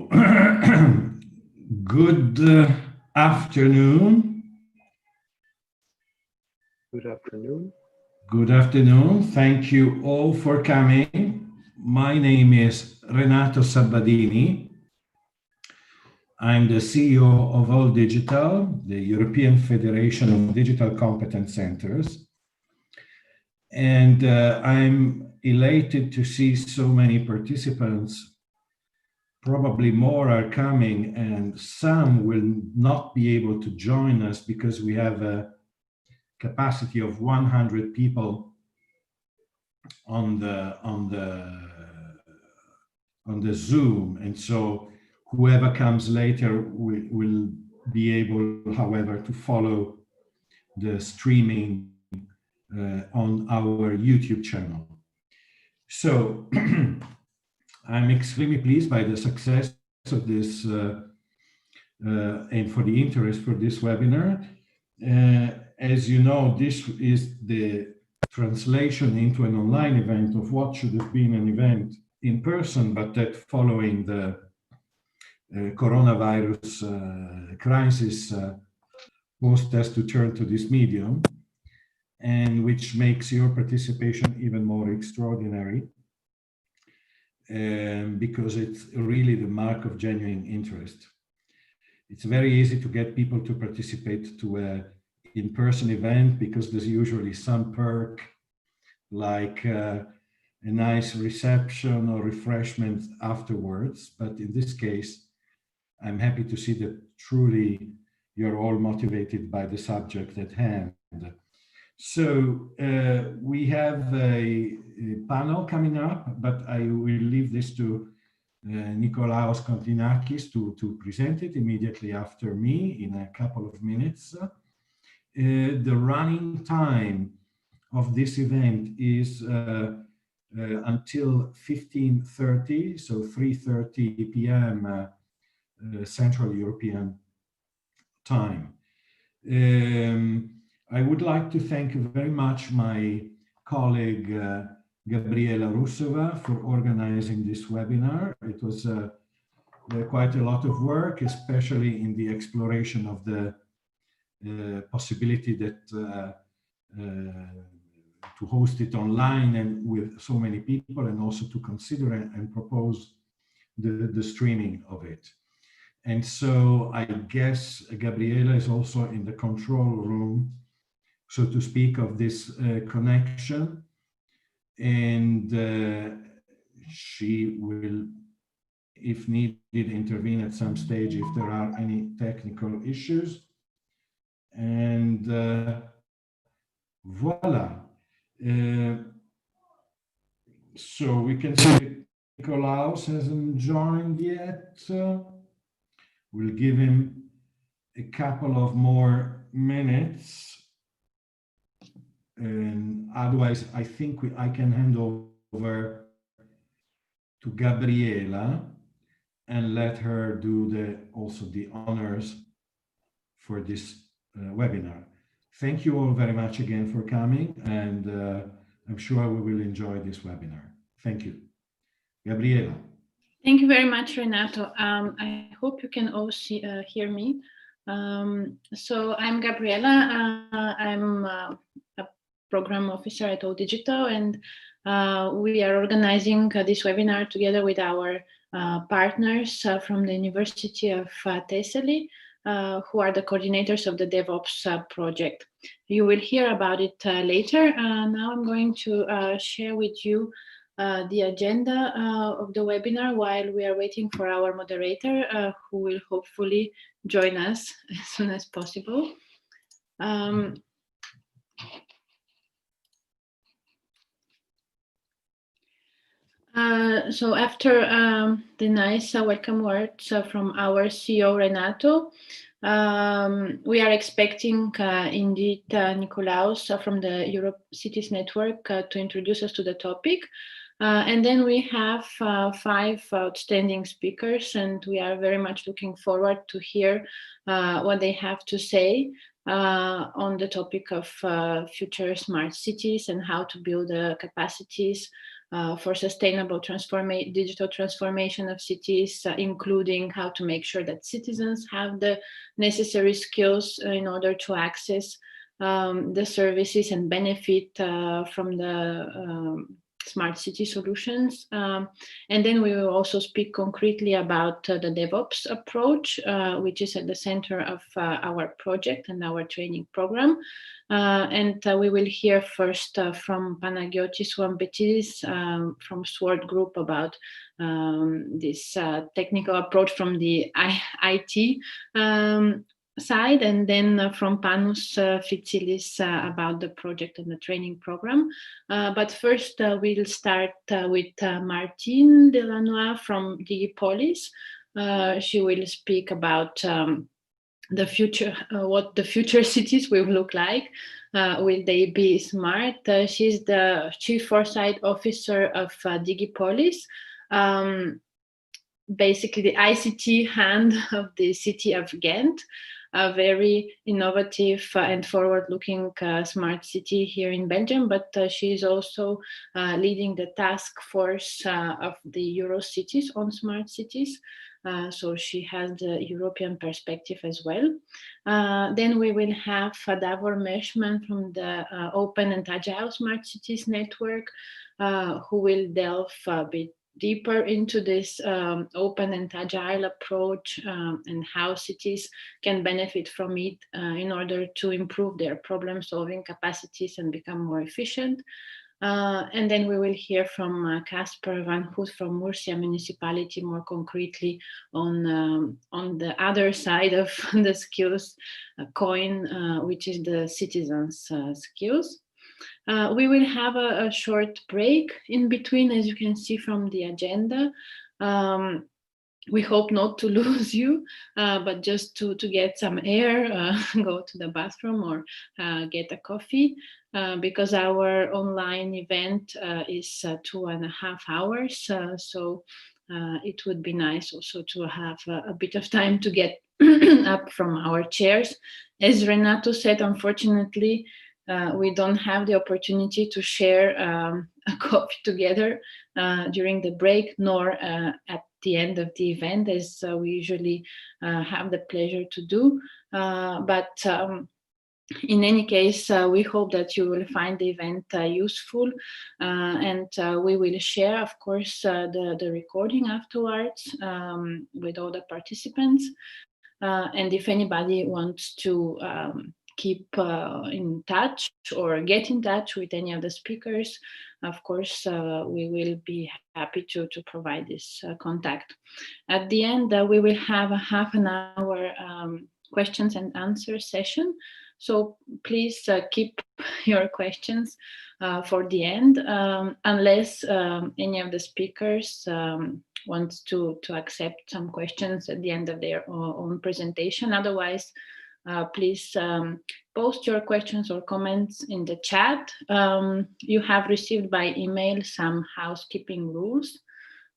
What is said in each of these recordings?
So, good afternoon. Good afternoon. Good afternoon. Thank you all for coming. My name is Renato Sabadini. I'm the CEO of All Digital, the European Federation of Digital Competence Centers. And I'm elated to see so many participants. Probably more are coming, and some will not be able to join us because we have a capacity of 100 people on the Zoom, and so whoever comes later will be able, however, to follow the streaming on our YouTube channel. So I'm extremely pleased by the success of this and for the interest for this webinar. As you know, this is the translation into an online event of what should have been an event in person, but that following the coronavirus crisis forced us to turn to this medium, and which makes your participation even more extraordinary. Because it's really the mark of genuine interest. It's very easy to get people to participate to an in-person event because there's usually some perk like a nice reception or refreshment afterwards. But in this case, I'm happy to see that truly you're all motivated by the subject at hand. So we have a panel coming up, but I will leave this to Nikolaos Kontinakis to present it immediately after me in a couple of minutes. The running time of this event is until 15:30, so 3:30 p.m. Central European time. I would like to thank very much my colleague Gabriela Rusova for organizing this webinar. It was quite a lot of work, especially in the exploration of the possibility that to host it online and with so many people, and also to consider and propose the streaming of it. And so I guess Gabriela is also in the control room, so to speak, of this connection, and she will, if needed, intervene at some stage if there are any technical issues. And voila. So we can see Nikolaos hasn't joined yet. We'll give him a couple of more minutes. And otherwise, I think I can hand over to Gabriela and let her do also the honors for this webinar. Thank you all very much again for coming, and I'm sure we will enjoy this webinar. Thank you. Gabriela. Thank you very much, Renato. I hope you can all hear me. So I'm Gabriela. I'm a program officer at All Digital, and we are organizing this webinar together with our partners from the University of Thessaly, who are the coordinators of the DevOps project. You will hear about it later. Now I'm going to share with you the agenda of the webinar while we are waiting for our moderator, who will hopefully join us as soon as possible. So after the nice welcome words from our CEO Renato, we are expecting indeed Nikolaos from the Europe Cities Network to introduce us to the topic. And then we have 5 outstanding speakers, and we are very much looking forward to hear what they have to say on the topic of future smart cities and how to build the capacities for sustainable digital transformation of cities, including how to make sure that citizens have the necessary skills in order to access the services and benefit from the smart city solutions. And then we will also speak concretely about the DevOps approach, which is at the center of our project and our training program. And we will hear first from Panagiotis Wambetidis from SWORD Group about this technical approach from the IT side, and then from Panos Fitsilis about the project and the training program. But first, we'll start with Martine Delannoy from Digipolis. She will speak about the future, what the future cities will look like. Will they be smart? She's the Chief Foresight Officer of Digipolis. Basically the ICT hand of the city of Ghent, a very innovative and forward-looking smart city here in Belgium, but she is also leading the task force of the Eurocities on smart cities. So she has the European perspective as well. Then we will have Davor Meshman from the Open and Agile Smart Cities Network, who will delve a bit deeper into this open and agile approach and how cities can benefit from it in order to improve their problem-solving capacities and become more efficient. And then we will hear from Casper Van Hout from Murcia municipality more concretely on the other side of the skills coin, which is the citizens' skills. We will have a short break in between, as you can see from the agenda. We hope not to lose you, but just to get some air, go to the bathroom or get a coffee, because our online event is 2.5 hours. So it would be nice also to have a bit of time to get up from our chairs. As Renato said, unfortunately, we don't have the opportunity to share a coffee together during the break, nor at the end of the event, as we usually have the pleasure to do. But in any case, we hope that you will find the event useful, and we will share, of course, the recording afterwards with all the participants. And if anybody wants to keep in touch or get in touch with any of the speakers, of course, we will be happy to provide this contact. At the end, we will have a half an hour questions and answer session. So please keep your questions for the end, unless any of the speakers wants to accept some questions at the end of their own presentation. Otherwise, please post your questions or comments in the chat. You have received by email some housekeeping rules,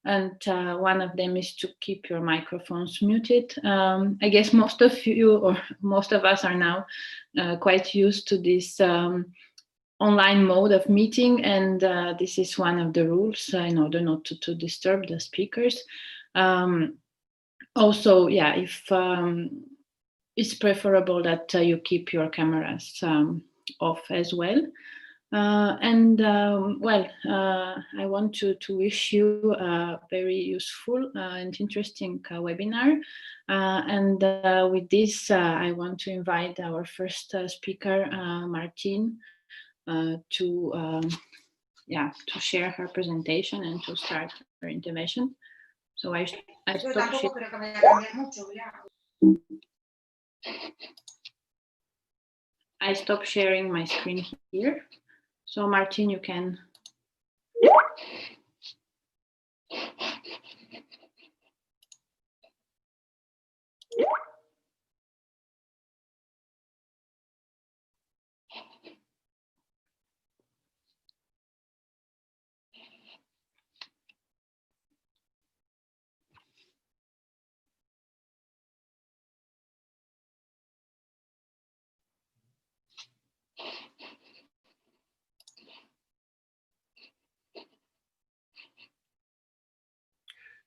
and one of them is to keep your microphones muted. I guess most of you, or most of us, are now quite used to this online mode of meeting, and this is one of the rules in order not to disturb the speakers. Also, yeah, if it's preferable that you keep your cameras off as well. Well, I want to wish you a very useful and interesting webinar. With this, I want to invite our first speaker, Martine, to share her presentation and to start her intervention. So I stop I stop sharing my screen here. So Martine, you can.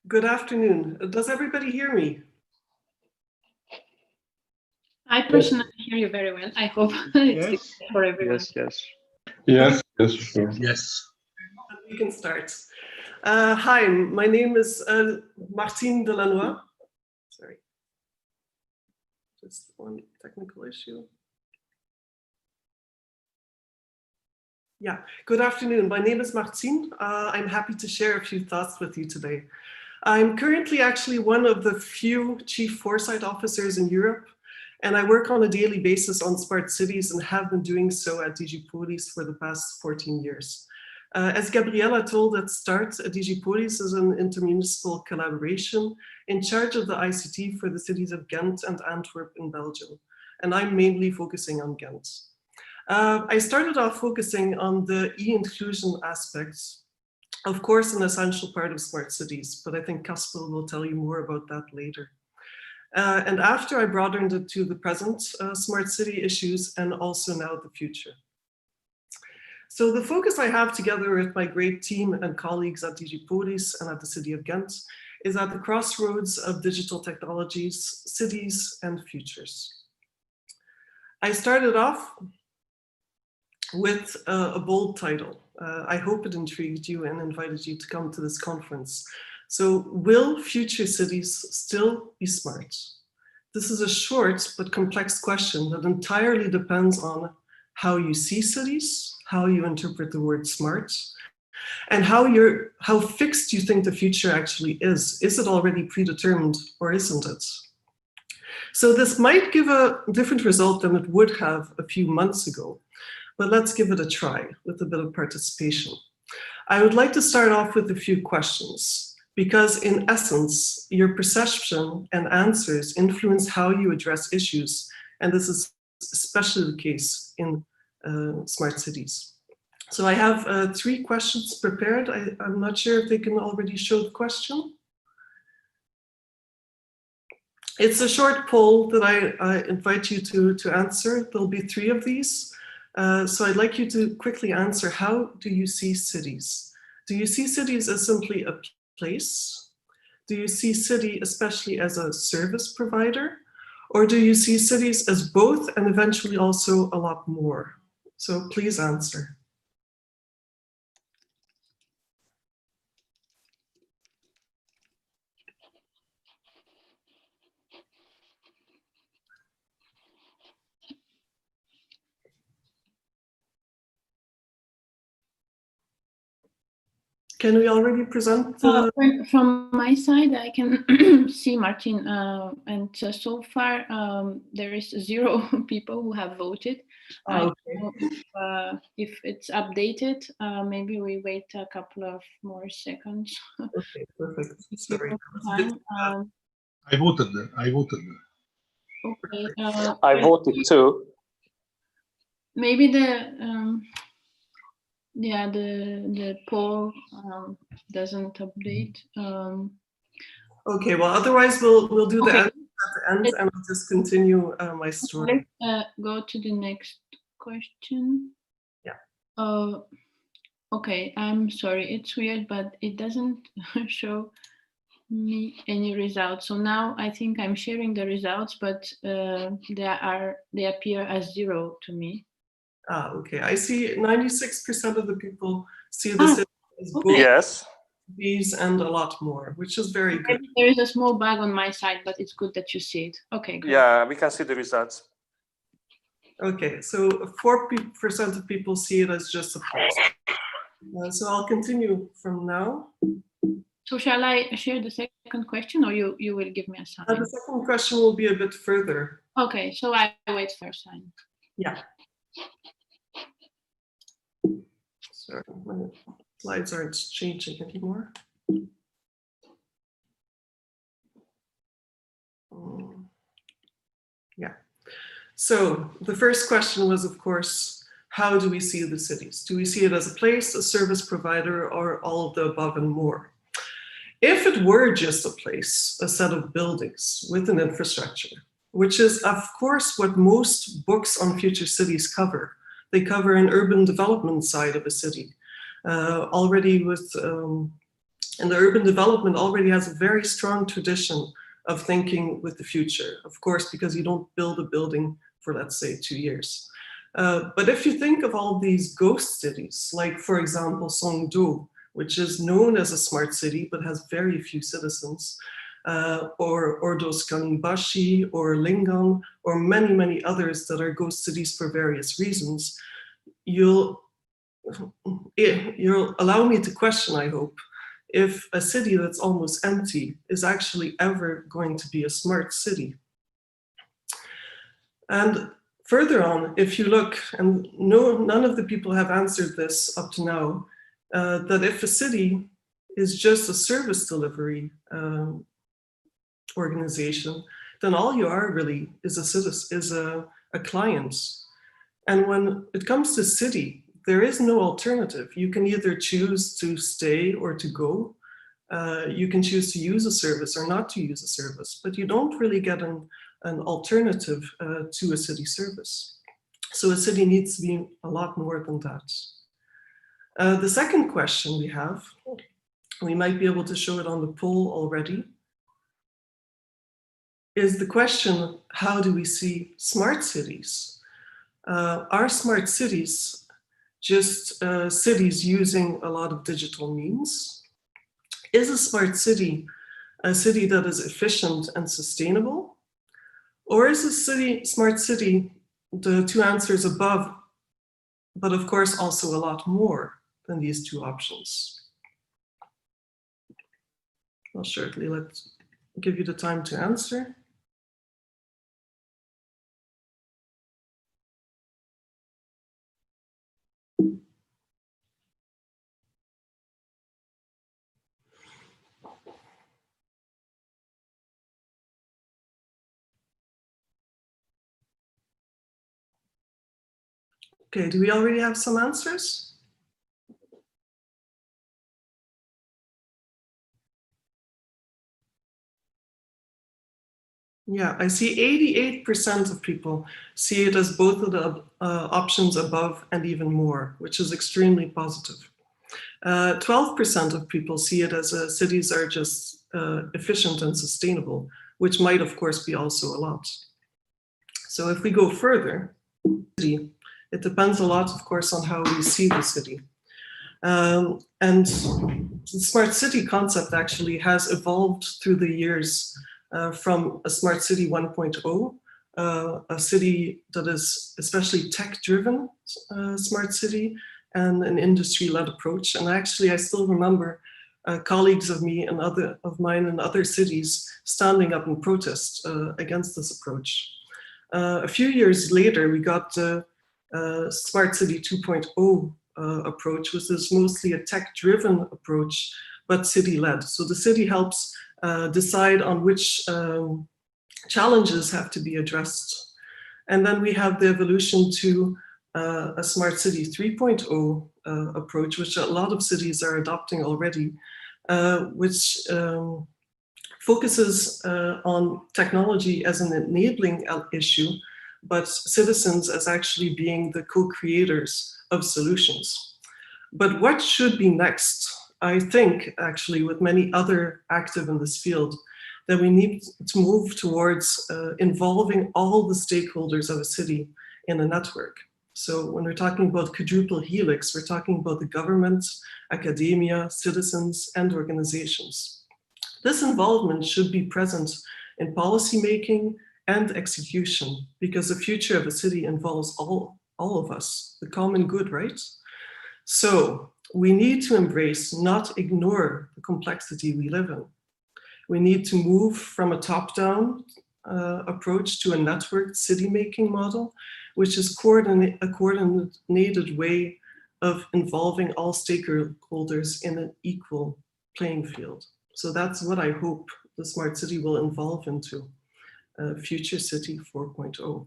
Good afternoon. Does everybody hear me? I personally hear you very well. I hope it's the case for everyone. Yes, sure. Yes. We can start. Hi, my name is Martine Delannoy. Sorry. Just one technical issue. Yeah, good afternoon. My name is Martine. I'm happy to share a few thoughts with you today. I'm currently actually one of the few Chief Foresight officers in Europe, and I work on a daily basis on smart cities and have been doing so at DG Polis for the past 14 years. As Gabriella told at start, DG Polis is an intermunicipal collaboration in charge of the ICT for the cities of Ghent and Antwerp in Belgium, and I'm mainly focusing on Ghent. I started off focusing on the e-inclusion aspects, of course, an essential part of smart cities, but I think Caspel will tell you more about that later. And after I broadened it to the present smart city issues and also now the future. So the focus I have together with my great team and colleagues at DG Polis and at the city of Ghent is at the crossroads of digital technologies, cities, and futures. I started off with a bold title. I hope it intrigued you and invited you to come to this conference. So, will future cities still be smart? This is a short but complex question that entirely depends on how you see cities, how you interpret the word smart, and how fixed you think the future actually is. Is it already predetermined or isn't it? So this might give a different result than it would have a few months ago, but let's give it a try with a bit of participation. I would like to start off with a few questions, because in essence, your perception and answers influence how you address issues, and this is especially the case in smart cities. So I have 3 questions prepared. I'm not sure if they can already show the question. It's a short poll that I invite you to answer. There'll be 3 of these. So I'd like you to quickly answer, how do you see cities? Do you see cities as simply a place? Do you see city especially as a service provider? Or do you see cities as both and eventually also a lot more? So please answer. Can we already present the... From my side, I can see Martin, and so far there is 0 people who have voted. Oh, okay. If it's updated, maybe we wait a couple of more seconds. Okay, perfect. Sorry. I voted. Okay. I voted too. Maybe the poll doesn't update. Okay, well, otherwise we'll do the answer at the end, and I'll just continue my story. Let's go to the next question. Yeah. Okay, I'm sorry, it's weird, but it doesn't show me any results. So now I think I'm sharing the results, but they appear as 0 to me. Ah, okay. I see 96% of the people see this as both yes. these and a lot more, which is very good. There is a small bug on my side, but it's good that you see it. Okay, good. Yeah, we can see the results. Okay, so 4% of people see it as just a place. So I'll continue from now. So shall I share the second question, or you will give me a sign? The second question will be a bit further. Okay, so I wait for a sign. Yeah. Sorry, my slides aren't changing anymore. Yeah. So the first question was, of course, how do we see the cities? Do we see it as a place, a service provider, or all of the above and more? If it were just a place, a set of buildings with an infrastructure, which is, of course, what most books on future cities cover. They cover an urban development side of a city, already with And the urban development already has a very strong tradition of thinking with the future, of course, because you don't build a building for, let's say, 2 years. But if you think of all these ghost cities, like, for example, Songdo, which is known as a smart city, but has very few citizens, or Ordos Kanbashi, or Lingan, or many, many others that are ghost cities for various reasons, you'll allow me to question, I hope, if a city that's almost empty is actually ever going to be a smart city. And further on, if you look, and none of the people have answered this up to now, that if a city is just a service delivery organization, then all you are really is a citizen, is a client. And when it comes to city, there is no alternative. You can either choose to stay or to go. You can choose to use a service or not to use a service, but you don't really get an alternative to a city service. So a city needs to be a lot more than that. The second question we have, we might be able to show it on the poll already, is the question, how do we see smart cities? Are smart cities just cities using a lot of digital means? Is a smart city a city that is efficient and sustainable? Or is a smart city the two answers above, but of course also a lot more than these two options? Well, shortly, let's give you the time to answer. Okay, do we already have some answers? Yeah, I see 88% of people see it as both of the options above and even more, which is extremely positive. 12% of people see it as cities are just efficient and sustainable, which might of course be also a lot. So if we go further, it depends a lot, of course, on how we see the city. And the smart city concept actually has evolved through the years from a smart city 1.0, a city that is especially tech-driven smart city, and an industry-led approach. And actually, I still remember colleagues of mine in other cities standing up in protest against this approach. A few years later, we got Smart City 2.0 approach, which is mostly a tech-driven approach, but city-led. So the city helps decide on which challenges have to be addressed. And then we have the evolution to a Smart City 3.0 approach, which a lot of cities are adopting already, which focuses on technology as an enabling issue, but citizens as actually being the co-creators of solutions. But what should be next? I think, actually, with many other active in this field, that we need to move towards involving all the stakeholders of a city in a network. So when we're talking about quadruple helix, we're talking about the government, academia, citizens, and organizations. This involvement should be present in policymaking and execution, because the future of a city involves all of us, the common good, right? So we need to embrace, not ignore, the complexity we live in. We need to move from a top-down approach to a networked city-making model, which is a coordinated way of involving all stakeholders in an equal playing field. So that's what I hope the smart city will evolve into, future city 4.0.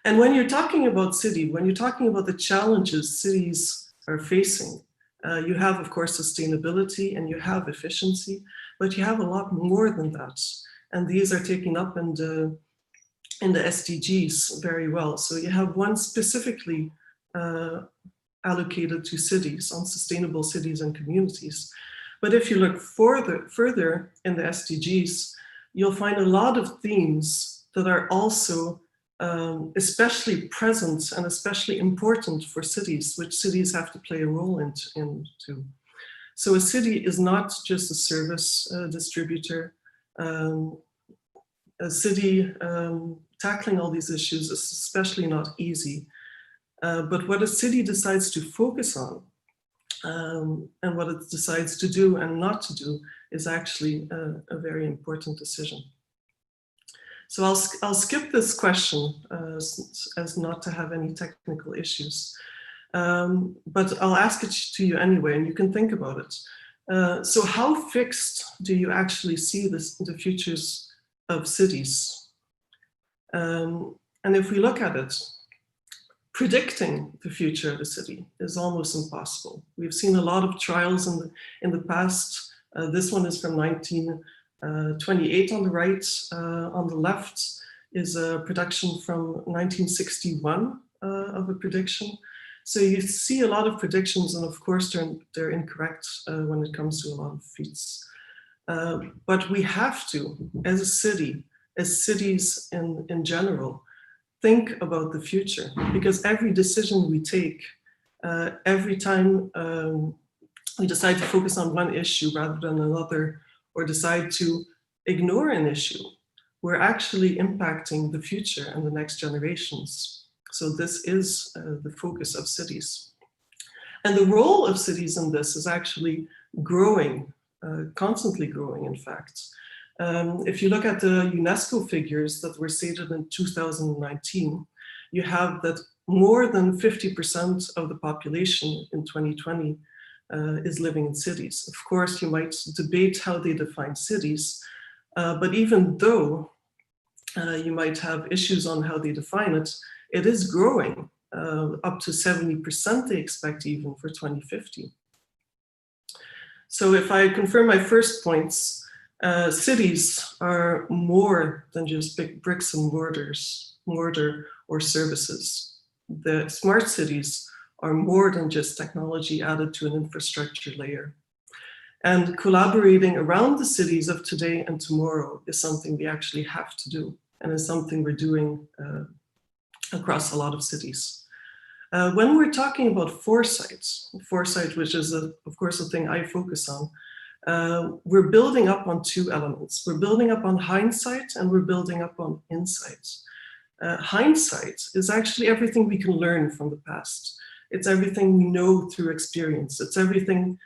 And when you're talking about city, when you're talking about the challenges cities are facing, you have, of course, sustainability and you have efficiency, but you have a lot more than that. And these are taken up in the SDGs very well. So you have one specifically allocated to cities, on sustainable cities and communities. But if you look further in the SDGs, you'll find a lot of themes that are also especially present and especially important for cities, which cities have to play a role into. So a city is not just a service distributor. A city tackling all these issues is especially not easy. But what a city decides to focus on and what it decides to do and not to do is actually a very important decision. So I'll skip this question as not to have any technical issues, but I'll ask it to you anyway, and you can think about it. So how fixed do you actually see the futures of cities? And if we look at it, predicting the future of a city is almost impossible. We've seen a lot of trials in the past. This one is from 1928 on the right. On the left is a production from 1961 of a prediction. So you see a lot of predictions, and of course they're incorrect when it comes to a lot of feats. But we have to, as a city, as cities in general, think about the future, because every decision we take, every time we decide to focus on one issue rather than another, or decide to ignore an issue, we're actually impacting the future and the next generations. So this is the focus of cities. And the role of cities in this is actually growing, constantly growing, in fact. If you look at the UNESCO figures that were stated in 2019, you have that more than 50% of the population in 2020 is living in cities. Of course, you might debate how they define cities, but even though you might have issues on how they define it, it is growing up to 70% they expect even for 2050. So if I confirm my first points, cities are more than just big bricks and mortar or services. The smart cities are more than just technology added to an infrastructure layer. And collaborating around the cities of today and tomorrow is something we actually have to do, and is something we're doing across a lot of cities. When we're talking about foresight, which is, of course, a thing I focus on, we're building up on two elements. We're building up on hindsight, and we're building up on insights. Hindsight is actually everything we can learn from the past. It's everything we know through experience. It's everything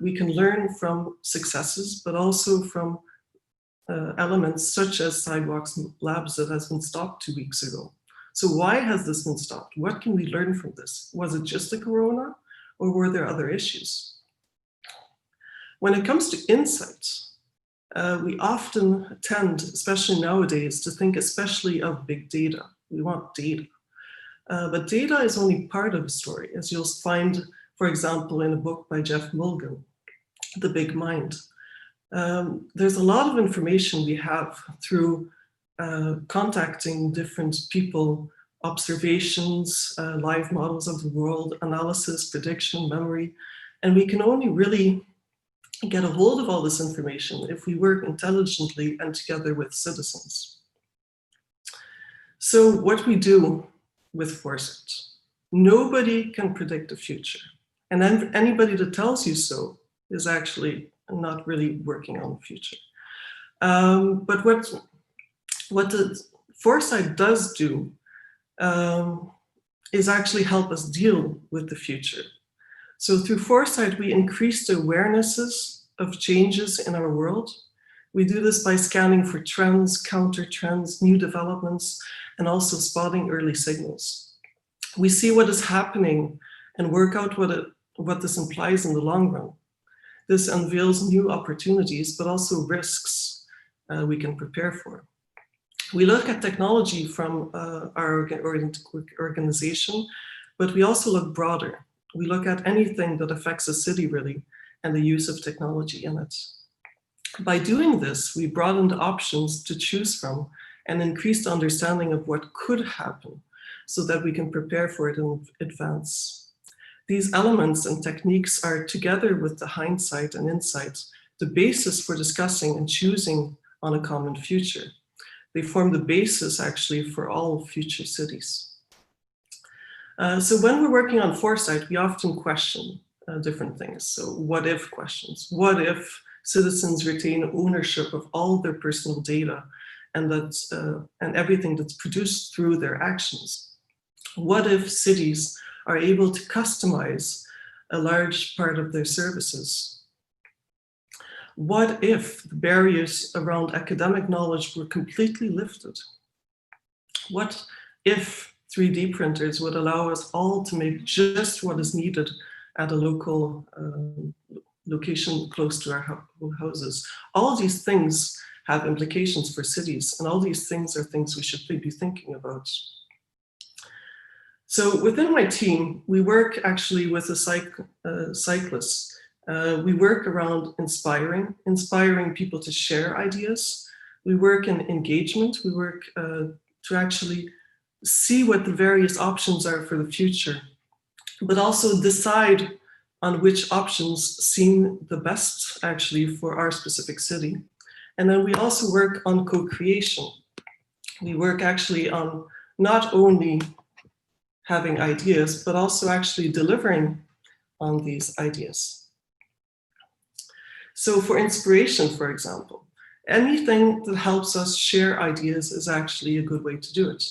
we can learn from successes, but also from elements such as Sidewalks Labs that has been stopped 2 weeks ago. So why has this been stopped? What can we learn from this? Was it just the corona, or were there other issues? When it comes to insights, we often tend, especially nowadays, to think especially of big data. We want data. But data is only part of the story, as you'll find, for example, in a book by Jeff Mulgan, The Big Mind. There's a lot of information we have through contacting different people, observations, live models of the world, analysis, prediction, memory, and we can only really get a hold of all this information if we work intelligently and together with citizens. So what we do with Foresight, nobody can predict the future. And then anybody that tells you so is actually not really working on the future. But what the Foresight does do is actually help us deal with the future. So through Foresight, we increase the awarenesses of changes in our world. We do this by scanning for trends, counter trends, new developments, and also spotting early signals. We see what is happening and work out what this implies in the long run. This unveils new opportunities, but also risks we can prepare for. We look at technology from our organization, but we also look broader. We look at anything that affects a city, really, and the use of technology in it. By doing this, we broadened options to choose from and increased understanding of what could happen so that we can prepare for it in advance. These elements and techniques are, together with the hindsight and insight, the basis for discussing and choosing on a common future. They form the basis, actually, for all future cities. So when we're working on Foresight, we often question different things. So what if questions? What if citizens retain ownership of all their personal data and everything that's produced through their actions? What if cities are able to customize a large part of their services? What if the barriers around academic knowledge were completely lifted? What if 3D printers would allow us all to make just what is needed at a local location close to our houses? All these things have implications for cities, and all these things are things we should be thinking about. So within my team, we work actually with a cyclists. We work around inspiring people to share ideas. We work in engagement. We work to actually see what the various options are for the future, but also decide on which options seem the best actually for our specific city. And then we also work on co-creation. We work actually on not only having ideas, but also actually delivering on these ideas. So for inspiration, for example, anything that helps us share ideas is actually a good way to do it.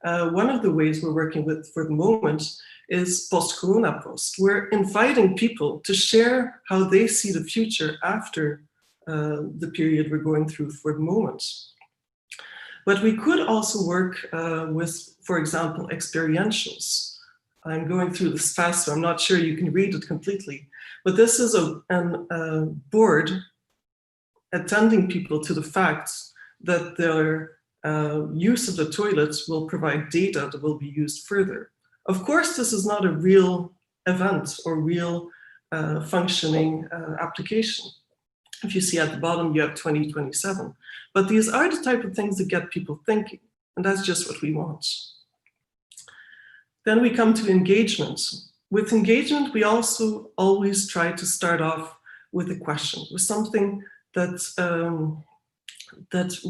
One of the ways we're working with for the moment is post-corona post. We're inviting people to share how they see the future after the period we're going through for the moment. But we could also work with, for example, experientials. I'm going through this fast, so I'm not sure you can read it completely. But this is a board attending people to the fact that their use of the toilets will provide data that will be used further. Of course, this is not a real event or real functioning application. If you see at the bottom, you have 2027. But these are the type of things that get people thinking, and that's just what we want. Then we come to engagement. With engagement, we also always try to start off with a question, with something that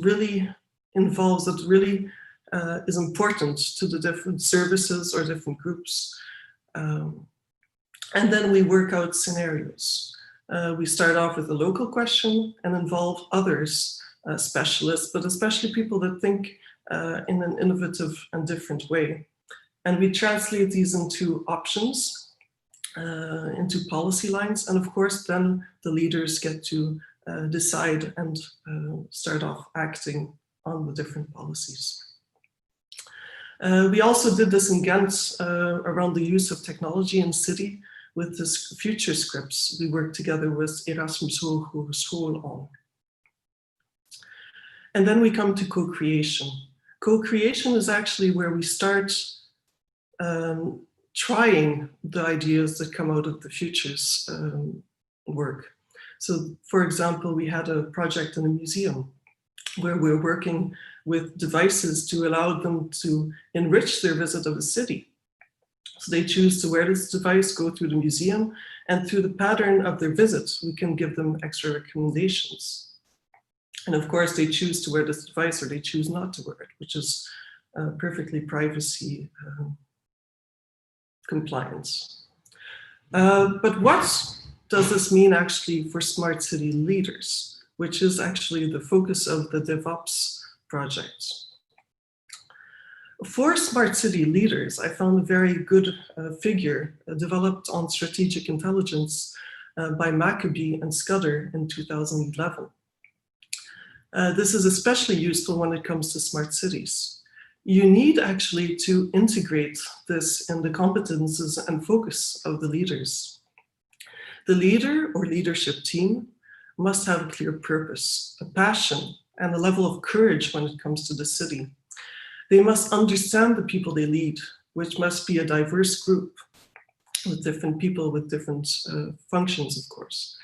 really involves, that really is important to the different services or different groups. And then we work out scenarios. We start off with a local question and involve others, specialists, but especially people that think in an innovative and different way. And we translate these into options, into policy lines. And of course, then the leaders get to decide and start off acting on the different policies. We also did this in Ghent around the use of technology in city with this future scripts we worked together with Erasmus Hogeschool on. And then we come to co-creation. Co-creation is actually where we start trying the ideas that come out of the futures work. So for example, we had a project in a museum where we're working with devices to allow them to enrich their visit of a city. So they choose to wear this device, go through the museum, and through the pattern of their visits, we can give them extra recommendations. And of course, they choose to wear this device or they choose not to wear it, which is perfectly privacy compliance. But what does this mean actually for smart city leaders, which is actually the focus of the DevOps project? For smart city leaders, I found a very good figure developed on strategic intelligence by Maccabee and Scudder in 2011. This is especially useful when it comes to smart cities. You need actually to integrate this in the competences and focus of the leaders. The leader or leadership team must have a clear purpose, a passion, and a level of courage when it comes to the city. They must understand the people they lead, which must be a diverse group with different people with different functions, of course.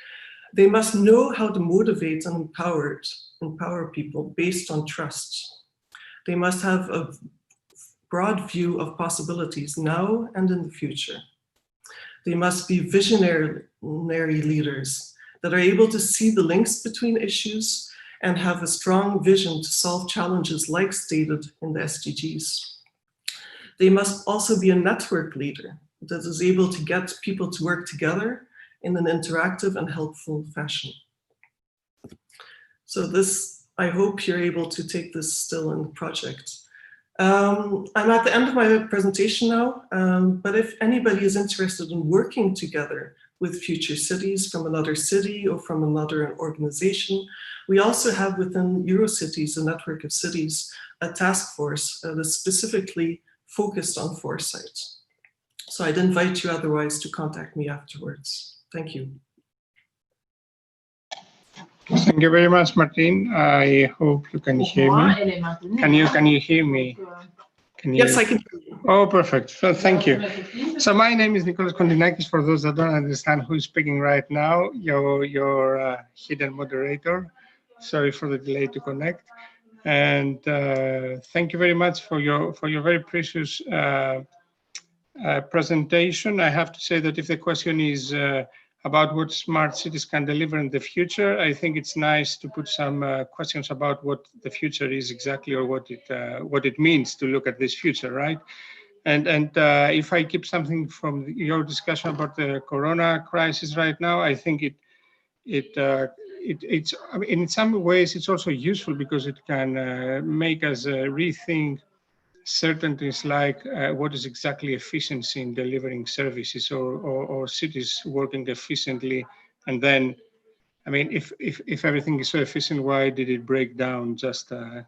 They must know how to motivate and empower people based on trust. They must have a broad view of possibilities now and in the future. They must be visionary leaders that are able to see the links between issues and have a strong vision to solve challenges like stated in the SDGs. They must also be a network leader that is able to get people to work together in an interactive and helpful fashion. So this, I hope you're able to take this still in the project. I'm at the end of my presentation now, but if anybody is interested in working together with future cities from another city or from another organization, we also have within Eurocities, a network of cities, a task force that is specifically focused on Foresight. So I'd invite you otherwise to contact me afterwards. Thank you. Thank you very much, Martin. I hope you can hear me. Can you hear me? Yes, I can hear you. Oh, perfect. So thank you. So my name is Nicholas Kontinakis. For those that don't understand who's speaking right now, your hidden moderator. Sorry for the delay to connect. And thank you very much for your very precious presentation. I have to say that if the question is about what smart cities can deliver in the future, I think it's nice to put some questions about what the future is exactly, or what it means to look at this future, right? And if I keep something from your discussion about the Corona crisis right now, I think it's I mean, in some ways it's also useful because it can make us rethink certain things like what is exactly efficiency in delivering services, or cities working efficiently. And then, I mean, if everything is so efficient, why did it break down just a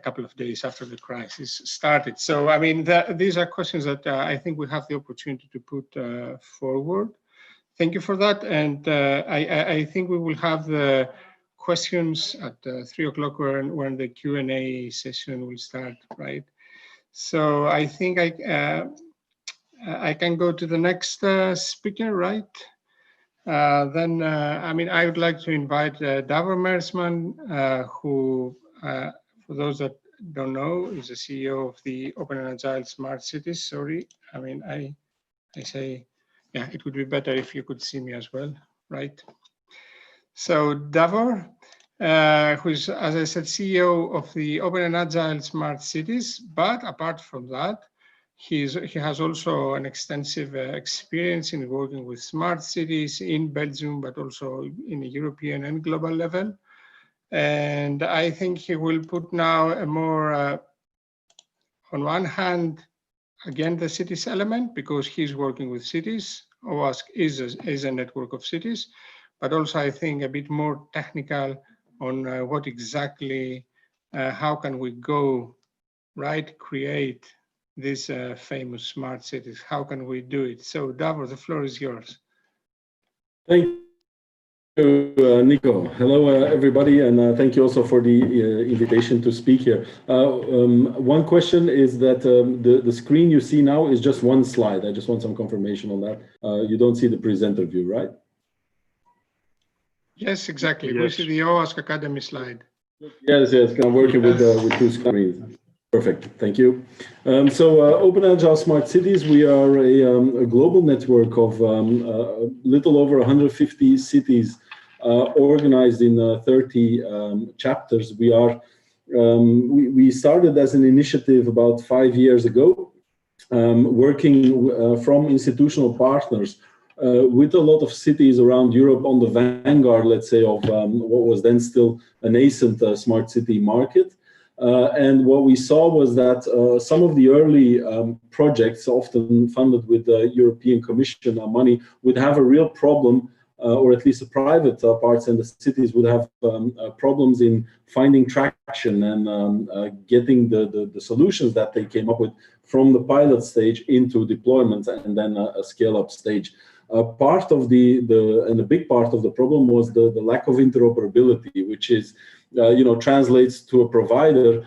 couple of days after the crisis started? So, I mean, these are questions that I think we have the opportunity to put forward. Thank you for that. And I think we will have the questions at 3 o'clock when the Q&A session will start, right? So I think I can go to the next speaker, right? Then, I mean, I would like to invite Davor Mersman, who, for those that don't know, is the CEO of the Open and Agile Smart Cities. Sorry, I mean, I say, yeah, it would be better if you could see me as well, right? So Davor, who is, as I said, CEO of the Open and Agile Smart Cities. But apart from that, he has also an extensive experience in working with smart cities in Belgium, but also in a European and global level. And I think he will put now a more, on one hand, again, the cities element, because he's working with cities. OASC is a network of cities, but also I think a bit more technical on what exactly, how can we go, right, create these famous smart cities? How can we do it? So Davor, the floor is yours. Thank you, Nico. Hello, everybody, and thank you also for the invitation to speak here. One question is that the screen you see now is just one slide. I just want some confirmation on that. You don't see the presenter view, right? Yes, exactly. Yes. We see the OASC Academy slide. Yes, I'm working with two screens. Perfect, thank you. So Open Agile Smart Cities, we are a global network of a little over 150 cities organized in 30 chapters. We started as an initiative about 5 years ago, working from institutional partners with a lot of cities around Europe on the vanguard, let's say, of what was then still a nascent smart city market. And what we saw was that some of the early projects, often funded with the European Commission money, would have a real problem, or at least the private parts and the cities would have problems in finding traction and getting the solutions that they came up with from the pilot stage into deployment and then a scale-up stage. Part of and a big part of the problem was the lack of interoperability, which is translates to a provider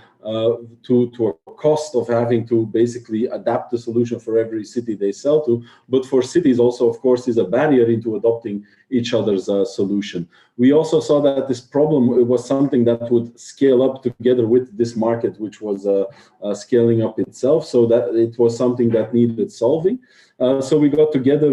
to a cost of having to basically adapt the solution for every city they sell to, but for cities also, of course, is a barrier into adopting each other's solution. We also saw that this problem was something that would scale up together with this market, which was scaling up itself, so that it was something that needed solving. So we got together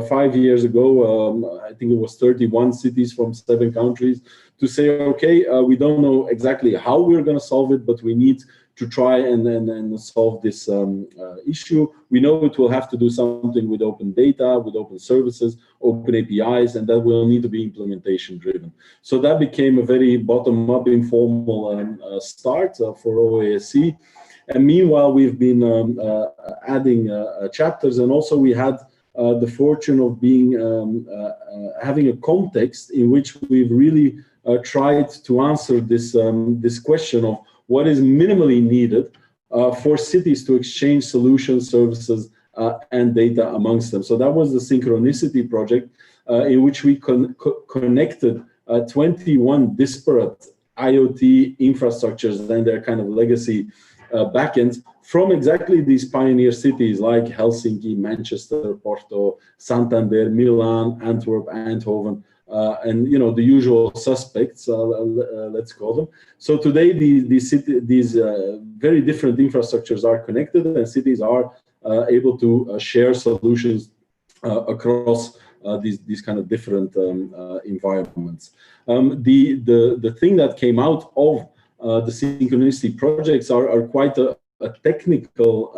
5 years ago, I think it was 31 cities from 7 countries, to say, okay, we don't know exactly how we're going to solve it, but we need to try and solve this issue. We know it will have to do something with open data, with open services, open APIs, and that will need to be implementation driven. So that became a very bottom-up informal start for OASC. And meanwhile, we've been adding chapters, and also we had the fortune of being having a context in which we've really tried to answer this question of what is minimally needed for cities to exchange solutions, services, and data amongst them. So that was the Synchronicity project, in which we connected 21 disparate IoT infrastructures and their kind of legacy backends from exactly these pioneer cities like Helsinki, Manchester, Porto, Santander, Milan, Antwerp, Eindhoven, and the usual suspects, let's call them. So today, these very different infrastructures are connected, and cities are able to share solutions across these kind of different environments. The thing that came out of the Synchronicity projects are quite a technical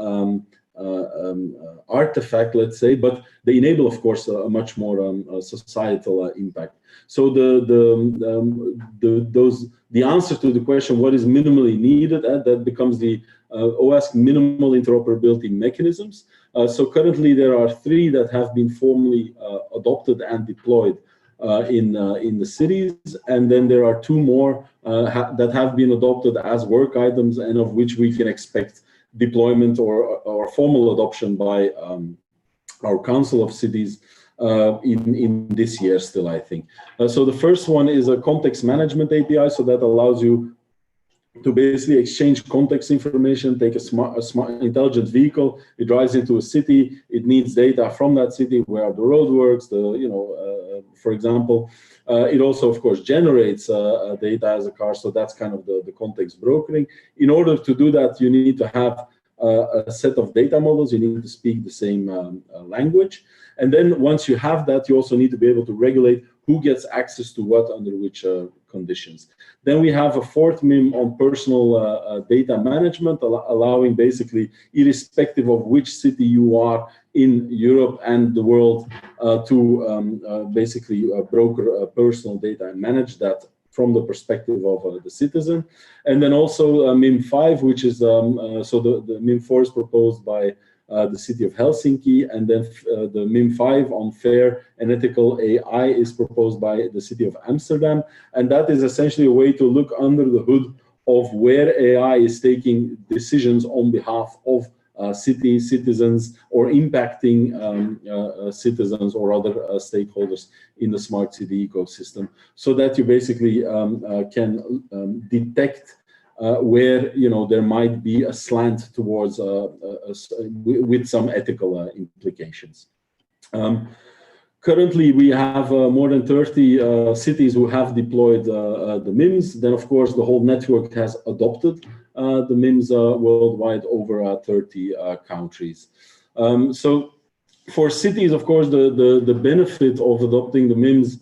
artifact, let's say, but they enable, of course, a much more societal impact. So the answer to the question, what is minimally needed, that becomes the OASC minimal interoperability mechanisms. So currently there are 3 that have been formally adopted and deployed in the cities, and then there are 2 more that have been adopted as work items, and of which we can expect deployment or formal adoption by our Council of Cities in this year still, I think. So the first one is a context management API, so that allows you to basically exchange context information, take a smart intelligent vehicle, it drives into a city, it needs data from that city, where are the roadworks, for example. It also, of course, generates data as a car, so that's kind of the context brokering. In order to do that, you need to have a set of data models, you need to speak the same language. And then once you have that, you also need to be able to regulate who gets access to what under which conditions. Then we have a 4th MIM on personal data management, allowing basically, irrespective of which city you are in Europe and the world, to basically broker personal data and manage that from the perspective of the citizen. And then also MIM 5, which is, so the MIM 4 is proposed by the city of Helsinki, and then the MIM 5 on fair and ethical AI is proposed by the city of Amsterdam. And that is essentially a way to look under the hood of where AI is taking decisions on behalf of cities, citizens, or impacting citizens or other stakeholders in the smart city ecosystem, so that you basically can detect where there might be a slant towards with some ethical implications. Currently, we have more than 30 cities who have deployed the MIMS. Then, of course, the whole network has adopted the MIMS worldwide over 30 countries. So for cities, of course, the benefit of adopting the MIMS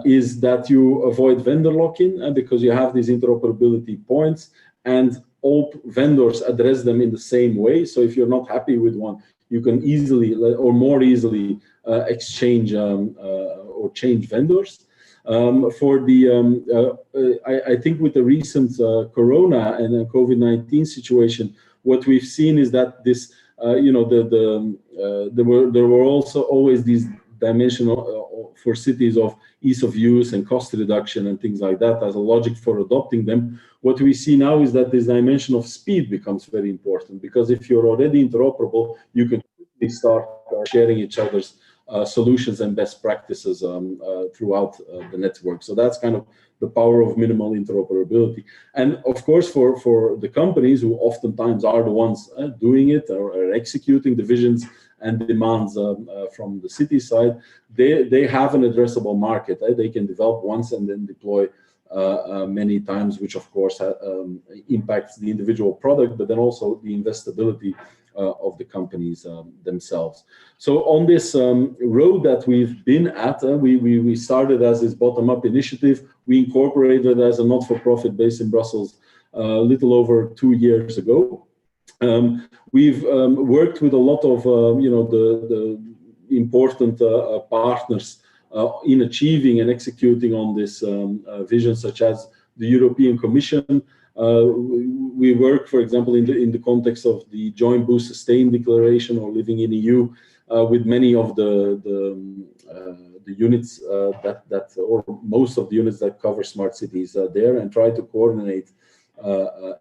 is that you avoid vendor lock-in, because you have these interoperability points and all vendors address them in the same way. So if you're not happy with one, you can easily or more easily exchange or change vendors. For the, I think with the recent Corona and COVID-19 situation, what we've seen is that this, there were also always these dimension for cities of ease of use and cost reduction and things like that as a logic for adopting them. What we see now is that this dimension of speed becomes very important, because if you're already interoperable, you can quickly start sharing each other's solutions and best practices throughout the network. So that's kind of the power of minimal interoperability. And of course, for the companies who oftentimes are the ones doing it or executing the visions and demands from the city side, they have an addressable market. They can develop once and then deploy many times, which of course impacts the individual product, but then also the investability of the companies themselves. So on this road that we've been at, we started as this bottom-up initiative. We incorporated as a not-for-profit based in Brussels a little over 2 years ago. We've worked with a lot of the important partners in achieving and executing on this vision, such as the European Commission. We work, for example, in the context of the Joint Boost Sustain Declaration or Living in EU with many of the units or most of the units that cover smart cities there, and try to coordinate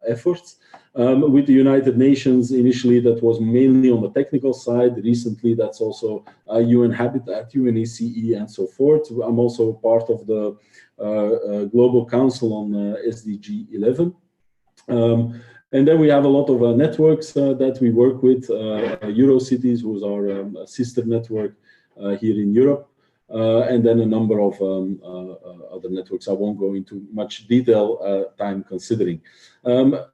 efforts. With the United Nations, initially that was mainly on the technical side. Recently, that's also UN Habitat, UNECE, and so forth. I'm also part of the Global Council on SDG 11. And then we have a lot of networks that we work with, Eurocities, who's our sister network here in Europe. And then a number of other networks. I won't go into much detail, time considering.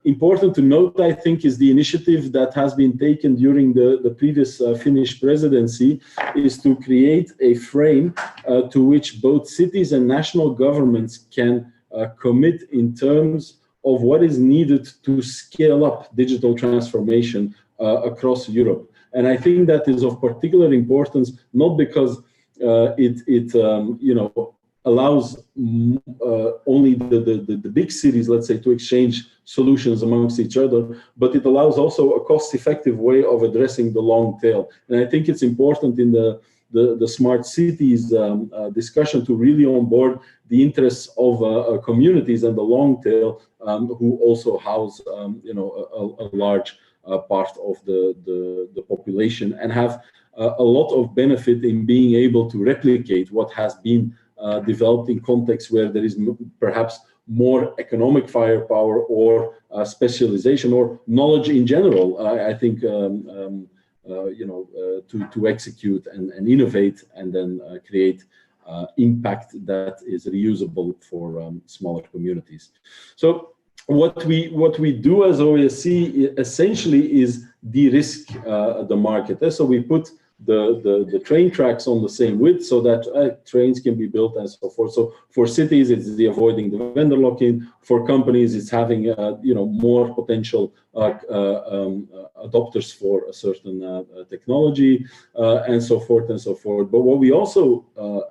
Important to note, I think, is the initiative that has been taken during the previous Finnish presidency is to create a frame to which both cities and national governments can commit in terms of what is needed to scale up digital transformation across Europe. And I think that is of particular importance, not because it allows only the big cities, let's say, to exchange solutions amongst each other, but it allows also a cost-effective way of addressing the long tail. And I think it's important in the smart cities discussion to really onboard the interests of communities and the long tail, who also house a large part of the population, and have a lot of benefit in being able to replicate what has been developed in contexts where there is perhaps more economic firepower or specialization or knowledge in general. I think to execute and innovate and then create impact that is reusable for smaller communities. So what we do as OSC essentially is de-risk the market. So we put the train tracks on the same width so that trains can be built and so forth. So for cities, it's the avoiding the vendor lock-in. For companies, it's having more potential adopters for a certain technology, and so forth and so forth. But what we also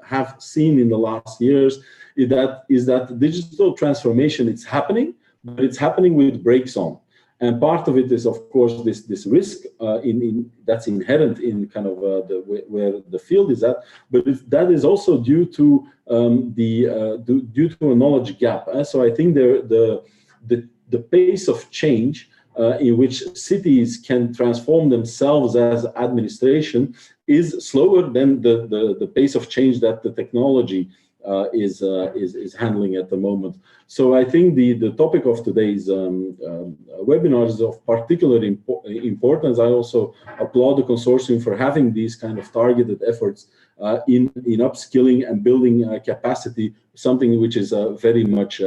have seen in the last years is that digital transformation, it's happening, but it's happening with brakes on. And part of it is, of course, this risk that's inherent in kind of where the field is at, but that is also due to due to a knowledge gap. So I think the pace of change in which cities can transform themselves as administration is slower than the pace of change that the technology is handling at the moment. So I think the topic of today's webinar is of particular importance. I also applaud the consortium for having these kind of targeted efforts in upskilling and building capacity, something which is very much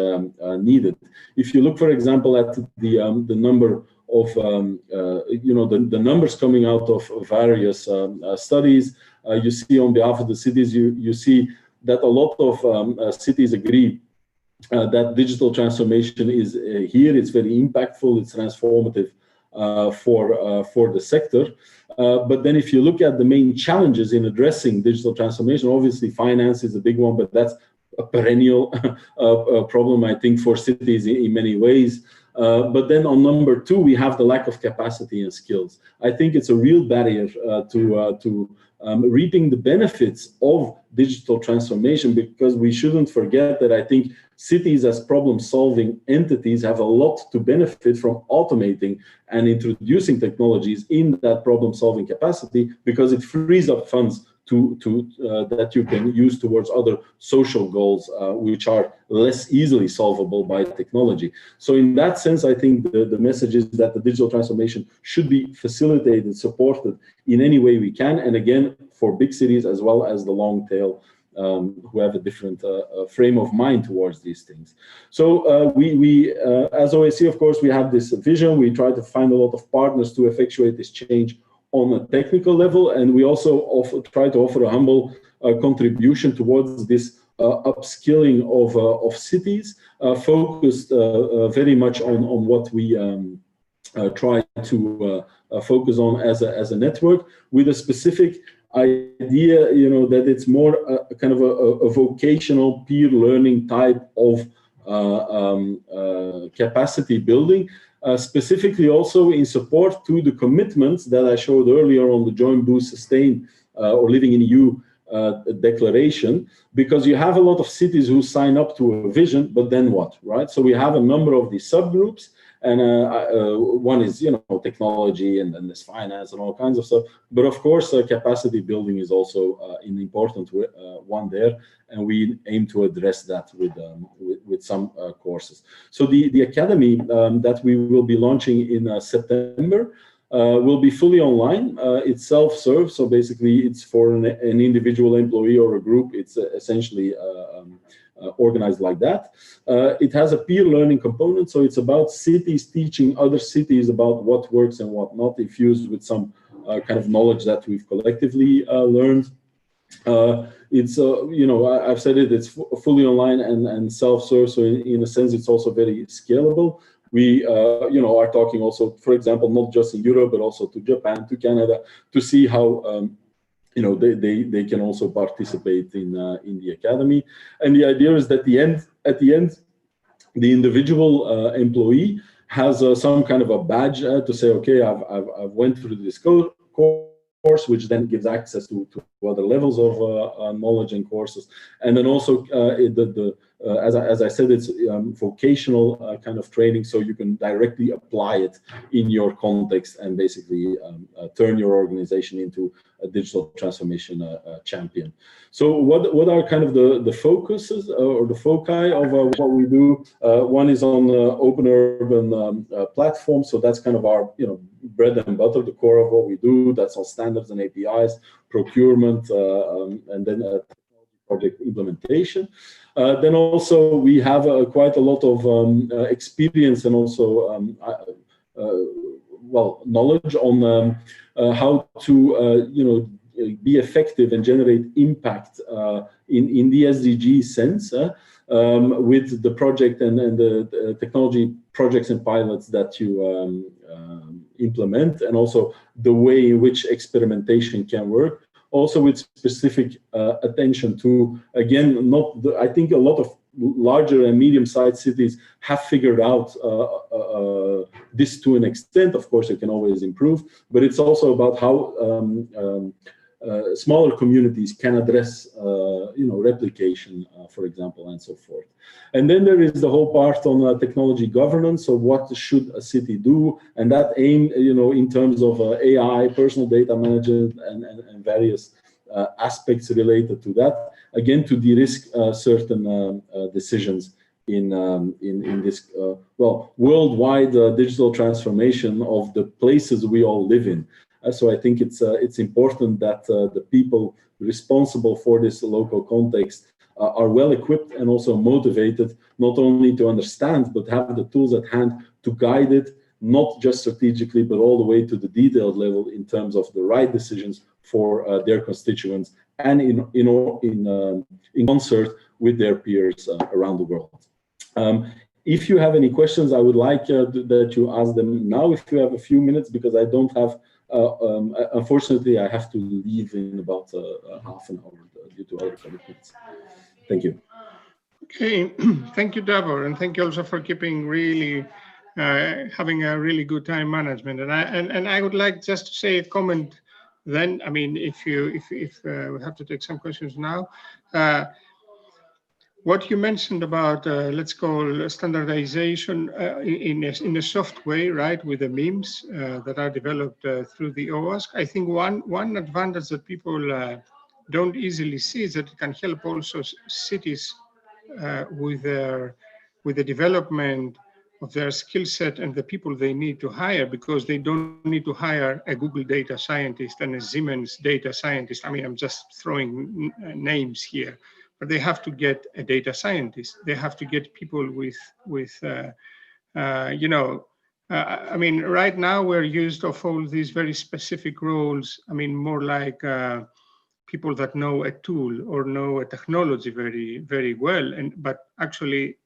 needed. If you look, for example, at the number of the numbers coming out of various studies, you see on behalf of the cities, you see that a lot of cities agree that digital transformation is here. It's very impactful. It's transformative for the sector. But then if you look at the main challenges in addressing digital transformation, obviously finance is a big one, but that's a perennial problem, I think, for cities in many ways. But then on number two, we have the lack of capacity and skills. I think it's a real barrier to reaping the benefits of digital transformation, because we shouldn't forget that I think cities as problem-solving entities have a lot to benefit from automating and introducing technologies in that problem-solving capacity, because it frees up funds that you can use towards other social goals, which are less easily solvable by technology. So in that sense, I think the message is that the digital transformation should be facilitated, supported in any way we can, and again, for big cities as well as the long tail, who have a different frame of mind towards these things. So we as OSC, of course, we have this vision. We try to find a lot of partners to effectuate this change on a technical level, and we also try to offer a humble contribution towards this upskilling of cities, focused very much on what we try to focus on as a network, with a specific idea, that it's more a kind of a vocational peer learning type of capacity building, specifically also in support to the commitments that I showed earlier on the Join, Boost, Sustain or Living in EU declaration, because you have a lot of cities who sign up to a vision, but then what, right? So we have a number of these subgroups, and one is, technology, and then there's finance and all kinds of stuff. But of course, capacity building is also an important one there, and we aim to address that with some courses. So the academy that we will be launching in September will be fully online. It's self-serve, so basically it's for an individual employee or a group. It's essentially organized like that. It has a peer learning component, so it's about cities teaching other cities about what works and what not, infused with some kind of knowledge that we've collectively learned. It's I've said it, it's fully online and self-serve, so in a sense it's also very scalable. We are talking also, for example, not just in Europe but also to Japan, to Canada, to see how they can also participate in the academy. And the idea is that at the end, the individual employee has some kind of a badge to say, okay, I've went through this course, which then gives access to other levels of knowledge and courses. And then also as I said, it's vocational kind of training, so you can directly apply it in your context and basically turn your organization into a digital transformation champion. So what are kind of the focuses or the foci of what we do? One is on open urban platforms, so that's kind of our bread and butter, the core of what we do. That's on standards and APIs, procurement, and then project implementation. Then also we have quite a lot of experience and also knowledge on how to be effective and generate impact in the SDG sense with the project and the technology projects and pilots that you implement, and also the way in which experimentation can work. Also with specific attention to, again, I think a lot of larger and medium-sized cities have figured out this to an extent. Of course, it can always improve, but it's also about how smaller communities can address, replication, for example, and so forth. And then there is the whole part on technology governance. So what should a city do? And that aim, in terms of AI, personal data management, and various aspects related to that, again, to de-risk certain decisions in this worldwide digital transformation of the places we all live in. So I think it's important that the people responsible for this local context are well equipped and also motivated, not only to understand, but have the tools at hand to guide it, not just strategically, but all the way to the detailed level in terms of the right decisions for their constituents, and in concert with their peers around the world. If you have any questions, I would like that you ask them now, if you have a few minutes, because I don't have, unfortunately, I have to leave in about half an hour due to other commitments. Thank you. Okay, thank you, Davor, and thank you also for keeping really having a really good time management. And I would like just to say a comment. Then, I mean, if we have to take some questions now. What you mentioned about, let's call standardization in a soft way, right, with the MIMS that are developed through the OWASP. I think one advantage that people don't easily see is that it can help also cities with the development of their skill set and the people they need to hire, because they don't need to hire a Google data scientist and a Siemens data scientist. I mean, I'm just throwing names here, but they have to get a data scientist. They have to get people with you know, I mean, right now we're used of all these very specific roles. I mean, more like people that know a tool or know a technology very, very well. But actually,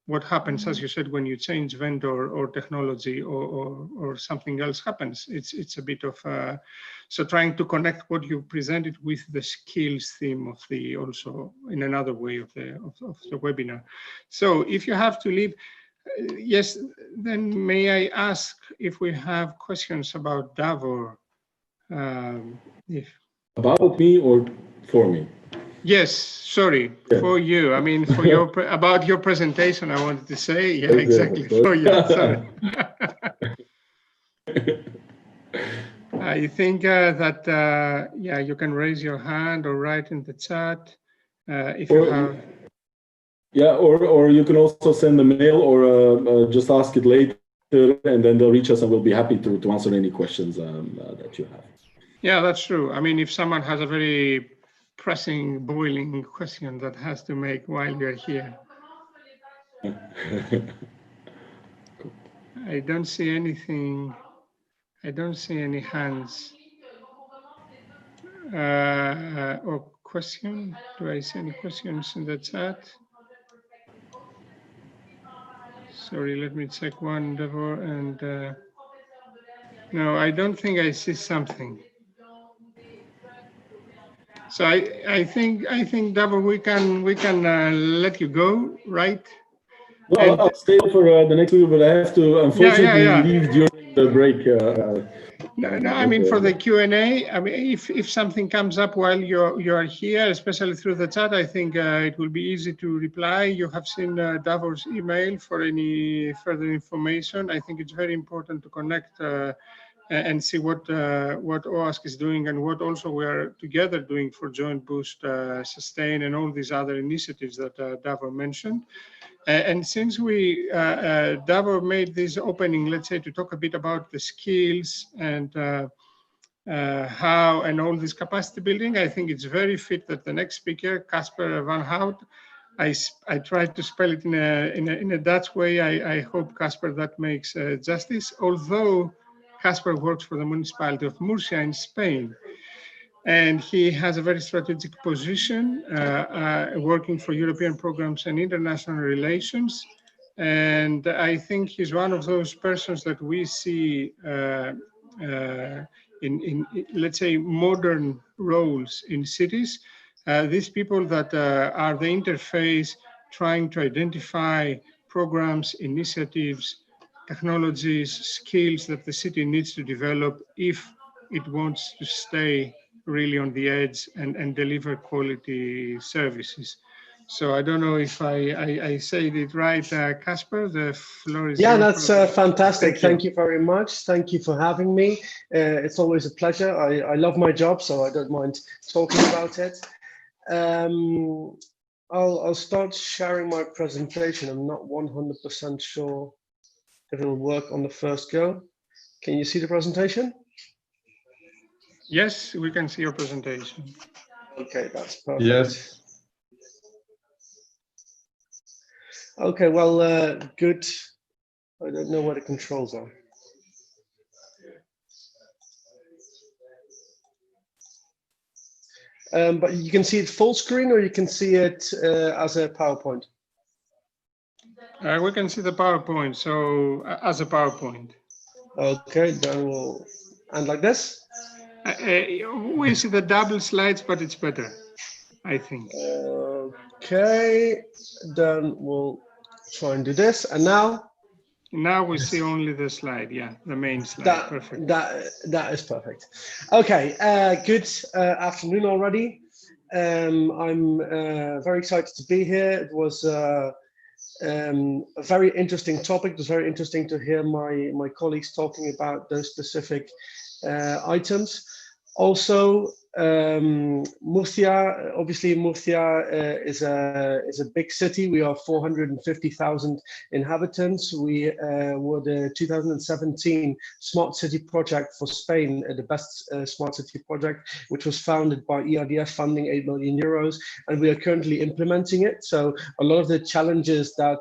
what happens, as you said, when you change vendor or technology or something else happens, it's a bit of so trying to connect what you presented with the skills theme of the also in another way of the webinar. So if you have to leave. Yes, then may I ask if we have questions about Davor? About me or for me? Yes, sorry, yeah. For you. I mean, for your about your presentation, I wanted to say, yeah, exactly, for you. Sorry. I think that, yeah, you can raise your hand or write in the chat if you have. Yeah, or you can also send a mail or just ask it later, and then they'll reach us and we'll be happy to answer any questions that you have. Yeah, that's true. I mean, if someone has a very pressing, boiling question that has to make while you're here. I don't see anything. I don't see any hands or question. Do I see any questions in the chat? Sorry, let me check one, Davor, and no, I don't think I see something. So I think Davor, we can let you go, right? Well, I'll stay for the next week, but I have to unfortunately leave during the break. No, I mean for the Q&A. I mean, if something comes up while you are here, especially through the chat, I think it will be easy to reply. You have seen Davor's email for any further information. I think it's very important to connect and see what OASC is doing and what also we are together doing for Joint Boost, Sustain, and all these other initiatives that Davor mentioned. And since we, Davor made this opening, let's say, to talk a bit about the skills and how and all this capacity building, I think it's very fit that the next speaker, Casper van Hout, I tried to spell it in a Dutch way. I hope, Casper, that makes justice. Although Casper works for the municipality of Murcia in Spain, and he has a very strategic position working for European programs and international relations. And I think he's one of those persons that we see in let's say, modern roles in cities. These people that are the interface, trying to identify programs, initiatives, technologies, skills that the city needs to develop if it wants to stay really on the edge and deliver quality services. So I don't know if I said it right, Casper. The floor is yours. Yeah, that's fantastic. Thank you very much. Thank you for having me. It's always a pleasure. I love my job, so I don't mind talking about it. I'll start sharing my presentation. I'm not 100% sure if it'll work on the first go. Can you see the presentation? Yes, we can see your presentation. Okay, that's perfect. Yes. Okay, well, good. I don't know where the controls are. But you can see it full screen, or you can see it as a PowerPoint. We can see the PowerPoint, so as a PowerPoint. Okay, then we'll, and like this? We see the double slides, but it's better, I think. Okay, then we'll try and do this. And now? Now we see only the slide, yeah, the main slide. Perfect. That is perfect. Okay, good afternoon already. I'm very excited to be here. It was a very interesting topic. It was very interesting to hear my colleagues talking about those specific items. Also, Murcia, obviously Murcia is a big city. We are 450,000 inhabitants. We were the 2017 Smart City project for Spain, the best smart city project, which was founded by ERDF funding 8 million euros, and we are currently implementing it. So a lot of the challenges that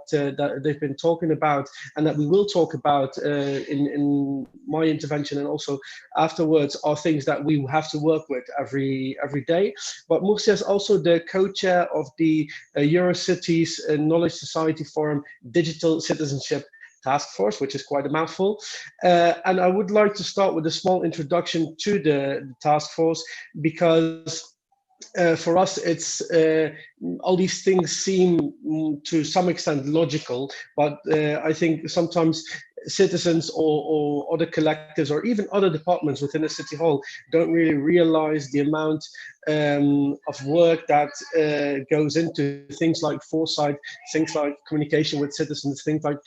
they've been talking about and that we will talk about in my intervention and also afterwards are things that we have to work with every day. But Murcia is also the co-chair of the Eurocities Knowledge Society Forum Digital Citizenship Task Force, which is quite a mouthful. And I would like to start with a small introduction to the task force, because for us, it's all these things seem to some extent logical, but I think sometimes citizens or other collectives or even other departments within a city hall don't really realize the amount of work that goes into things like foresight, things like communication with citizens, things like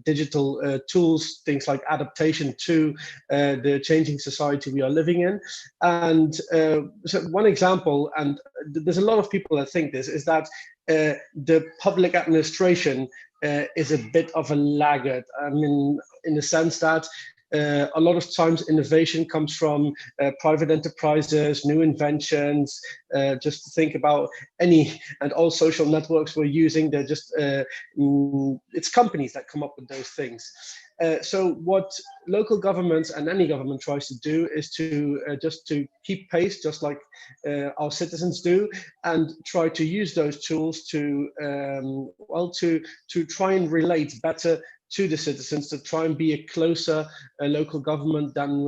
digital tools, things like adaptation to the changing society we are living in. And so one example, and there's a lot of people that think this, is that the public administration is a bit of a laggard. I mean, in the sense that a lot of times innovation comes from private enterprises, new inventions. Just to think about any and all social networks we're using, they're just, it's companies that come up with those things. So what local governments and any government tries to do is to just to keep pace, just like our citizens do, and try to use those tools to well, to try and relate better to the citizens, to try and be a closer local government than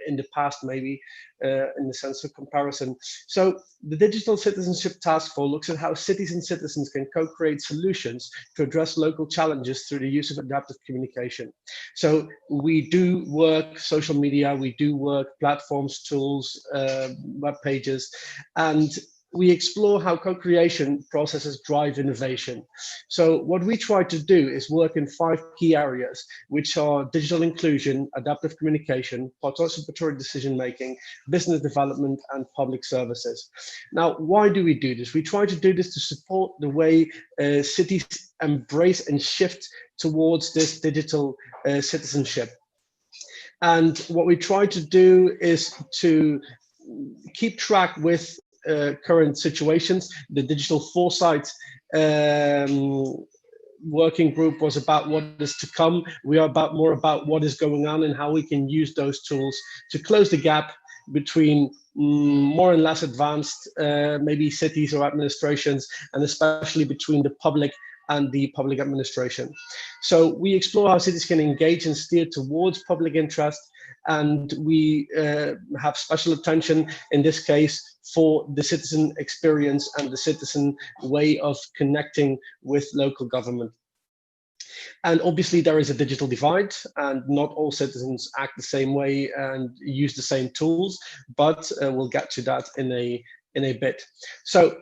in the past, maybe, in the sense of comparison. So the Digital Citizenship Task Force looks at how cities and citizens can co-create solutions to address local challenges through the use of adaptive communication. So we do work social media, we do work platforms, tools, web pages, and we explore how co-creation processes drive innovation. So what we try to do is work in 5 key areas, which are digital inclusion, adaptive communication, participatory decision-making, business development, and public services. Now, why do we do this? We try to do this to support the way cities embrace and shift towards this digital citizenship. And what we try to do is to keep track with current situations. The Digital Foresight working group was about what is to come. We are more about what is going on and how we can use those tools to close the gap between more and less advanced maybe cities or administrations, and especially between the public and the public administration. So we explore how cities can engage and steer towards public interest, and we have special attention in this case for the citizen experience and the citizen way of connecting with local government. And obviously there is a digital divide, and not all citizens act the same way and use the same tools, but we'll get to that in a bit. So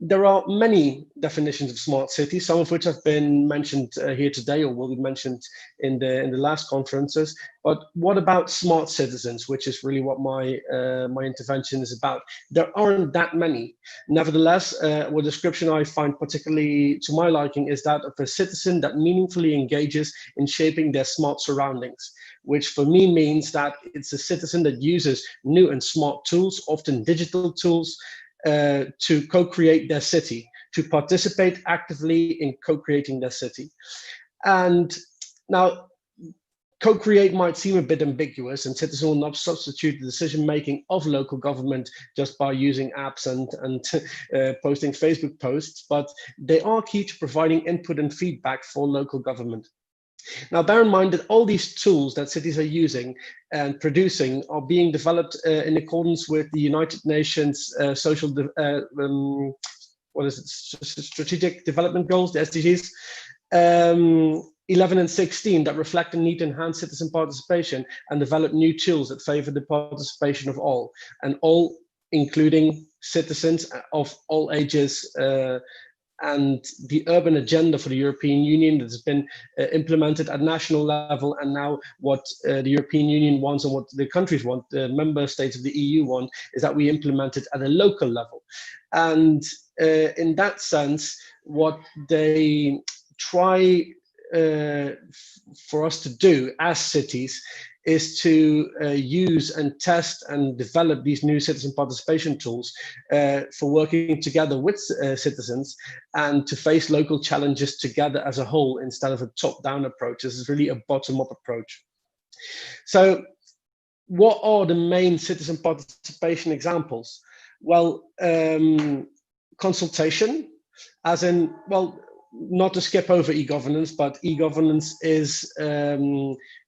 there are many definitions of smart cities, some of which have been mentioned here today or will be mentioned in the last conferences. But what about smart citizens, which is really what my intervention is about? There aren't that many. Nevertheless, what description I find particularly to my liking is that of a citizen that meaningfully engages in shaping their smart surroundings, which for me means that it's a citizen that uses new and smart tools, often digital tools, to co-create their city, to participate actively in co-creating their city. And now, co-create might seem a bit ambiguous, and citizens will not substitute the decision-making of local government just by using apps and posting Facebook posts, but they are key to providing input and feedback for local government. Now, bear in mind that all these tools that cities are using and producing are being developed in accordance with the United Nations Strategic Development Goals, the SDGs, 11 and 16, that reflect the need to enhance citizen participation and develop new tools that favor the participation of all, and all including citizens of all ages and the urban agenda for the European Union that has been implemented at national level, and now what the European Union wants and what the countries want, the member states of the EU want, is that we implement it at a local level. And in that sense, what they try for us to do as cities is to use and test and develop these new citizen participation tools for working together with citizens and to face local challenges together as a whole instead of a top-down approach. This is really a bottom-up approach. So what are the main citizen participation examples? Well, consultation, as in, well, not to skip over e-governance, but e-governance is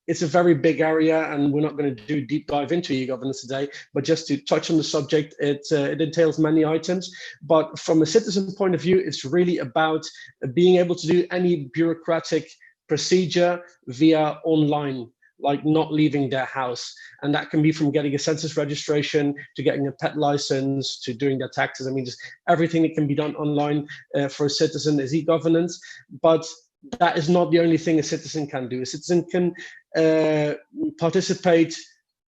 it's a very big area, and we're not going to do a deep dive into e-governance today, but just to touch on the subject, it entails many items. But from a citizen point of view, it's really about being able to do any bureaucratic procedure via online, like not leaving their house. And that can be from getting a census registration to getting a pet license to doing their taxes. I mean, just everything that can be done online for a citizen is e-governance. But that is not the only thing a citizen can do. A citizen can participate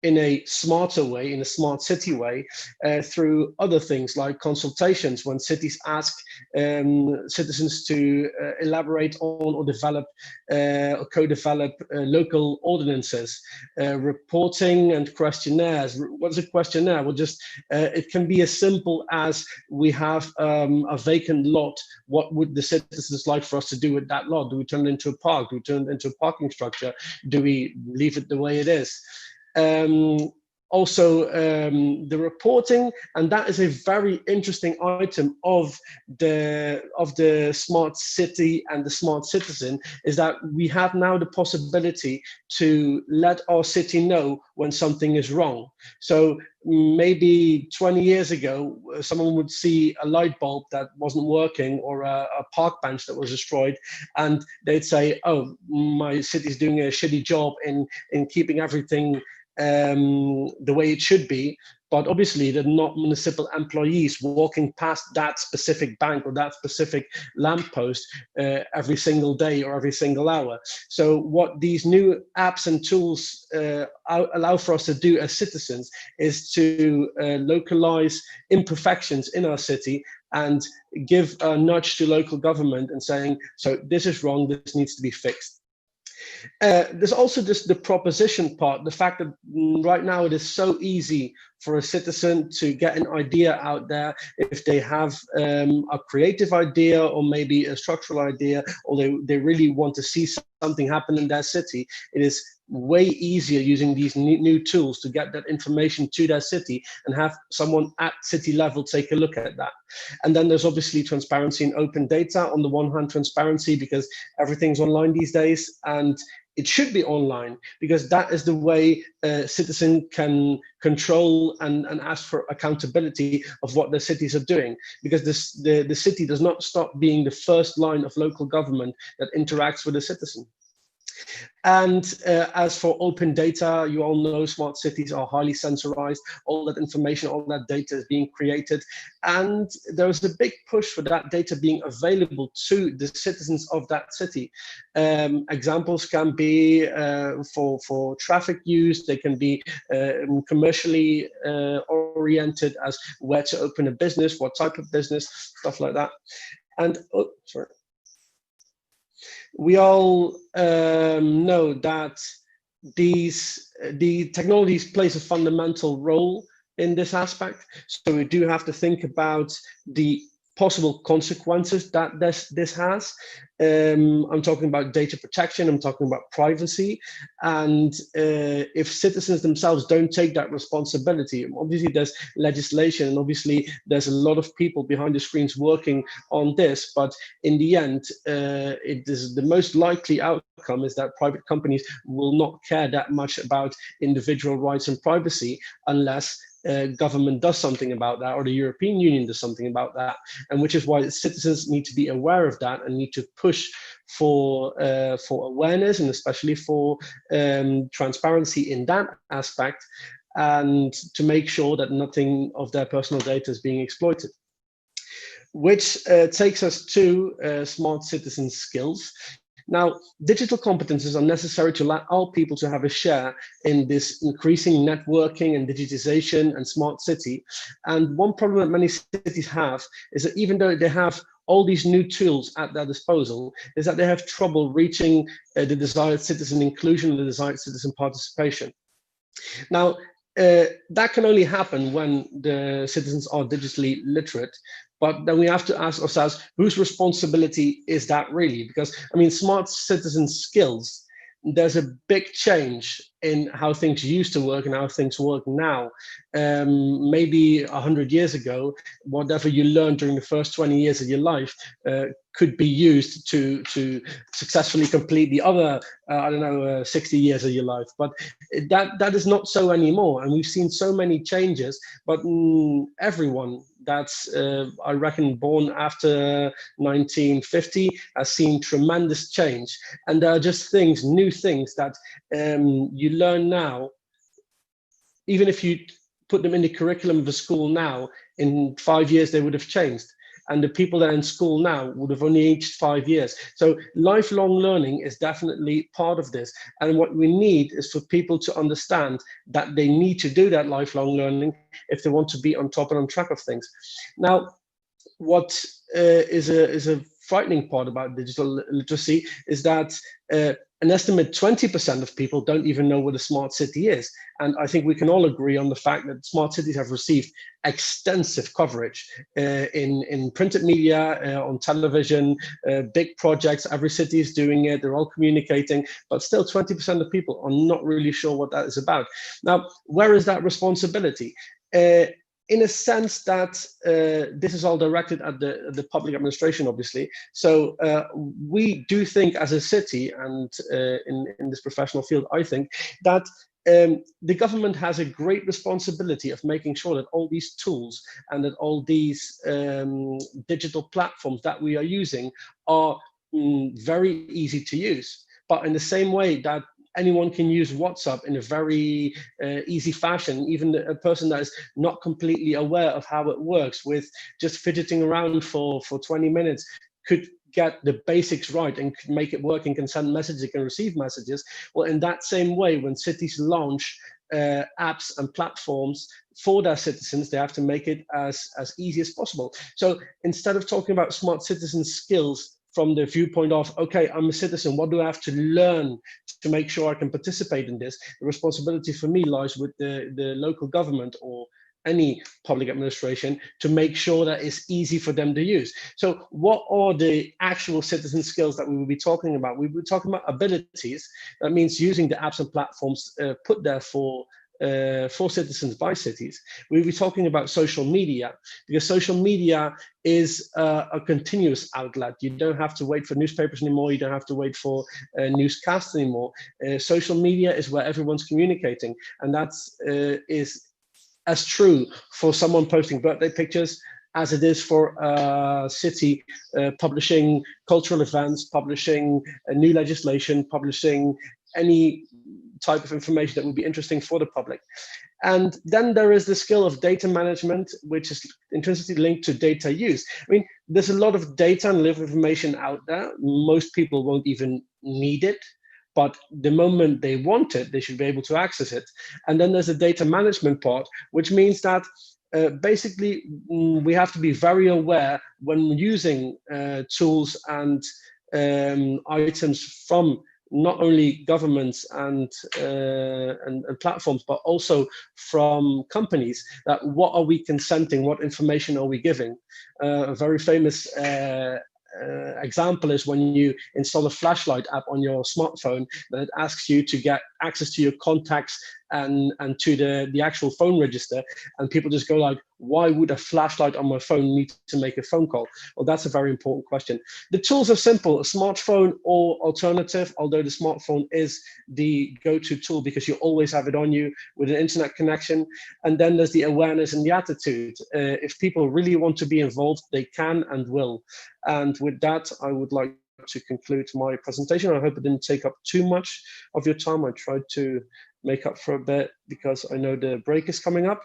in a smarter way, in a smart city way, through other things like consultations, when cities ask citizens to elaborate on or develop or co-develop local ordinances, reporting and questionnaires. What's a questionnaire? Well, just it can be as simple as we have a vacant lot. What would the citizens like for us to do with that lot? Do we turn it into a park? Do we turn it into a parking structure? Do we leave it the way it is? Also the reporting, and that is a very interesting item of the smart city and the smart citizen, is that we have now the possibility to let our city know when something is wrong. So maybe 20 years ago, someone would see a light bulb that wasn't working or a park bench that was destroyed, and they'd say, oh, my city's doing a shitty job in keeping everything the way it should be. But obviously they're not municipal employees walking past that specific bank or that specific lamppost every single day or every single hour. So what these new apps and tools allow for us to do as citizens is to localize imperfections in our city and give a nudge to local government and saying, so this is wrong, this needs to be fixed. There's also just the proposition part, the fact that right now it is so easy for a citizen to get an idea out there if they have a creative idea or maybe a structural idea, or they really want to see something happen in their city. It is way easier using these new tools to get that information to their city and have someone at city level take a look at that. And then there's obviously transparency and open data. On the one hand, transparency because everything's online these days, and it should be online because that is the way a citizen can control and ask for accountability of what their cities are doing, because the city does not stop being the first line of local government that interacts with the citizen. And as for open data, you all know smart cities are highly sensorized. All that information, all that data is being created. And there's a big push for that data being available to the citizens of that city. Examples can be for traffic use. They can be commercially oriented as where to open a business, what type of business, stuff like that. And, oh, sorry. We all know that the technologies plays a fundamental role in this aspect. So we do have to think about the possible consequences that this has. I'm talking about data protection, I'm talking about privacy. And if citizens themselves don't take that responsibility, obviously there's legislation and obviously there's a lot of people behind the screens working on this, but in the end, it is the most likely outcome is that private companies will not care that much about individual rights and privacy unless government does something about that, or the European Union does something about that, and which is why citizens need to be aware of that and need to push for awareness and especially for transparency in that aspect, and to make sure that nothing of their personal data is being exploited. which takes us to smart citizen skills. Now, digital competences are necessary to allow all people to have a share in this increasing networking and digitization and smart city. And one problem that many cities have is that even though they have all these new tools at their disposal, is that they have trouble reaching the desired citizen inclusion and the desired citizen participation. Now, that can only happen when the citizens are digitally literate. But then we have to ask ourselves, whose responsibility is that really? Because, I mean, smart citizen skills, there's a big change in how things used to work and how things work now. Maybe 100 years ago, whatever you learned during the first 20 years of your life could be used to successfully complete the other, 60 years of your life. But that is not so anymore. And we've seen so many changes, but everyone that's, I reckon, born after 1950 has seen tremendous change. And there are just things, new things that you learn now, even if you put them in the curriculum of the school now, in 5 years they would have changed. And the people that are in school now would have only aged 5 years. So lifelong learning is definitely part of this. And what we need is for people to understand that they need to do that lifelong learning if they want to be on top and on track of things. Now, what is a frightening part about digital literacy is that an estimate 20% of people don't even know what a smart city is. And I think we can all agree on the fact that smart cities have received extensive coverage in printed media, on television, big projects. Every city is doing it. They're all communicating, but still 20% of people are not really sure what that is about. Now, where is that responsibility? In a sense that this is all directed at the public administration, obviously. So we do think as a city and in this professional field, I think that the government has a great responsibility of making sure that all these tools and that all these digital platforms that we are using are very easy to use. But in the same way that anyone can use WhatsApp in a very easy fashion, even a person that is not completely aware of how it works, with just fidgeting around for 20 minutes, could get the basics right and could make it work and can send messages, can receive messages. Well, in that same way, when cities launch apps and platforms for their citizens, they have to make it as easy as possible. So instead of talking about smart citizen skills from the viewpoint of, okay, I'm a citizen, what do I have to learn to make sure I can participate in this? The responsibility for me lies with the local government or any public administration to make sure that it's easy for them to use. So what are the actual citizen skills that we will be talking about? We will be talking about abilities. That means using the apps and platforms put there for citizens by cities. We'll be talking about social media, because social media is a continuous outlet. You don't have to wait for newspapers anymore. You don't have to wait for newscasts anymore. Social media is where everyone's communicating, and that is as true for someone posting birthday pictures as it is for a city publishing cultural events, publishing new legislation, publishing any type of information that would be interesting for the public. And then there is the skill of data management, which is intrinsically linked to data use. I mean, there's a lot of data and live information out there. Most people won't even need it, but the moment they want it, they should be able to access it. And then there's a data management part, which means that basically we have to be very aware when using tools and items from not only governments and platforms, but also from companies, that what are we consenting, what information are we giving? A very famous example is when you install a flashlight app on your smartphone, that it asks you to get access to your contacts and to the actual phone register, and people just go like, why would a flashlight on my phone need to make a phone call? Well, that's a very important question. The tools are simple: a smartphone or alternative, although the smartphone is the go-to tool because you always have it on you with an internet connection. And then there's the awareness and the attitude. If people really want to be involved, they can and will. And with that, I would like to conclude my presentation. I hope it didn't take up too much of your time. I tried to make up for a bit because I know the break is coming up.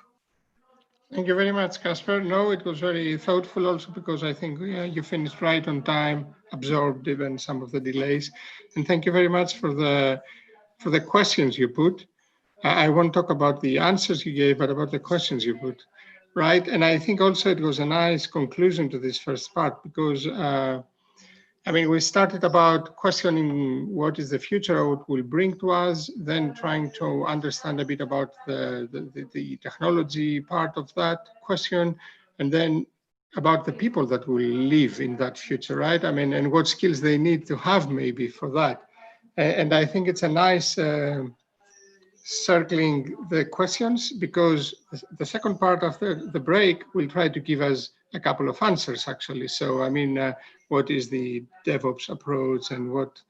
Thank you very much, Casper. No, it was very thoughtful also because I think you finished right on time, absorbed even some of the delays. And thank you very much for the questions you put. I won't talk about the answers you gave, but about the questions you put, right? And I think also it was a nice conclusion to this first part because I mean, we started about questioning what is the future, what will bring to us, then trying to understand a bit about the technology part of that question, and then about the people that will live in that future, right? I mean, and what skills they need to have maybe for that. And I think it's a nice circling the questions because the second part of the break will try to give us a couple of answers actually. So, I mean, what is the DevOps approach and what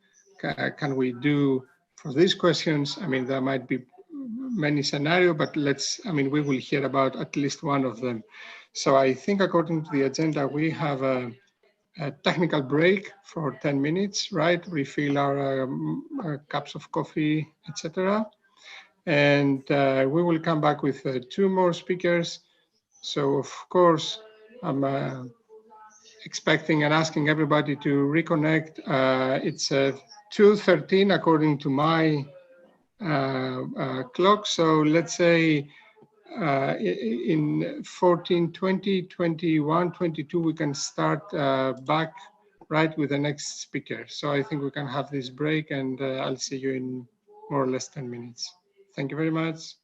can we do for these questions? I mean, there might be many scenarios, but we will hear about at least one of them. So I think according to the agenda, we have a technical break for 10 minutes, right? Refill our cups of coffee, etc. And we will come back with 2 more speakers. So of course, I'm expecting and asking everybody to reconnect. It's 2:13 according to my clock. So let's say in 14, 20, 21, 22, we can start back right with the next speaker. So I think we can have this break and I'll see you in more or less 10 minutes. Thank you very much.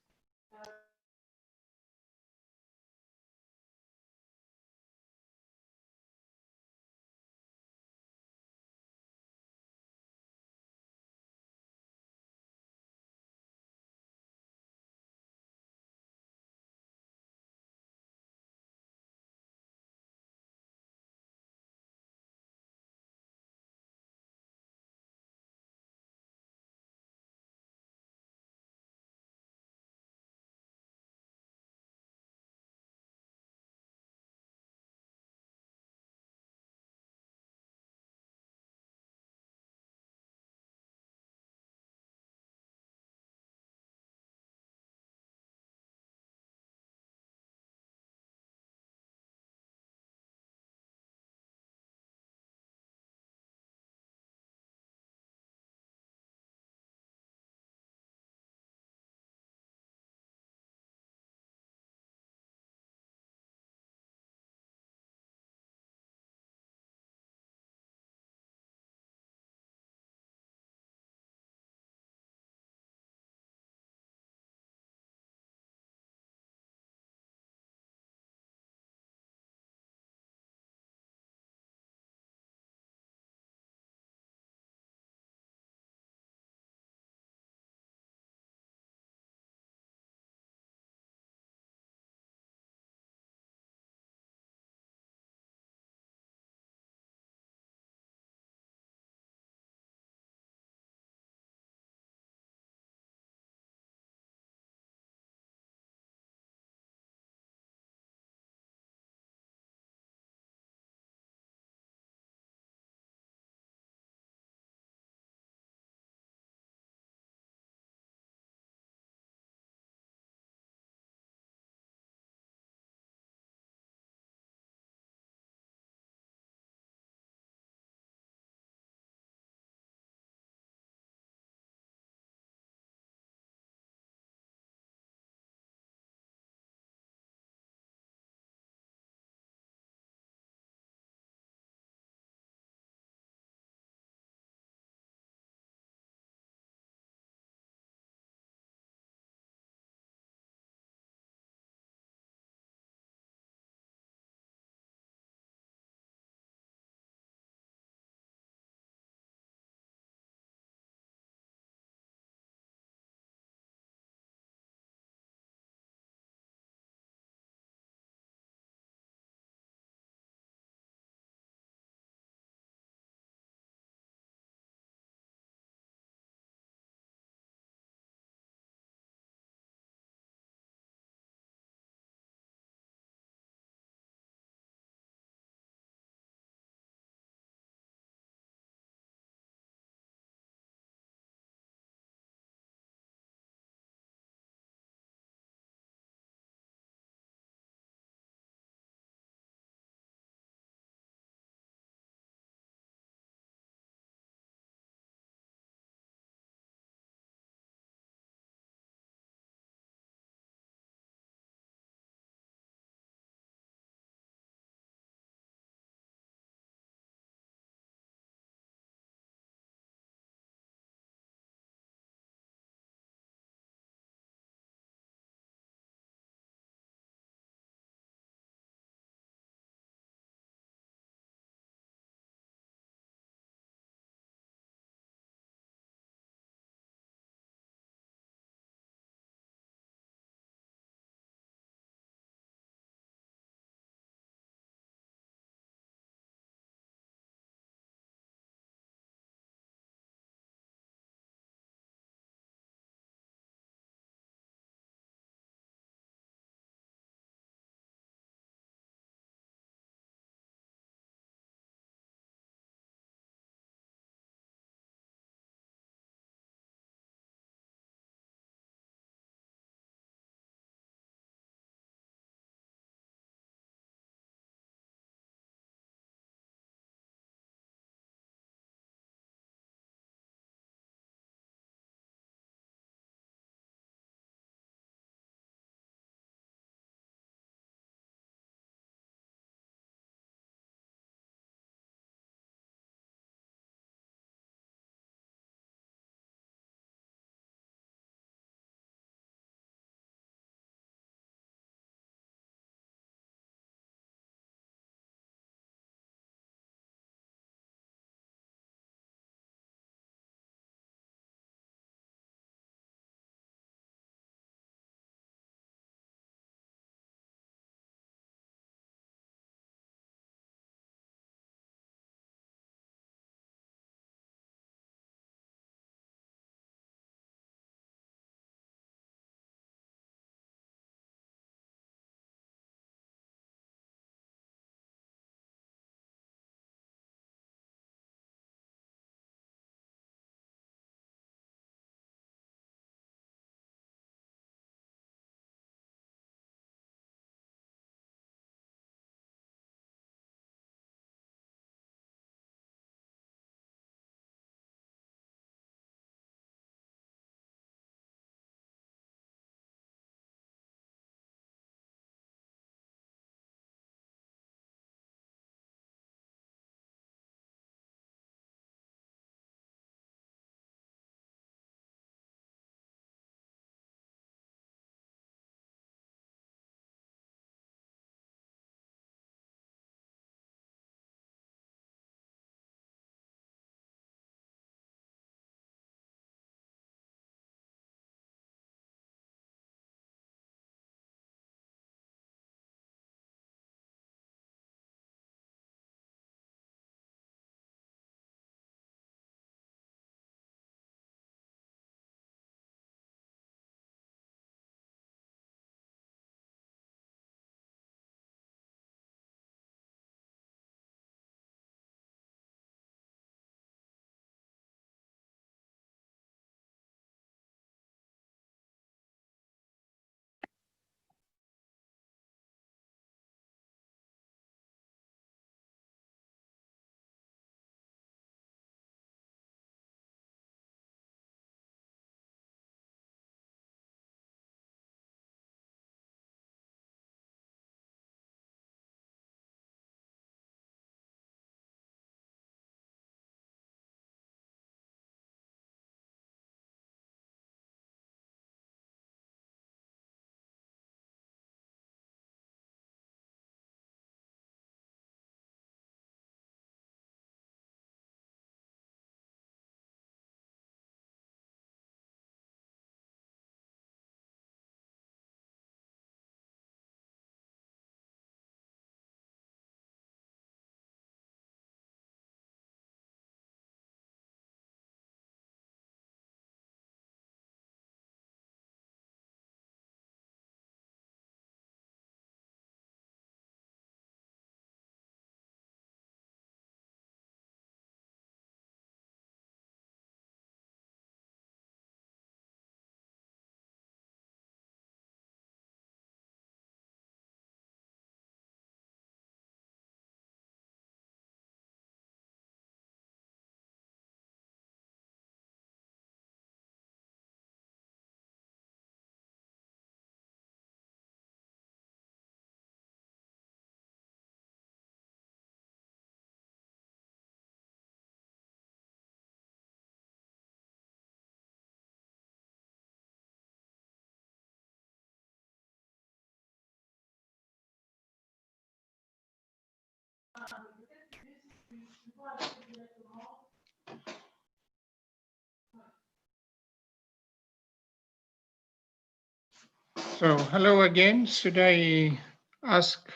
So hello again. Should I ask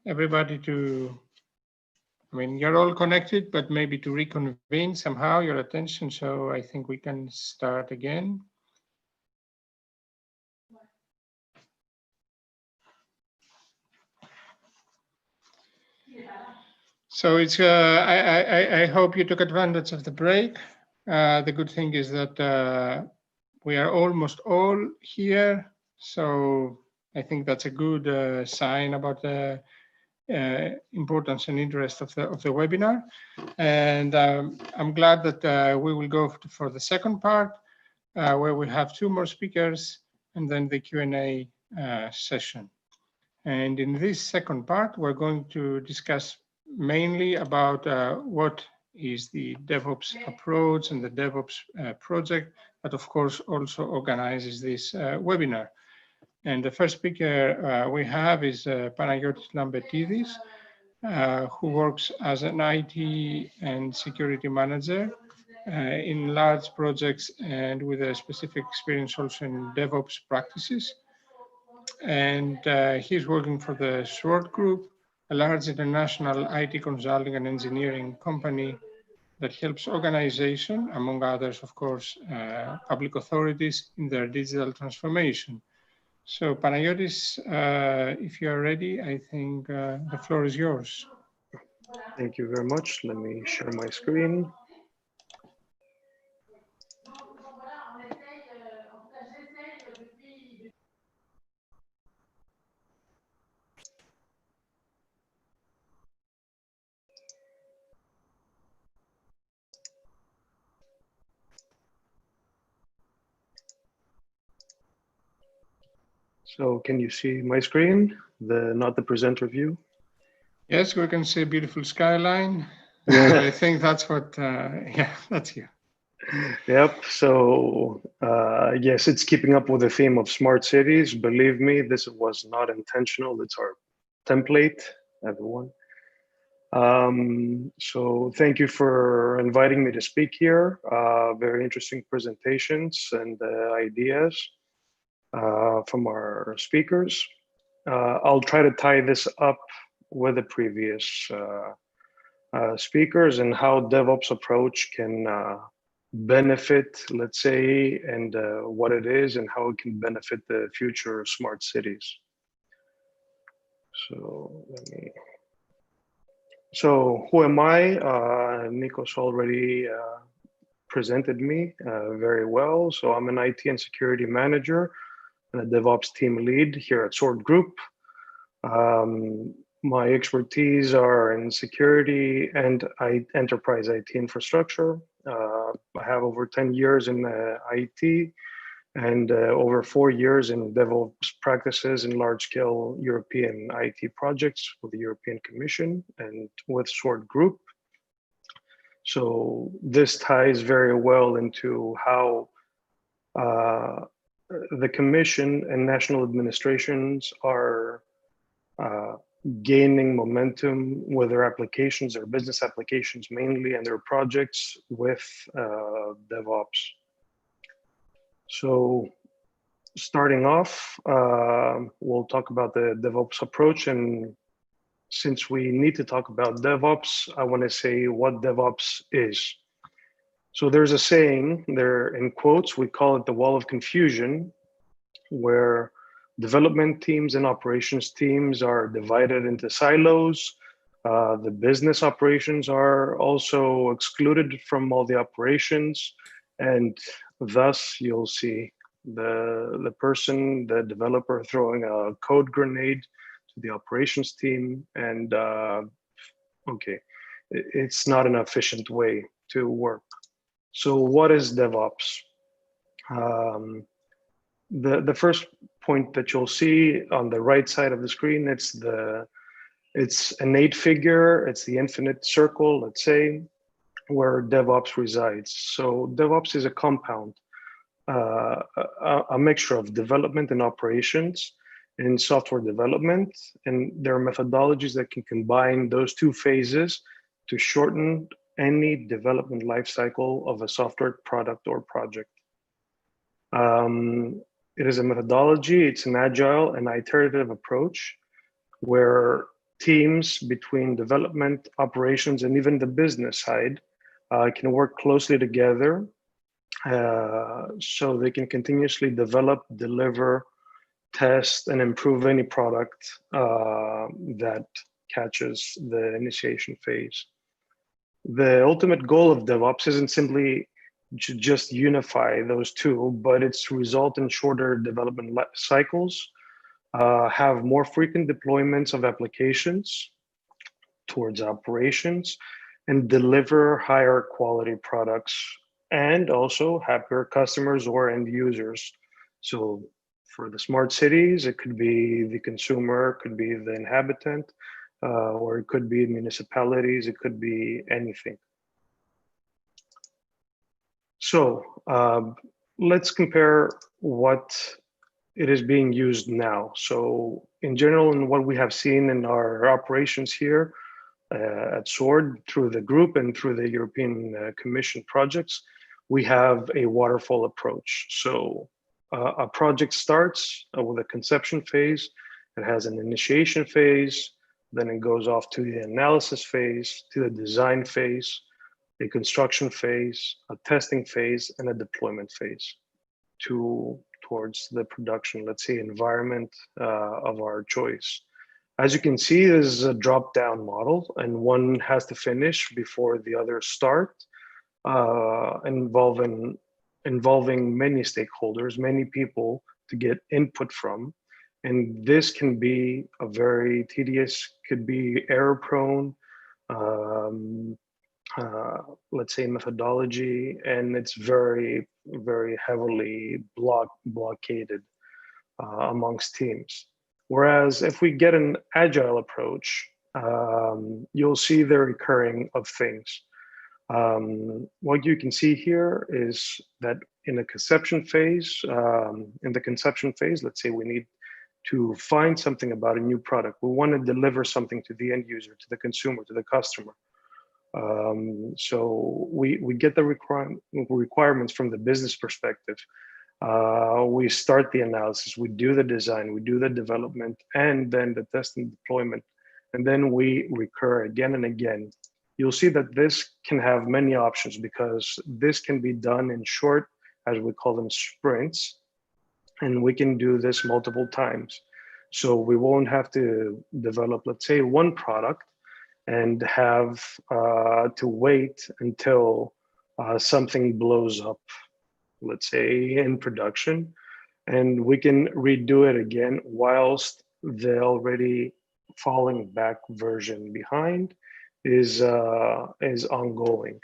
everybody to, I mean, you're all connected, but maybe to reconvene somehow your attention. So I think we can start again. So it's, I hope you took advantage of the break. The good thing is that we are almost all here. So I think that's a good sign about the importance and interest of the webinar. And I'm glad that we will go for the second part, where we have 2 more speakers and then the Q&A session. And in this second part, we're going to discuss mainly about what is the DevOps approach and the DevOps project that, of course, also organizes this webinar. And the first speaker we have is Panagiotis Lambertidis, who works as an IT and security manager in large projects and with a specific experience also in DevOps practices. And he's working for the SWORD Group, a large international IT consulting and engineering company that helps organizations, among others, of course, public authorities in their digital transformation. So Panagiotis, if you are ready, I think the floor is yours. Thank you very much. Let me share my screen. So can you see my screen, not the presenter view? Yes, we can see a beautiful skyline. So I think that's what, yeah, that's you. Yep, so yes, it's keeping up with the theme of smart cities. Believe me, this was not intentional. It's our template, everyone. So thank you for inviting me to speak here. Very interesting presentations and ideas from our speakers. I'll try to tie this up with the previous speakers and how DevOps approach can benefit, let's say, and what it is and how it can benefit the future smart cities. So who am I? Nikos already presented me very well. So I'm an IT and security manager and a DevOps team lead here at SWORD Group. My expertise are in security and enterprise IT infrastructure. I have over 10 years in IT and over 4 years in DevOps practices in large-scale European IT projects with the European Commission and with SWORD Group. So this ties very well into how the Commission and national administrations are gaining momentum with their applications, their business applications mainly, and their projects with DevOps. So starting off, we'll talk about the DevOps approach. And since we need to talk about DevOps, I want to say what DevOps is. So there's a saying there in quotes, we call it the wall of confusion, where development teams and operations teams are divided into silos. The business operations are also excluded from all the operations. And thus you'll see the person, the developer throwing a code grenade to the operations team. And okay, it's not an efficient way to work. So what is DevOps? The first point that you'll see on the right side of the screen, it's an 8-figure, it's the infinite circle, let's say, where DevOps resides. So DevOps is a compound, a mixture of development and operations. in software development, and there are methodologies that can combine those two phases to shorten any development lifecycle of a software product or project. It is a methodology, it's an agile and iterative approach where teams between development, operations, and even the business side can work closely together so they can continuously develop, deliver, test, and improve any product that catches the initiation phase. The ultimate goal of DevOps isn't simply to just unify those two, but it's to result in shorter development cycles, have more frequent deployments of applications towards operations, and deliver higher quality products, and also happier customers or end users. So for the smart cities, it could be the consumer, it could be the inhabitant, or it could be municipalities, it could be anything. So let's compare what it is being used now. So in general, and what we have seen in our operations here at SWORD through the group and through the European Commission projects, we have a waterfall approach. So a project starts with a conception phase. It has an initiation phase, then it goes off to the analysis phase, to the design phase, a construction phase, a testing phase, and a deployment phase towards the production, let's say, environment of our choice. As you can see, this is a drop-down model, and one has to finish before the others start, involving many stakeholders, many people to get input from. And this can be a very tedious, could be error-prone, let's say, methodology, and it's very, very heavily blockaded amongst teams. Whereas if we get an agile approach, you'll see the recurring of things. What you can see here is that in a conception phase, let's say we need to find something about a new product. We want to deliver something to the end user, to the consumer, to the customer. So we get the requirements from the business perspective. We start the analysis, we do the design, we do the development, and then the test and deployment. And then we recur again and again. You'll see that this can have many options because this can be done in short, as we call them, sprints. And we can do this multiple times. So we won't have to develop, let's say, one product and have to wait until something blows up, let's say, in production. And we can redo it again whilst the already falling back version behind is ongoing.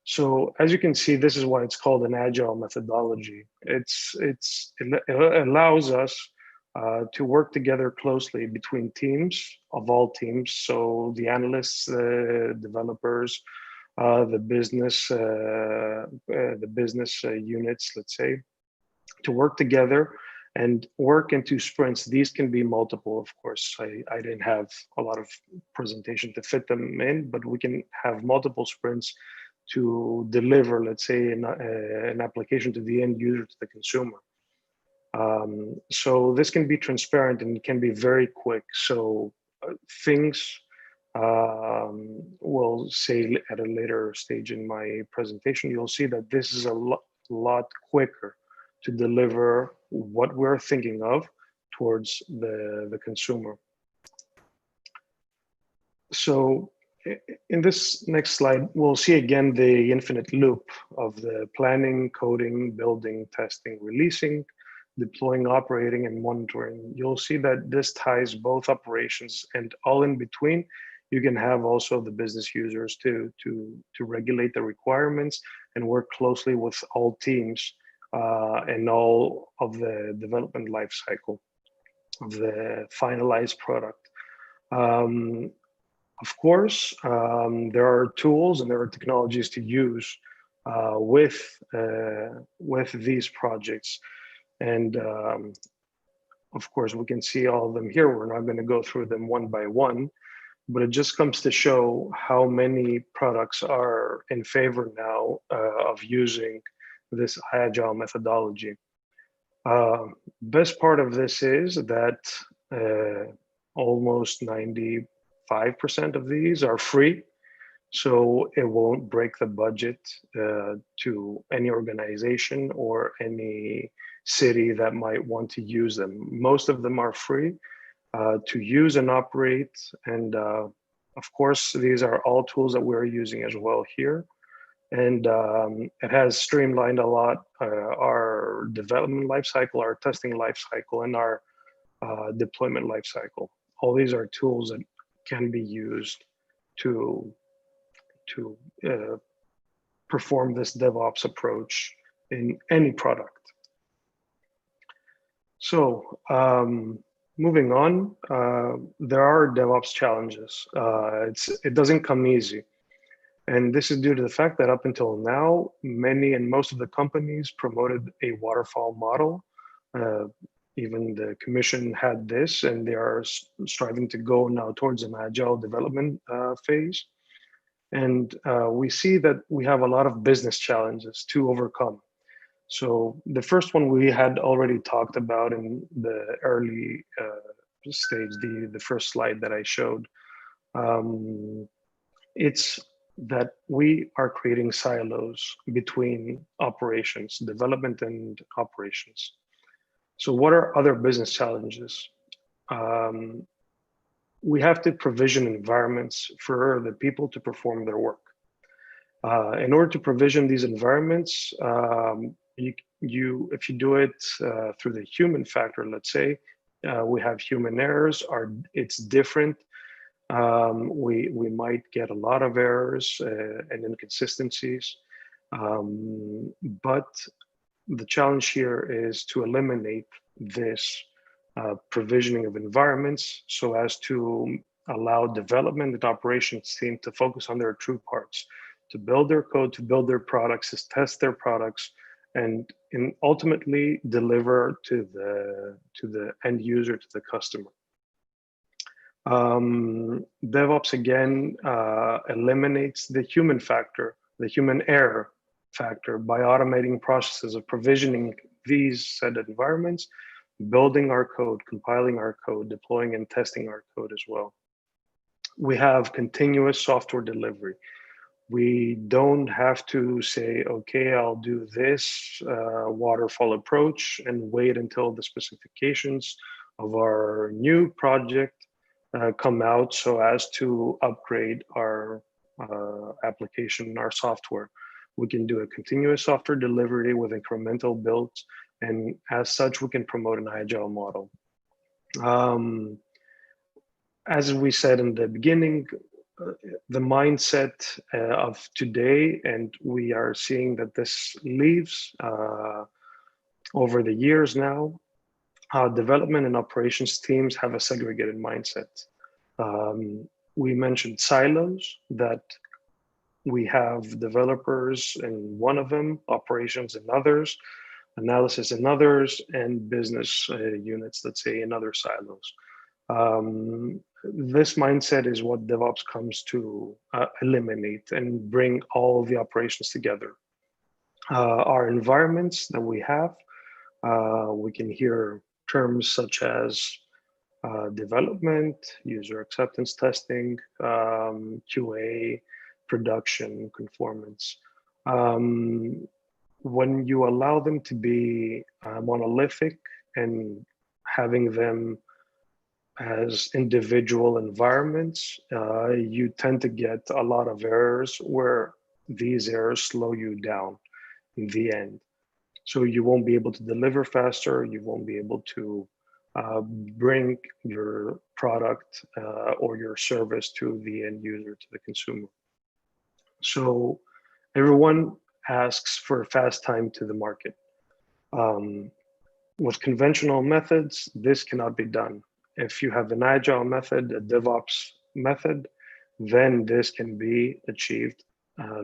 So as you can see, this is why it's called an agile methodology. It allows us to work together closely between teams of all teams. So the analysts, developers, the business units, let's say, to work together and work into sprints. These can be multiple, of course. I didn't have a lot of presentation to fit them in, but we can have multiple sprints to deliver, let's say, an application to the end user, to the consumer. So this can be transparent and it can be very quick. So things we'll say at a later stage in my presentation, you'll see that this is a lot quicker to deliver what we're thinking of towards the consumer. So in this next slide, we'll see again the infinite loop of the planning, coding, building, testing, releasing, deploying, operating, and monitoring. You'll see that this ties both operations, and all in between, you can have also the business users to regulate the requirements and work closely with all teams and all of the development life cycle of the finalized product. Of course, there are tools and there are technologies to use with these projects. And Of course, we can see all of them here. We're not going to go through them one by one, but it just comes to show how many products are in favor now of using this agile methodology. Best part of this is that almost 95% of these are free, so it won't break the budget to any organization or any city that might want to use them. Most of them are free to use and operate, and of course, these are all tools that we're using as well here. And it has streamlined a lot our development lifecycle, our testing lifecycle, and our deployment lifecycle. All these are tools that can be used to perform this DevOps approach in any product. So moving on, there are DevOps challenges. It doesn't come easy. And this is due to the fact that up until now, many and most of the companies promoted a waterfall model. Even the commission had this, and they are striving to go now towards an agile development phase. And we see that we have a lot of business challenges to overcome. So the first one we had already talked about in the early stage, the first slide that I showed. It's that we are creating silos between operations, development and operations. So what are other business challenges? We have to provision environments for the people to perform their work. In order to provision these environments, if you do it through the human factor, let's say, we have human errors, it's different. We might get a lot of errors and inconsistencies, but the challenge here is to eliminate this provisioning of environments so as to allow development and operations team to focus on their true parts, to build their code, to build their products, to test their products, and ultimately deliver to the end user, to the customer. DevOps again eliminates the human factor, the human error factor, by automating processes of provisioning these set environments, building our code, compiling our code, deploying and testing our code as well. We have continuous software delivery. We don't have to say, okay, I'll do this waterfall approach and wait until the specifications of our new project come out so as to upgrade our application, our software. We can do a continuous software delivery with incremental builds, and as such, we can promote an agile model. As we said in the beginning, the mindset of today, and we are seeing that this leaves over the years now, development and operations teams have a segregated mindset. We mentioned silos, that we have developers in one of them, operations in others, analysis in others, and business units, let's say, in other silos. This mindset is what DevOps comes to eliminate and bring all the operations together. Our environments that we have, we can hear terms such as development, user acceptance testing, QA, production, conformance. When you allow them to be monolithic and having them as individual environments, you tend to get a lot of errors where these errors slow you down in the end. So you won't be able to deliver faster, you won't be able to bring your product or your service to the end user, to the consumer. So everyone asks for a fast time to the market. With conventional methods, this cannot be done. If you have an agile method, a DevOps method, then this can be achieved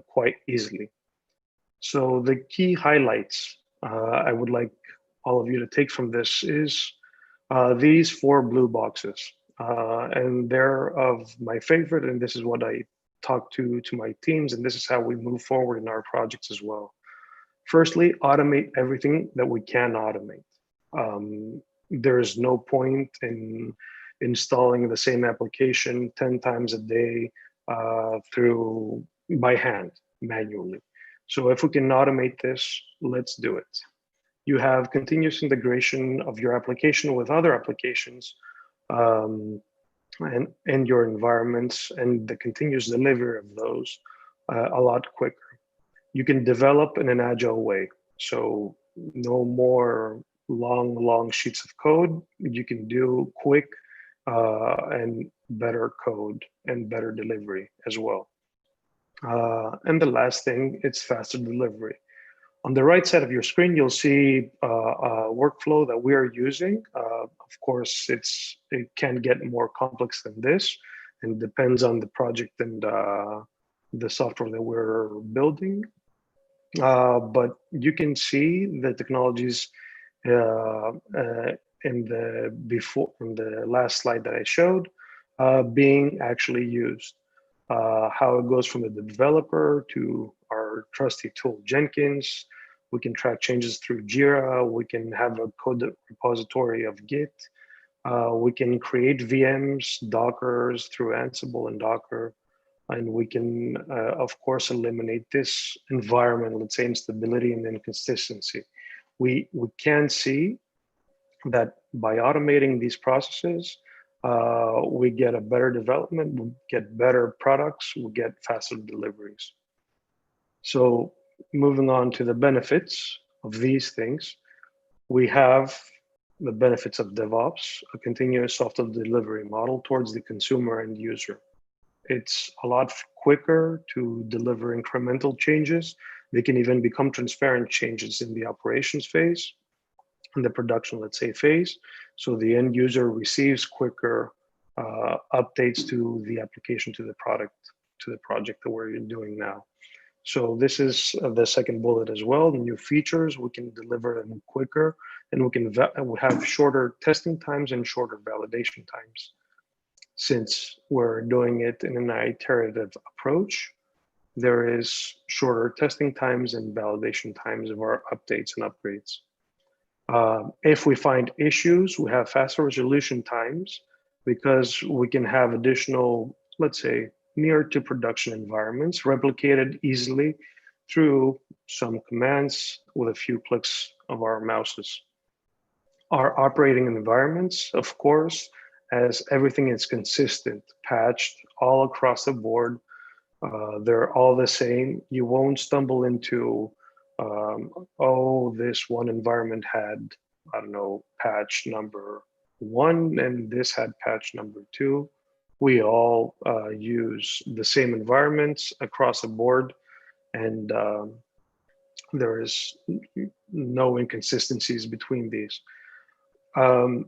quite easily. So the key highlights I would like all of you to take from this is These 4 blue boxes, and they're of my favorite, and this is what I talk to my teams, and this is how we move forward in our projects as well. Firstly, automate everything that we can automate. There's no point in installing the same application 10 times a day through by hand, manually. So if we can automate this, let's do it. You have continuous integration of your application with other applications and your environments, and the continuous delivery of those a lot quicker. You can develop in an agile way. So no more long sheets of code. You can do quick and better code and better delivery as well. And the last thing, it's faster delivery. On the right side of your screen, you'll see a workflow that we are using. Of course, it can get more complex than this, and depends on the project and the software that we're building. But you can see the technologies in the last slide that I showed being actually used. How it goes from the developer to our trusty tool Jenkins. We can track changes through Jira. We can have a code repository of Git. We can create VMs, Dockers through Ansible and Docker. And we can, of course, eliminate this environment, let's say instability and inconsistency. We can see that by automating these processes, we get a better development, we get better products, we get faster deliveries. So moving on to the benefits of these things, we have the benefits of DevOps, a continuous software delivery model towards the consumer and user. It's a lot quicker to deliver incremental changes. They can even become transparent changes in the operations phase, in the production, let's say, phase. So the end user receives quicker updates to the application, to the product, to the project that we're doing now. So this is the second bullet as well. New features, we can deliver them quicker, and we have shorter testing times and shorter validation times. Since we're doing it in an iterative approach, there is shorter testing times and validation times of our updates and upgrades. If we find issues, we have faster resolution times because we can have additional, let's say, near to production environments replicated easily through some commands with a few clicks of our mouses. Our operating environments, of course, as everything is consistent, patched all across the board. They're all the same. You won't stumble into, oh, this one environment had, I don't know, patch number 1 and this had patch number 2. We all use the same environments across the board, and there is no inconsistencies between these.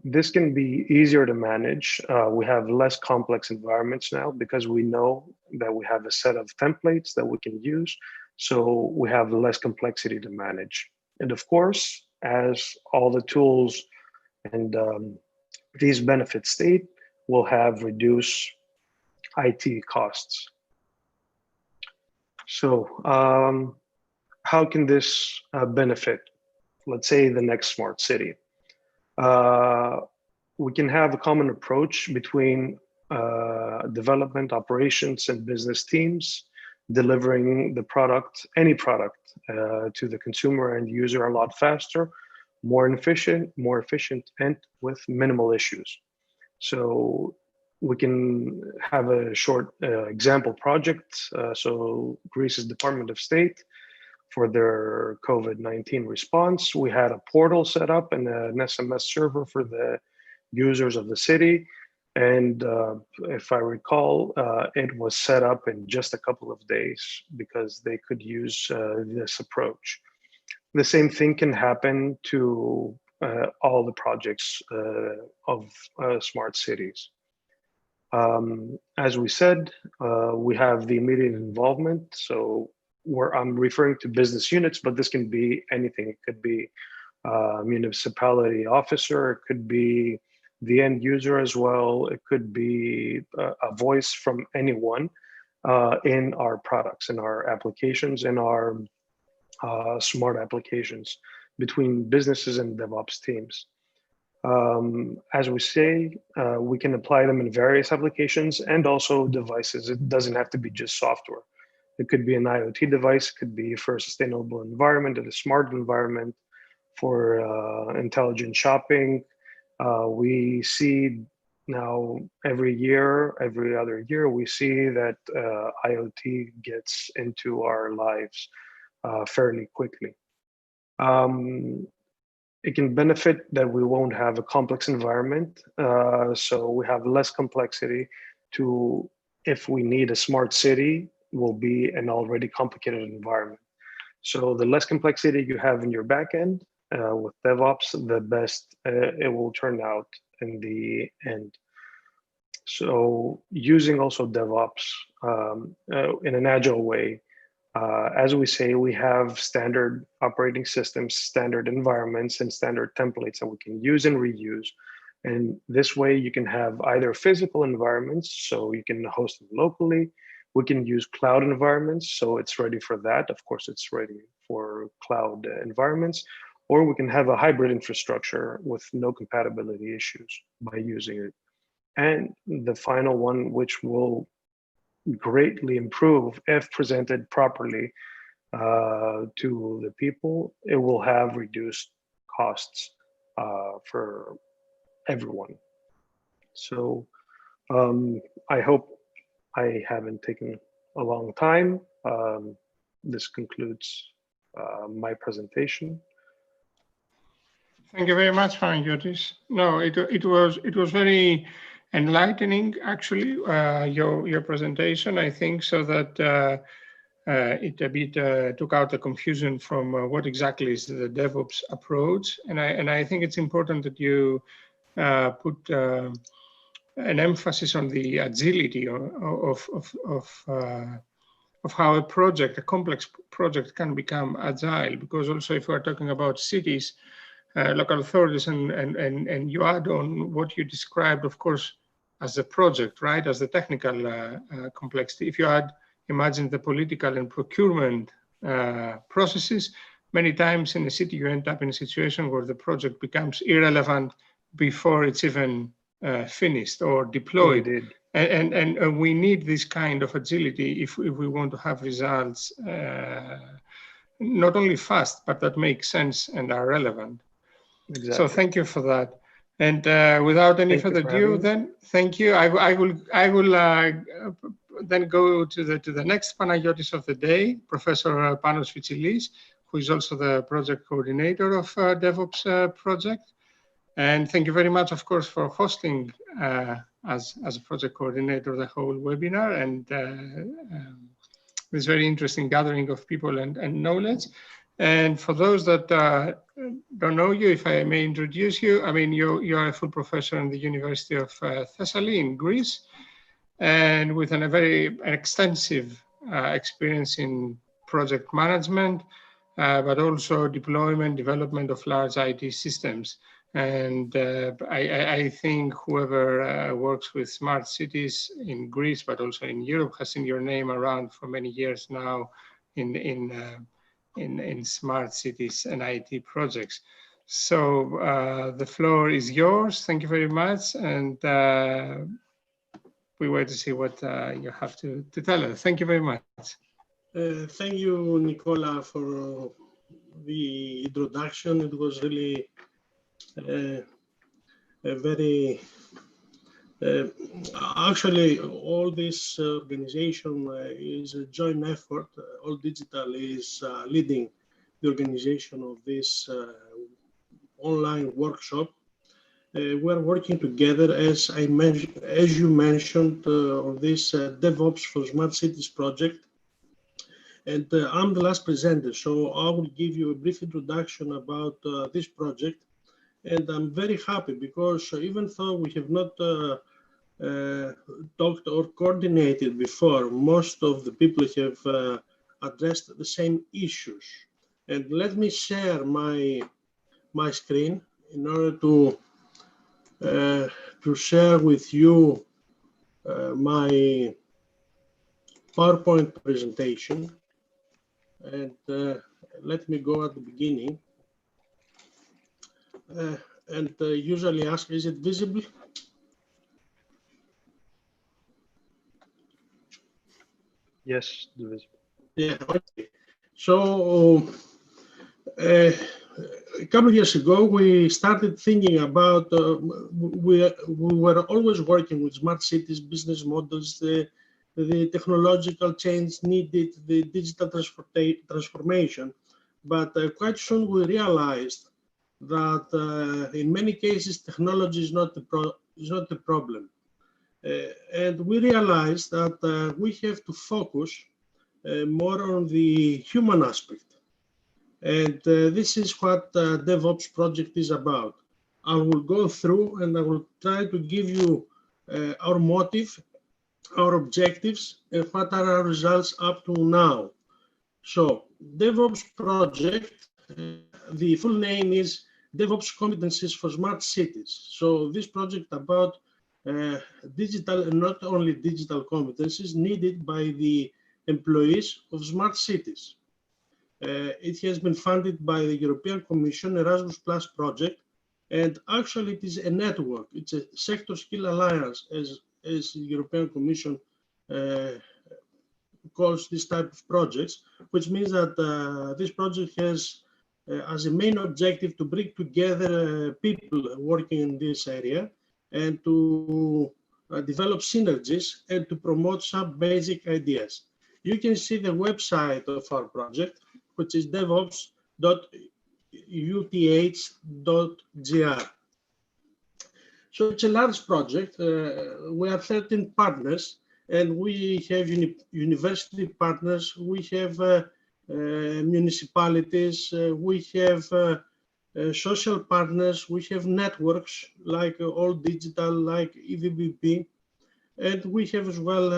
This can be easier to manage. We have less complex environments now because we know that we have a set of templates that we can use. So we have less complexity to manage. And of course, as all the tools and these benefits state, will have reduced IT costs. So how can this benefit, let's say, the next smart city? We can have a common approach between development, operations, and business teams, delivering the product, any product, to the consumer and user a lot faster, more efficient, and with minimal issues. So we can have a short example project. So Greece's Department of State, for their COVID-19 response, we had a portal set up and an SMS server for the users of the city. And if I recall, it was set up in just a couple of days because they could use this approach. The same thing can happen to all the projects of smart cities. As we said, we have the immediate involvement. So where I'm referring to business units, but this can be anything. It could be municipality officer, it could be the end user as well. It could be a voice from anyone in our products, in our applications, in our smart applications between businesses and DevOps teams. As we say, we can apply them in various applications and also devices. It doesn't have to be just software. It could be an IoT device, it could be for a sustainable environment, and a smart environment, for intelligent shopping. We see now every year, every other year, we see that IoT gets into our lives fairly quickly. It can benefit that we won't have a complex environment. So we have less complexity to, if we need a smart city, will be an already complicated environment. So the less complexity you have in your backend with DevOps, the best it will turn out in the end. So using also DevOps in an agile way, as we say, we have standard operating systems, standard environments, and standard templates that we can use and reuse. And this way you can have either physical environments, so you can host them locally. We can use cloud environments, so it's ready for that. Of course, it's ready for cloud environments. Or we can have a hybrid infrastructure with no compatibility issues by using it. And the final one, which will greatly improve if presented properly to the people, it will have reduced costs for everyone. So I hope I haven't taken a long time. This concludes my presentation. Thank you very much, Panagiotis. No, it was very enlightening, actually, your presentation. I think so that it a bit took out the confusion from what exactly is the DevOps approach, and I think it's important that you put an emphasis on the agility of how a project, a complex project, can become agile. Because also, if we're talking about cities, local authorities, and you add on what you described, of course, as a project, right, as the technical complexity. If you add, imagine the political and procurement processes, many times in a city you end up in a situation where the project becomes irrelevant before it's even finished or deployed. Indeed. And we need this kind of agility if we want to have results not only fast, but that make sense and are relevant. Exactly. So thank you for that. And without any further ado, then thank you. I will then go to the next Panagiotis of the day, Professor Panos Vitsilis, who is also the project coordinator of DevOps project. And thank you very much, of course, for hosting as a project coordinator the whole webinar and this very interesting gathering of people and knowledge. And for those that don't know you, if I may introduce you, I mean, you are a full professor in the University of Thessaly in Greece, and with a very extensive experience in project management, but also deployment, development of large IT systems. And I think whoever works with smart cities in Greece, but also in Europe, has seen your name around for many years now in smart cities and IT projects. So the floor is yours. Thank you very much. And we wait to see what you have to tell us. Thank you very much. Thank you, Nicola, for the introduction. It was really a very, actually, all this organization is a joint effort. All Digital is leading the organization of this online workshop. We're working together, as you mentioned, on this DevOps for Smart Cities project. And I'm the last presenter, so I will give you a brief introduction about this project. And I'm very happy because even though we have not talked or coordinated before, most of the people have addressed the same issues. And let me share my screen in order to to share with you my PowerPoint presentation. And let me go at the beginning. And usually ask, is it visible? Yes, visible. Yeah, okay. So a couple of years ago, we started thinking about, we were always working with smart cities, business models, the technological change needed, the digital transformation. But quite soon we realized that in many cases, technology is not the problem. And we realized that we have to focus more on the human aspect. And this is what DevOps project is about. I will go through and I will try to give you our motive, our objectives, and what are our results up to now. So DevOps project, the full name is DevOps Competencies for Smart Cities. So this project about digital and not only digital competencies needed by the employees of smart cities. It has been funded by the European Commission Erasmus Plus project, and actually it is a network. It's a sector skill alliance, as the European Commission calls this type of projects, which means that this project has as a main objective to bring together people working in this area and to develop synergies and to promote some basic ideas. You can see the website of our project, which is devops.uth.gr. So it's a large project. We are 13 partners, and we have university partners, we have municipalities, we have social partners, we have networks like All Digital, like EVBP, and we have as well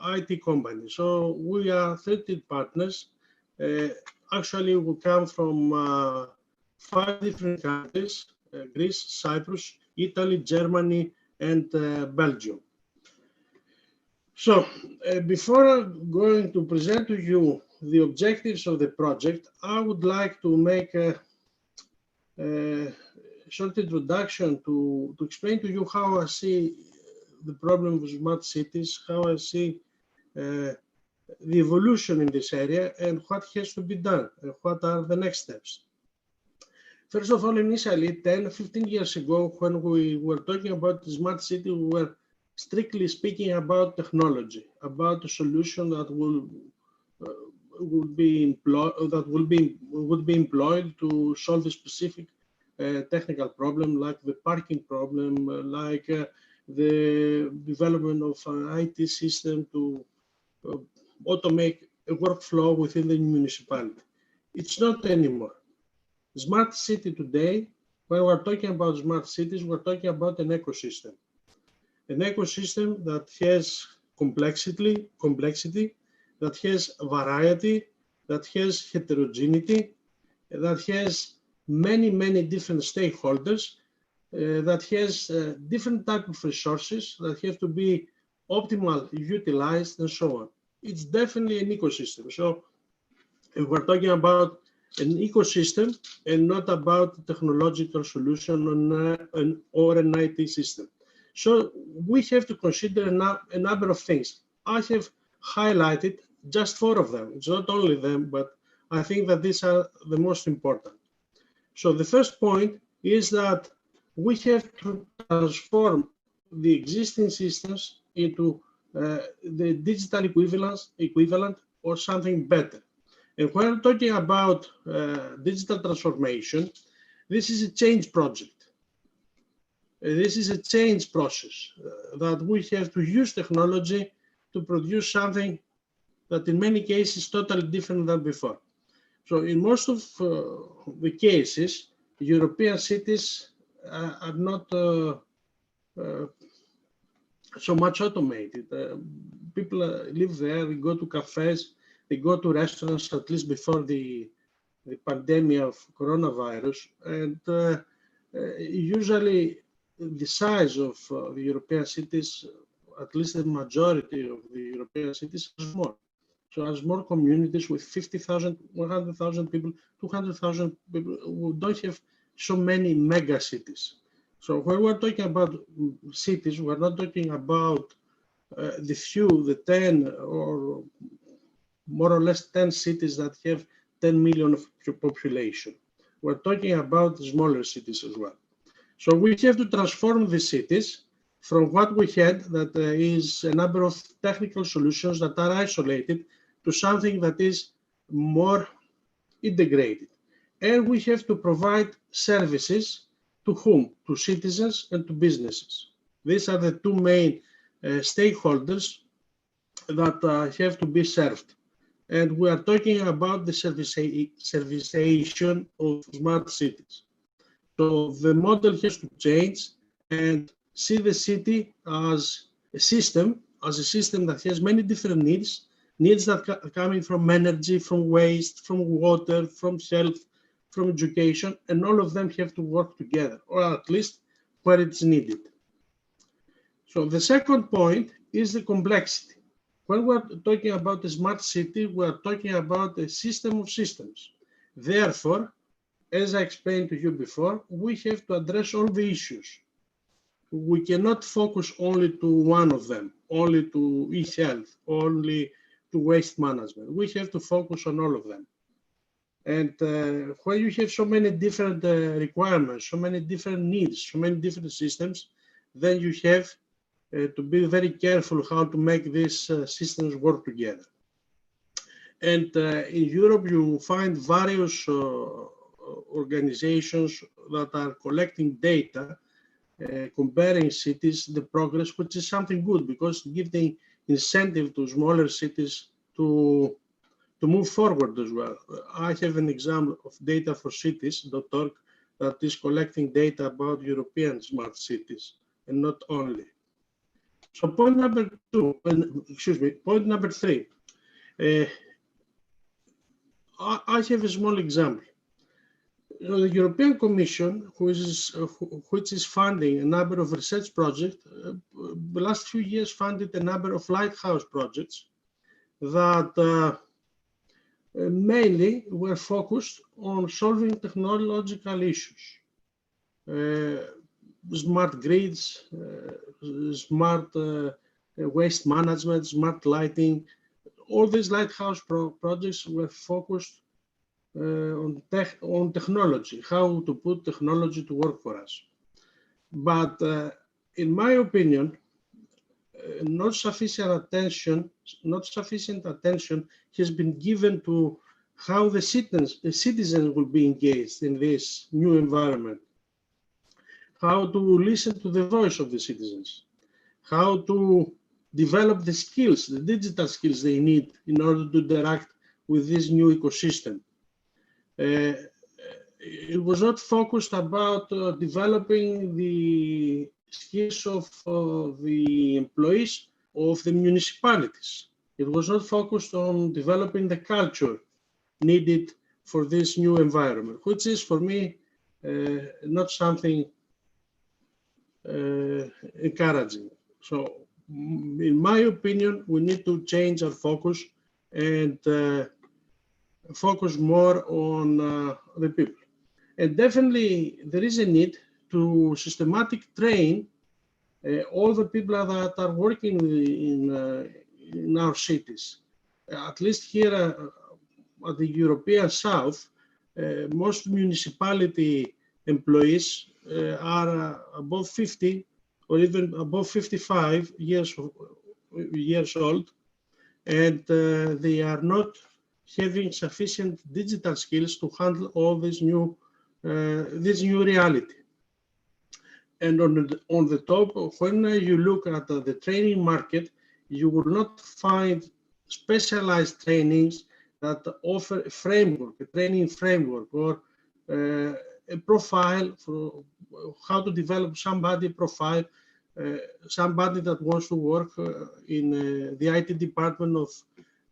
IT companies. So we are 13 partners. Actually, we come from 5 different countries, Greece, Cyprus, Italy, Germany, and Belgium. So before going to present to you the objectives of the project, I would like to make a short introduction to explain to you how I see the problem with smart cities, how I see the evolution in this area and what has to be done and what are the next steps. First of all, initially 10, 15 years ago, when we were talking about the smart city, we were strictly speaking about technology, about a solution that would be employed to solve a specific technical problem, like the parking problem, like the development of an IT system to automate a workflow within the municipality. It's not anymore. Smart city today, when we're talking about smart cities, we're talking about an ecosystem. An ecosystem that has complexity, that has variety, that has heterogeneity, that has many, many different stakeholders, that has different type of resources that have to be optimal, utilized, and so on. It's definitely an ecosystem. So if we're talking about an ecosystem and not about a technological solution or an IT system. So we have to consider a number of things. I have highlighted just 4 of them. It's not only them, but I think that these are the most important. So the first point is that we have to transform the existing systems into the digital equivalent or something better. And when I'm talking about digital transformation, this is a change project. This is a change process that we have to use technology to produce something that in many cases is totally different than before. So in most of the cases, European cities are not so much automated. People live there, they go to cafes, they go to restaurants, at least before the pandemic of coronavirus. And usually the size of the European cities, at least the majority of the European cities, are small. So as more communities with 50,000, 100,000 people, 200,000 people who don't have so many mega cities. So when we're talking about cities, we're not talking about the few, the 10 or more or less 10 cities that have 10 million of population. We're talking about smaller cities as well. So we have to transform the cities from what we had, that is a number of technical solutions that are isolated, to something that is more integrated. And we have to provide services to whom? To citizens and to businesses. These are the two main stakeholders that have to be served. And we are talking about the serviceization of smart cities. So the model has to change and see the city as a system that has many different needs that are coming from energy, from waste, from water, from health, from education, and all of them have to work together, or at least where it's needed. So the second point is the complexity. When we're talking about a smart city, we're talking about a system of systems. Therefore, as I explained to you before, we have to address all the issues. We cannot focus only to one of them, only to e-health, only to waste management. We have to focus on all of them. And when you have so many different requirements, so many different needs, so many different systems, then you have to be very careful how to make these systems work together. And in Europe, you find various organizations that are collecting data, comparing cities, the progress, which is something good because it gives the incentive to smaller cities to move forward as well. I have an example of data for cities.org that is collecting data about European smart cities and not only. So point number three, I have a small example. The European Commission, which is funding a number of research projects, the last few years funded a number of lighthouse projects that mainly were focused on solving technological issues. Smart grids, smart waste management, smart lighting. All these lighthouse projects were focused on technology, how to put technology to work for us. But in my opinion, not sufficient attention has been given to how the citizens will be engaged in this new environment, how to listen to the voice of the citizens, how to develop the skills, the digital skills they need in order to interact with this new ecosystem. It was not focused about developing the skills of the employees of the municipalities. It was not focused on developing the culture needed for this new environment, which is for me not something encouraging. So in my opinion, we need to change our focus and focus more on the people. And definitely there is a need to systematically train all the people that are working in our cities. At least here at the European South, most municipality employees are above 50 or even above 55 years old, and they are not having sufficient digital skills to handle all this new reality. And on the top, when you look at the training market, you will not find specialized trainings that offer a framework, a training framework, or a profile for how to develop somebody profile, somebody that wants to work in the IT department of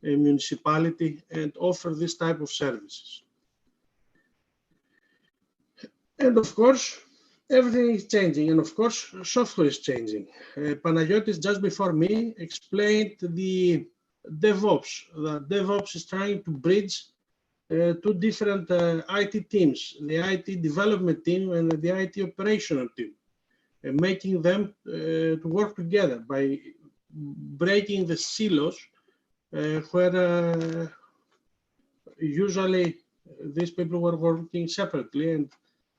a municipality and offer this type of services. And of course, everything is changing, and of course, software is changing. Panagiotis, just before me, explained the DevOps. The DevOps is trying to bridge two different IT teams, the IT development team and the IT operational team, making them to work together by breaking the silos where usually these people were working separately, and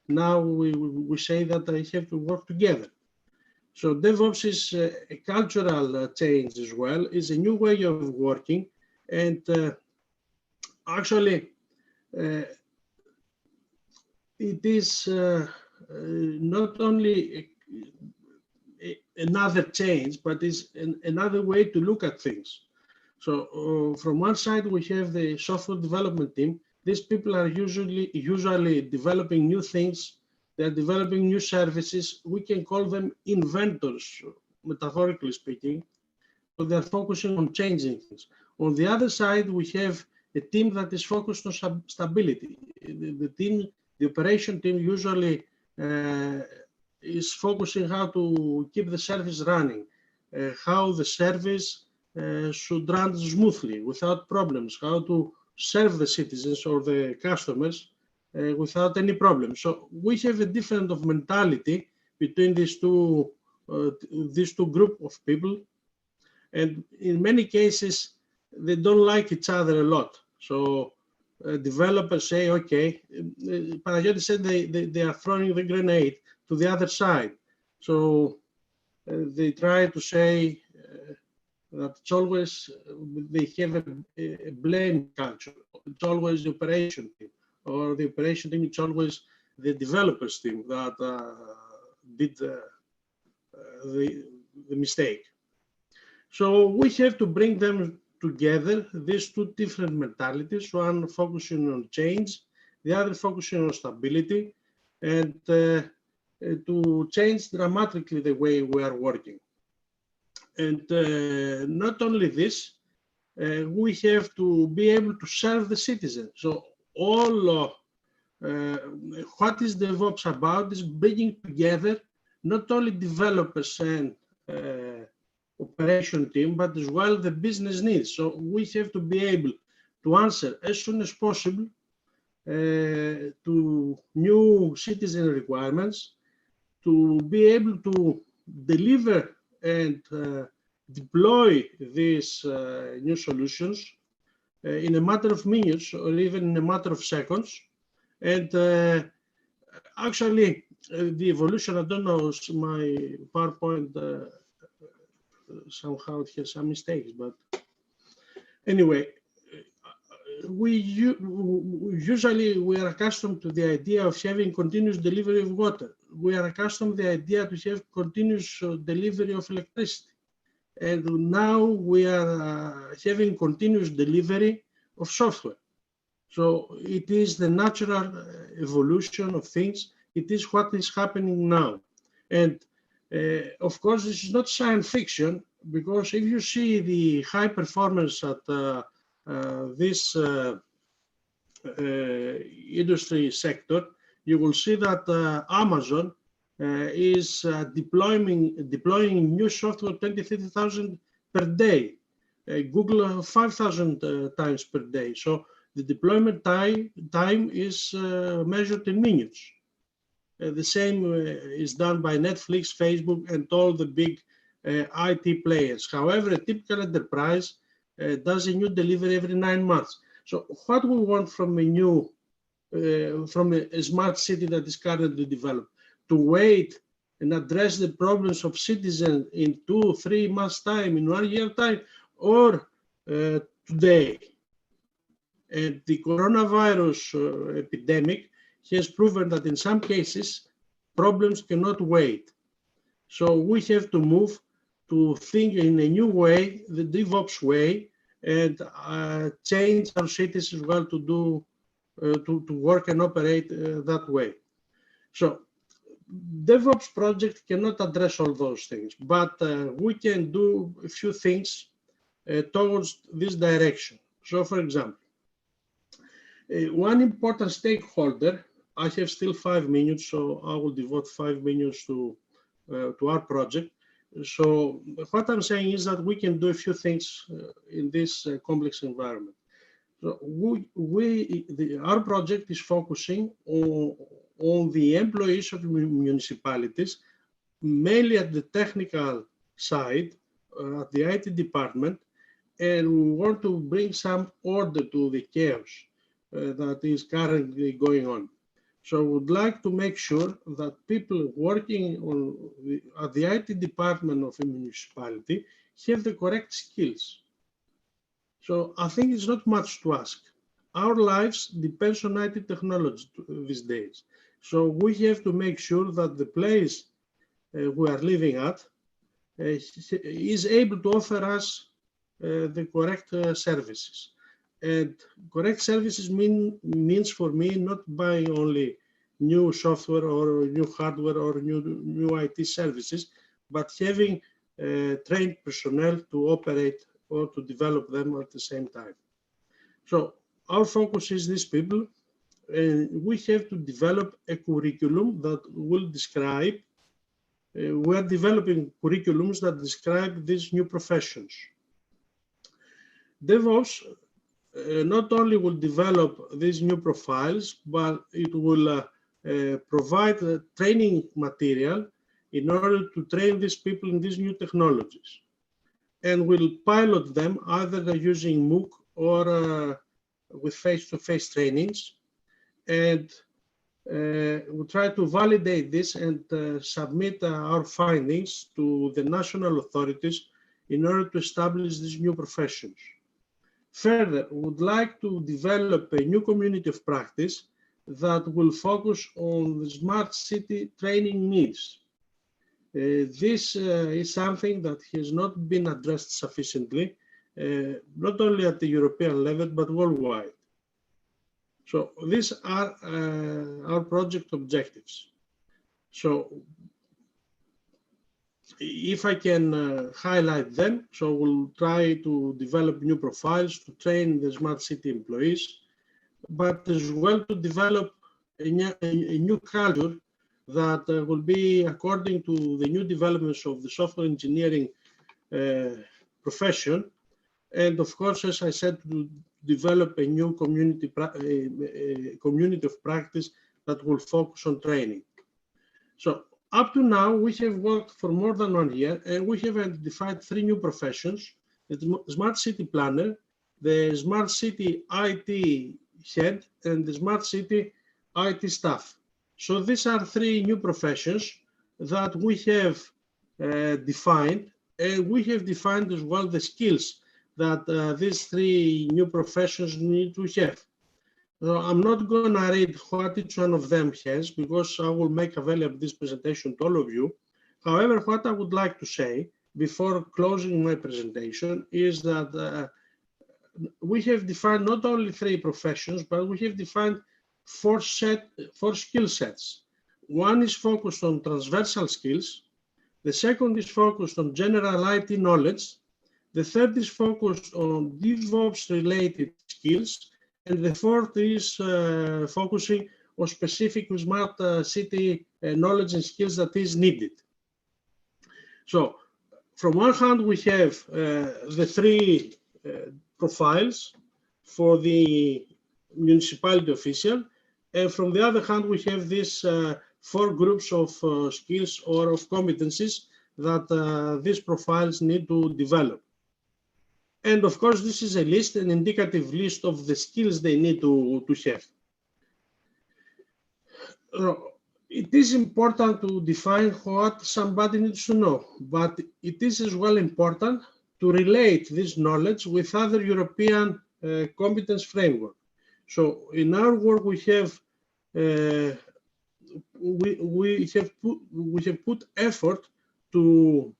now we say that they have to work together. So DevOps is a cultural change as well, is a new way of working, and actually it is not only another change, but is another way to look at things. So from one side, we have the software development team. These people are usually developing new things. They're developing new services. We can call them inventors, metaphorically speaking. So they're focusing on changing things. On the other side, we have a team that is focused on stability. The operation team usually is focusing how to keep the service running, how the service should run smoothly without problems, how to serve the citizens or the customers without any problem. So we have a different of mentality between these two group of people, and in many cases they don't like each other a lot. So developers say, okay, Panagiotis said they are throwing the grenade to the other side. So they try to say that it's always, they have a blame culture. It's always the operation team, or the operation team, it's always the developers team that did the mistake. So we have to bring them together, these two different mentalities, one focusing on change, the other focusing on stability, and to change dramatically the way we are working. And not only this, we have to be able to serve the citizen. So all what is DevOps about is bringing together not only developers and operation team, but as well the business needs. So we have to be able to answer as soon as possible to new citizen requirements, to be able to deliver and deploy these new solutions in a matter of minutes or even in a matter of seconds. And actually, the evolution, I don't know, my PowerPoint somehow it has some mistakes, but anyway, usually we are accustomed to the idea of having continuous delivery of water. We are accustomed to the idea to have continuous delivery of electricity. And now we are having continuous delivery of software. So it is the natural evolution of things. It is what is happening now. And of course, this is not science fiction, because if you see the high performance at this industry sector, you will see that Amazon is deploying new software 20,000-30,000 per day. Google 5,000 times per day. So the deployment time is measured in minutes. The same is done by Netflix, Facebook, and all the big IT players. However, a typical enterprise does a new delivery every 9 months. So what we want from a smart city that is currently developed, to wait and address the problems of citizens in 2-3 months time, in 1 year time, or today. And the coronavirus epidemic has proven that in some cases, problems cannot wait. So we have to move to think in a new way, the DevOps way, and change our cities as well to do, to work and operate that way. So DevOps project cannot address all those things, but we can do a few things towards this direction. So for example, one important stakeholder I have still 5 minutes, so I will devote 5 minutes to our project. So what I'm saying is that we can do a few things in this complex environment. So our project is focusing on the employees of municipalities, mainly at the technical side, at the IT department, and we want to bring some order to the chaos that is currently going on. So I would like to make sure that people working at the IT department of a municipality have the correct skills. So I think it's not much to ask. Our lives depends on IT technology these days. So we have to make sure that the place we are living at is able to offer us the correct services. And correct services means for me not buying only new software or new hardware or new IT services, but having trained personnel to operate or to develop them at the same time. So our focus is these people, and we have to develop a curriculum that will describe, we are developing curriculums that describe these new professions. DevOps not only will develop these new profiles, but it will provide training material in order to train these people in these new technologies. And we'll pilot them either using MOOC or with face-to-face trainings. And we'll try to validate this and submit our findings to the national authorities in order to establish these new professions. Further, we would like to develop a new community of practice that will focus on the smart city training needs. This is something that has not been addressed sufficiently, not only at the European level, but worldwide. So these are our project objectives. So if I can highlight them, so we'll try to develop new profiles to train the smart city employees, but as well to develop a new culture that will be according to the new developments of the software engineering profession. And of course, as I said, to develop a new community of practice that will focus on training. So up to now, we have worked for more than 1 year, and we have identified 3 new professions: the smart city planner, the smart city IT head, and the smart city IT staff. So these are 3 new professions that we have defined, and we have defined as well the skills that these 3 new professions need to have. So I'm not going to read what each one of them has, because I will make available this presentation to all of you. However, what I would like to say before closing my presentation is that we have defined not only 3 professions, but we have defined 4 skill sets. One is focused on transversal skills. The second is focused on general IT knowledge. The third is focused on DevOps related skills. And the fourth is focusing on specific smart city knowledge and skills that is needed. So from one hand, we have the 3 profiles for the municipality official. And from the other hand, we have these 4 groups of skills or of competencies that these profiles need to develop. And of course, this is a list, an indicative list of the skills they need to have. It is important to define what somebody needs to know, but it is as well important to relate this knowledge with other European competence framework. So in our work, we have put effort to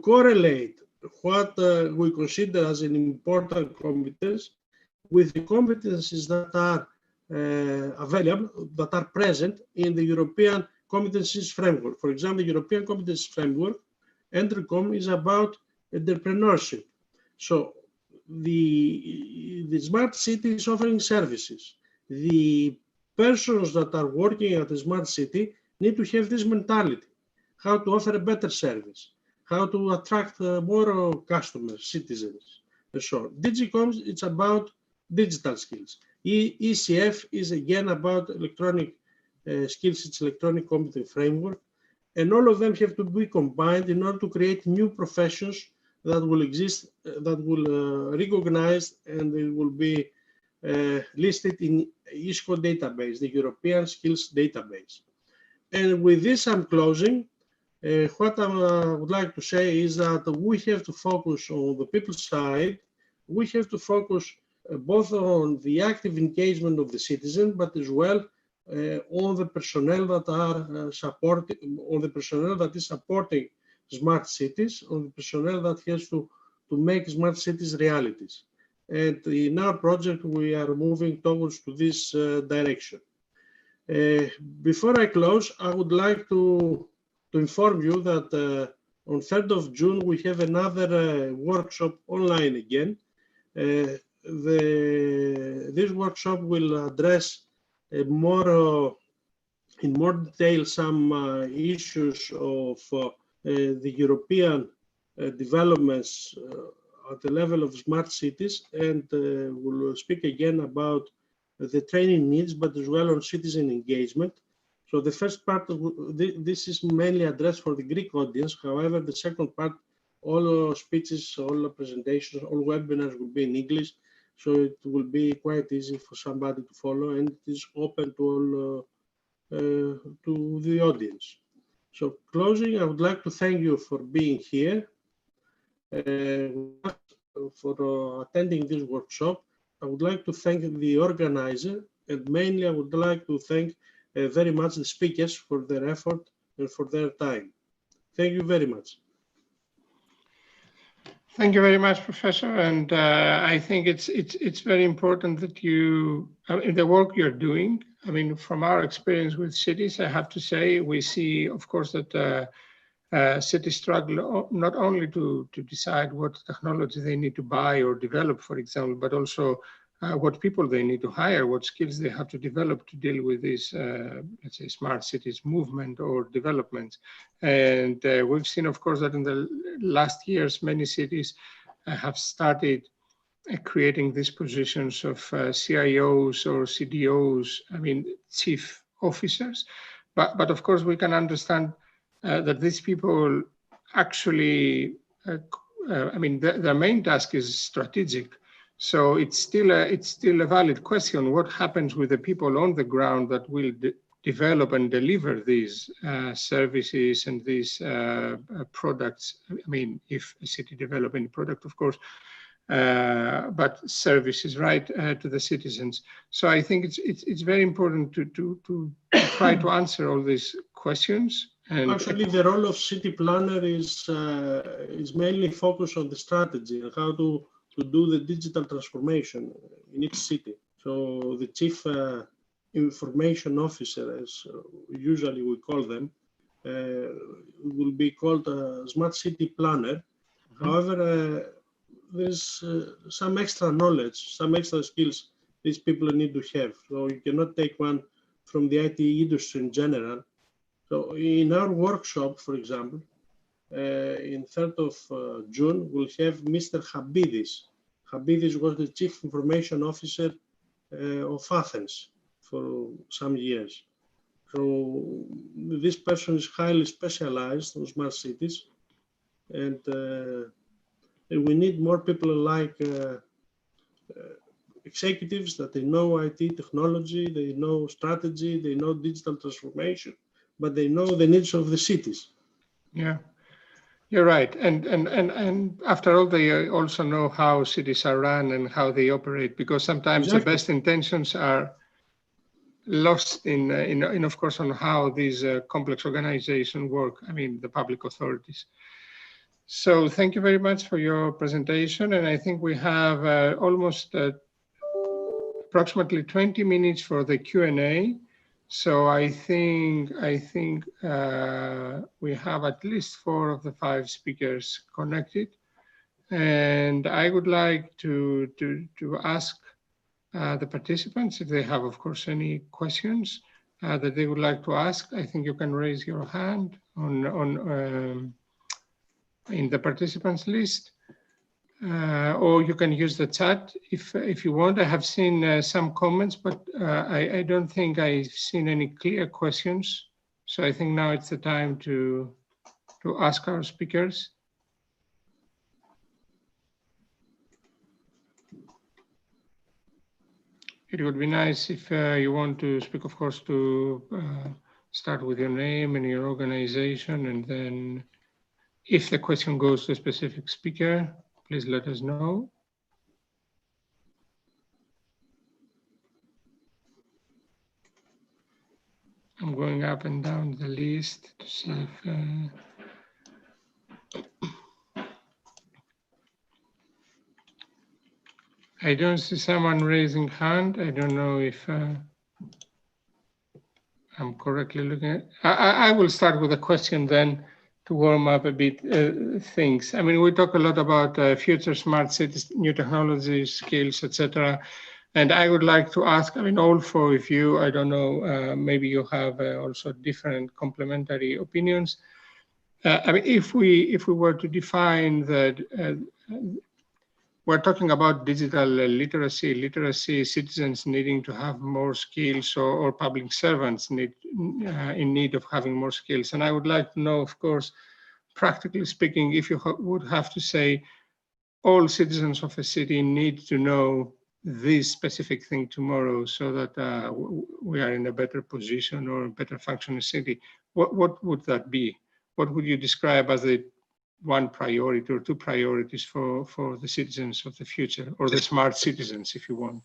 correlate what we consider as an important competence with the competencies that are available, that are present in the European competencies framework. For example, the European competencies framework, ENTRCOM, is about entrepreneurship. So the smart city is offering services. The persons that are working at a smart city need to have this mentality, how to offer a better service, how to attract more customers, citizens, and so on. Digicoms, it's about digital skills. ECF is again about electronic skills, it's electronic competent framework, and all of them have to be combined in order to create new professions that will exist, that will recognize, and they will be listed in ISCO database, the European Skills Database. And with this, I'm closing. What I would like to say is that we have to focus on the people side. We have to focus both on the active engagement of the citizen, but as well on the personnel that are supporting, on the personnel that is supporting smart cities, on the personnel that has to make smart cities realities. And in our project, we are moving towards to this direction. Before I close, I would like to inform you that on 3rd of June, we have another workshop online again. This workshop will address in more detail some issues of the European developments at the level of smart cities, and we'll speak again about the training needs, but as well on citizen engagement. So the first part of this is mainly addressed for the Greek audience. However, the second part, all speeches, all presentations, all webinars will be in English. So it will be quite easy for somebody to follow, and it is open to all to the audience. So closing, I would like to thank you for being here, for attending this workshop. I would like to thank the organizer, and mainly I would like to thank very much the speakers for their effort and for their time. Thank you very much. Thank you very much, Professor. And I think it's very important that you, in the work you're doing, I mean, from our experience with cities, I have to say, we see, of course, that cities struggle not only to decide what technology they need to buy or develop, for example, but also what people they need to hire, what skills they have to develop to deal with this, let's say, smart cities movement or development. And we've seen, of course, that in the last years, many cities have started creating these positions of CIOs or CDOs, I mean, chief officers. But of course, we can understand that these people actually, I mean, their main task is strategic. So it's still a valid question. What happens with the people on the ground that will develop and deliver these services and these products? I mean, if a city develop any product, of course, but services, right, to the citizens. So I think it's very important to try to answer all these questions. And actually, the role of city planner is mainly focused on the strategy and how to do the digital transformation in each city. So the chief information officer, as usually we call them, will be called a smart city planner. Mm-hmm. However, there's some extra knowledge, some extra skills these people need to have. So you cannot take one from the IT industry in general. So in our workshop, for example, in 3rd of June, we'll have Mr. Habidis. Habidis was the Chief Information Officer of Athens for some years. So this person is highly specialized on smart cities, and we need more people like executives that they know IT technology, they know strategy, they know digital transformation, but they know the needs of the cities. Yeah. You're right, and after all, they also know how cities are run and how they operate, because sometimes exactly. The best intentions are lost in of course, on how these complex organizations work. I mean, the public authorities. So thank you very much for your presentation, and I think we have almost approximately 20 minutes for the Q&A. So I think we have at least 4 of the 5 speakers connected, and I would like to ask the participants, if they have, of course, any questions that they would like to ask. I think you can raise your hand in the participants list, or you can use the chat if you want. I have seen some comments, but I don't think I've seen any clear questions. So I think now it's the time to ask our speakers. It would be nice if you want to speak, of course, to start with your name and your organization, and then if the question goes to a specific speaker, please let us know. I'm going up and down the list to see if I don't see someone raising hand. I don't know if I'm correctly looking at. I will start with a question then to warm up a bit things. I mean, we talk a lot about future smart cities, new technologies, skills, etc. And I would like to ask, I mean, all four of you, I don't know, maybe you have also different complementary opinions. I mean, if we were to define that, we're talking about digital literacy, citizens needing to have more skills, or public servants in need of having more skills. And I would like to know, of course, practically speaking, if you would have to say all citizens of a city need to know this specific thing tomorrow so that we are in a better position or a better functioning city, what would that be? What would you describe as the one priority or two priorities for the citizens of the future, or the smart citizens, if you want?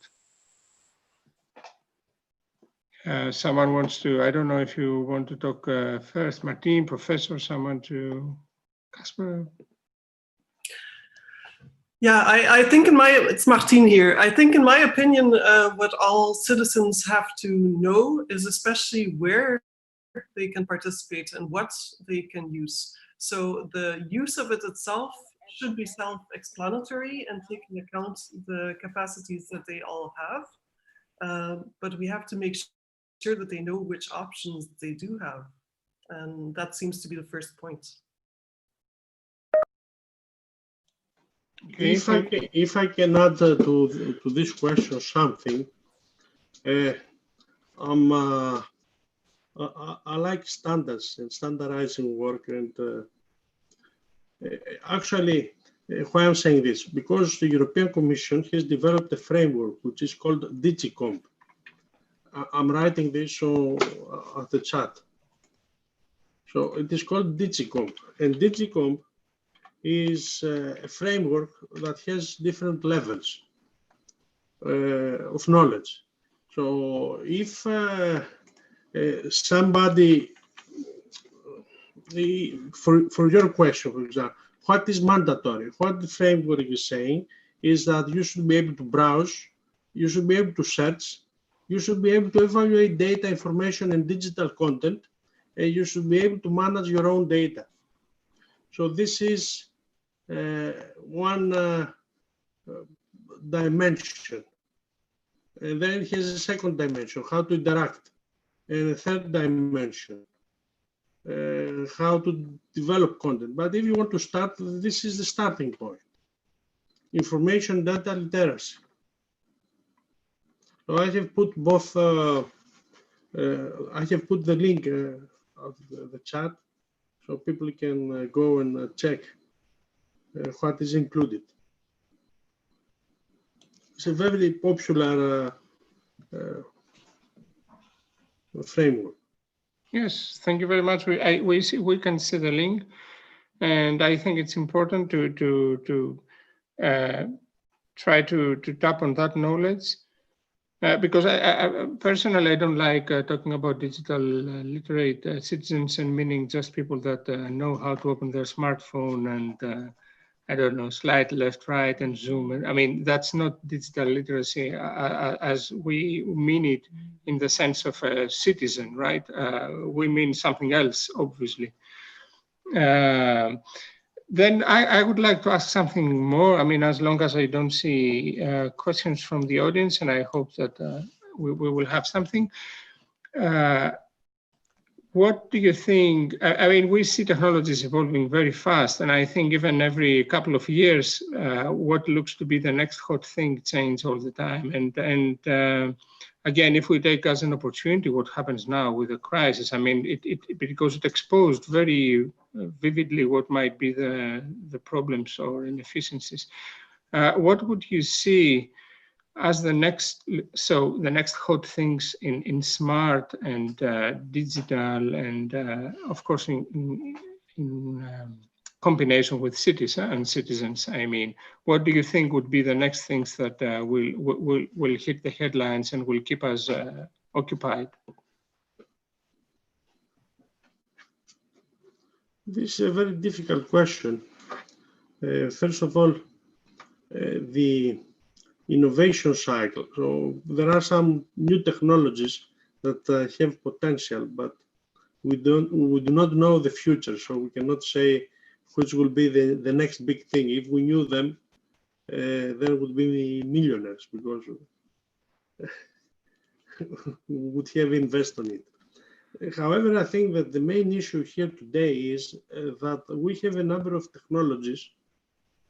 Someone wants to, I don't know if you want to talk first, Martin, Professor, someone to, Casper? Yeah, I think it's Martin here. I think in my opinion, what all citizens have to know is especially where they can participate and what they can use. So the use of it itself should be self-explanatory and take into account the capacities that they all have. But we have to make sure that they know which options they do have. And that seems to be the first point. If I can add to this question something, I like standards and standardizing work, and actually, why I'm saying this, because the European Commission has developed a framework which is called DigiComp. I'm writing this at the chat. So it is called DigiComp, and DigiComp is a framework that has different levels of knowledge. So if somebody, for your question, for example, what is mandatory? What the framework is saying is that you should be able to browse, you should be able to search, you should be able to evaluate data, information, and digital content, and you should be able to manage your own data. So this is one dimension. And then it has a second dimension, how to interact. And a third dimension, how to develop content. But if you want to start, this is the starting point. Information data literacy. So I have put both, I have put the link of the chat so people can go and check what is included. It's a very popular framework. Yes, thank you very much. We can see the link, and I think it's important to try to tap on that knowledge, because I personally, I don't like talking about digital literate citizens and meaning just people that know how to open their smartphone and I don't know, slide left, right, and zoom. I mean, that's not digital literacy as we mean it in the sense of a citizen, right? We mean something else, obviously. Then I would like to ask something more. I mean, as long as I don't see questions from the audience, and I hope that we will have something. What do you think? I mean, we see technologies evolving very fast, and I think even every couple of years, what looks to be the next hot thing changes all the time. And again, if we take as an opportunity what happens now with the crisis, I mean, because it exposed very vividly what might be the problems or inefficiencies. What would you see as the next hot things in smart and digital, and of course in combination with cities and citizens? I mean, what do you think would be the next things that will hit the headlines and will keep us occupied? This is a very difficult question. First of all, the innovation cycle. So there are some new technologies that have potential, but we do not know the future. So we cannot say which will be the next big thing. If we knew them, there would be millionaires because we would have invested in it. However, I think that the main issue here today is that we have a number of technologies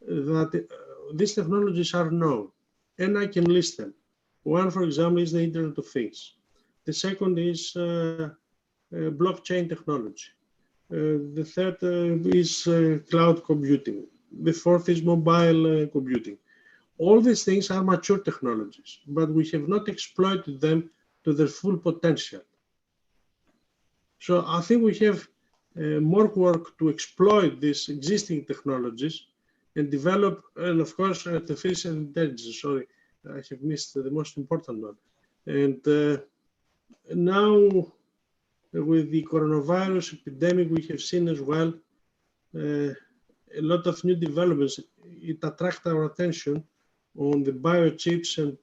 that these technologies are known, and I can list them. One, for example, is the Internet of Things. The second is blockchain technology. The third is cloud computing. The fourth is mobile computing. All these things are mature technologies, but we have not exploited them to their full potential. So I think we have more work to exploit these existing technologies and develop, and of course, artificial intelligence. Sorry, I have missed the most important one. And now, with the coronavirus epidemic, we have seen as well a lot of new developments. It attracts our attention on the biochips and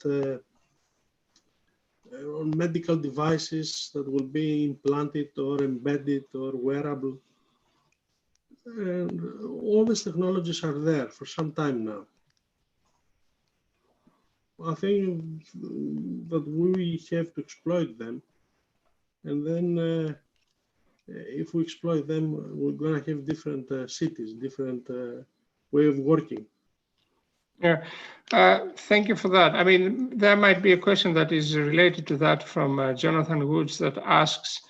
on medical devices that will be implanted or embedded or wearable. And all these technologies are there for some time now. I think that we have to exploit them, and then if we exploit them, we're going to have different cities, different way of working. Yeah, thank you for that. I mean, there might be a question that is related to that from Jonathan Woods that asks,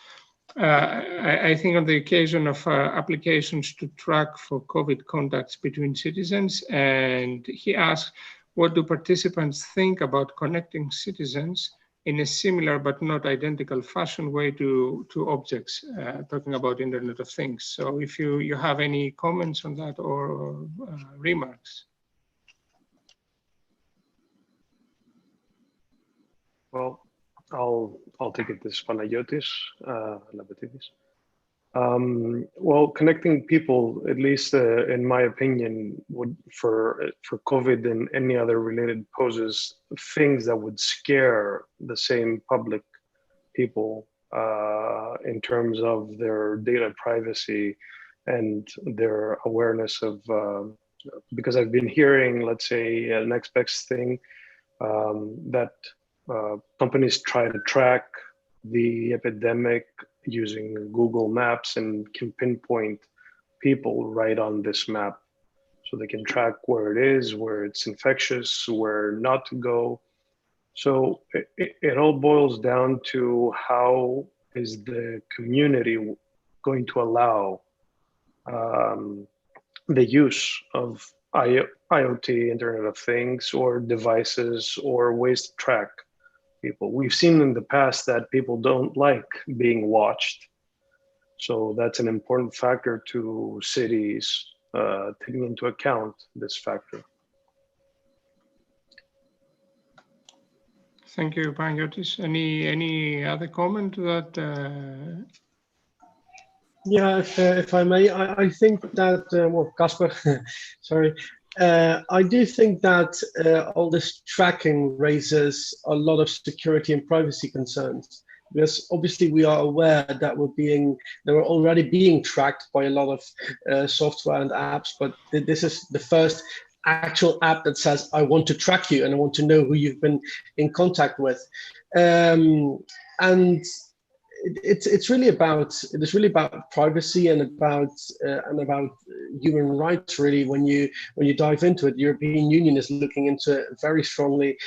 I think on the occasion of applications to track for COVID contacts between citizens, and he asks, what do participants think about connecting citizens in a similar but not identical fashion way to objects, talking about Internet of Things? So if you have any comments on that or remarks. Well, I'll take it this Panagiotis Lapetidis. Well, connecting people, at least in my opinion, would for COVID and any other related poses, things that would scare the same public people in terms of their data privacy and their awareness of, because I've been hearing, let's say, an next best thing that companies try to track the epidemic using Google Maps and can pinpoint people right on this map. So they can track where it is, where it's infectious, where not to go. So it all boils down to how is the community going to allow the use of IoT, Internet of Things, or devices, or ways to track people. We've seen in the past that people don't like being watched. So that's an important factor to cities taking into account this factor. Thank you, Panagiotis. Any other comment to that? Yeah, if I may, I think that, well, Casper, sorry. I do think that all this tracking raises a lot of security and privacy concerns. Because obviously we are aware that they're already being tracked by a lot of software and apps, but this is the first actual app that says, I want to track you and I want to know who you've been in contact with. And it's really about privacy and about human rights. Really, when you dive into it, the European Union is looking into it very strongly.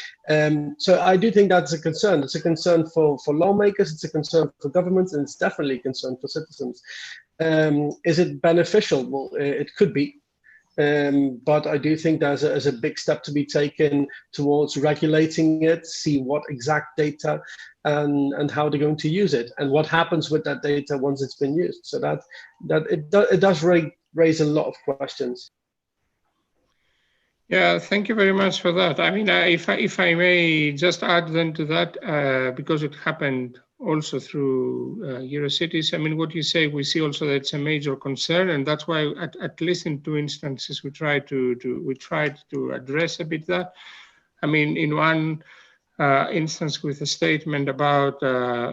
So I do think that's a concern. It's a concern for lawmakers. It's a concern for governments, and it's definitely a concern for citizens. Is it beneficial? Well, it could be. But I do think there's a big step to be taken towards regulating it, see what exact data and how they're going to use it, and what happens with that data once it's been used. So that it does raise a lot of questions. Yeah, thank you very much for that. I mean, if I may just add then to that, because it happened also through Eurocities. I mean, what you say, we see also that it's a major concern, and that's why at least in 2 instances we tried to address a bit that. I mean, in one instance with a statement about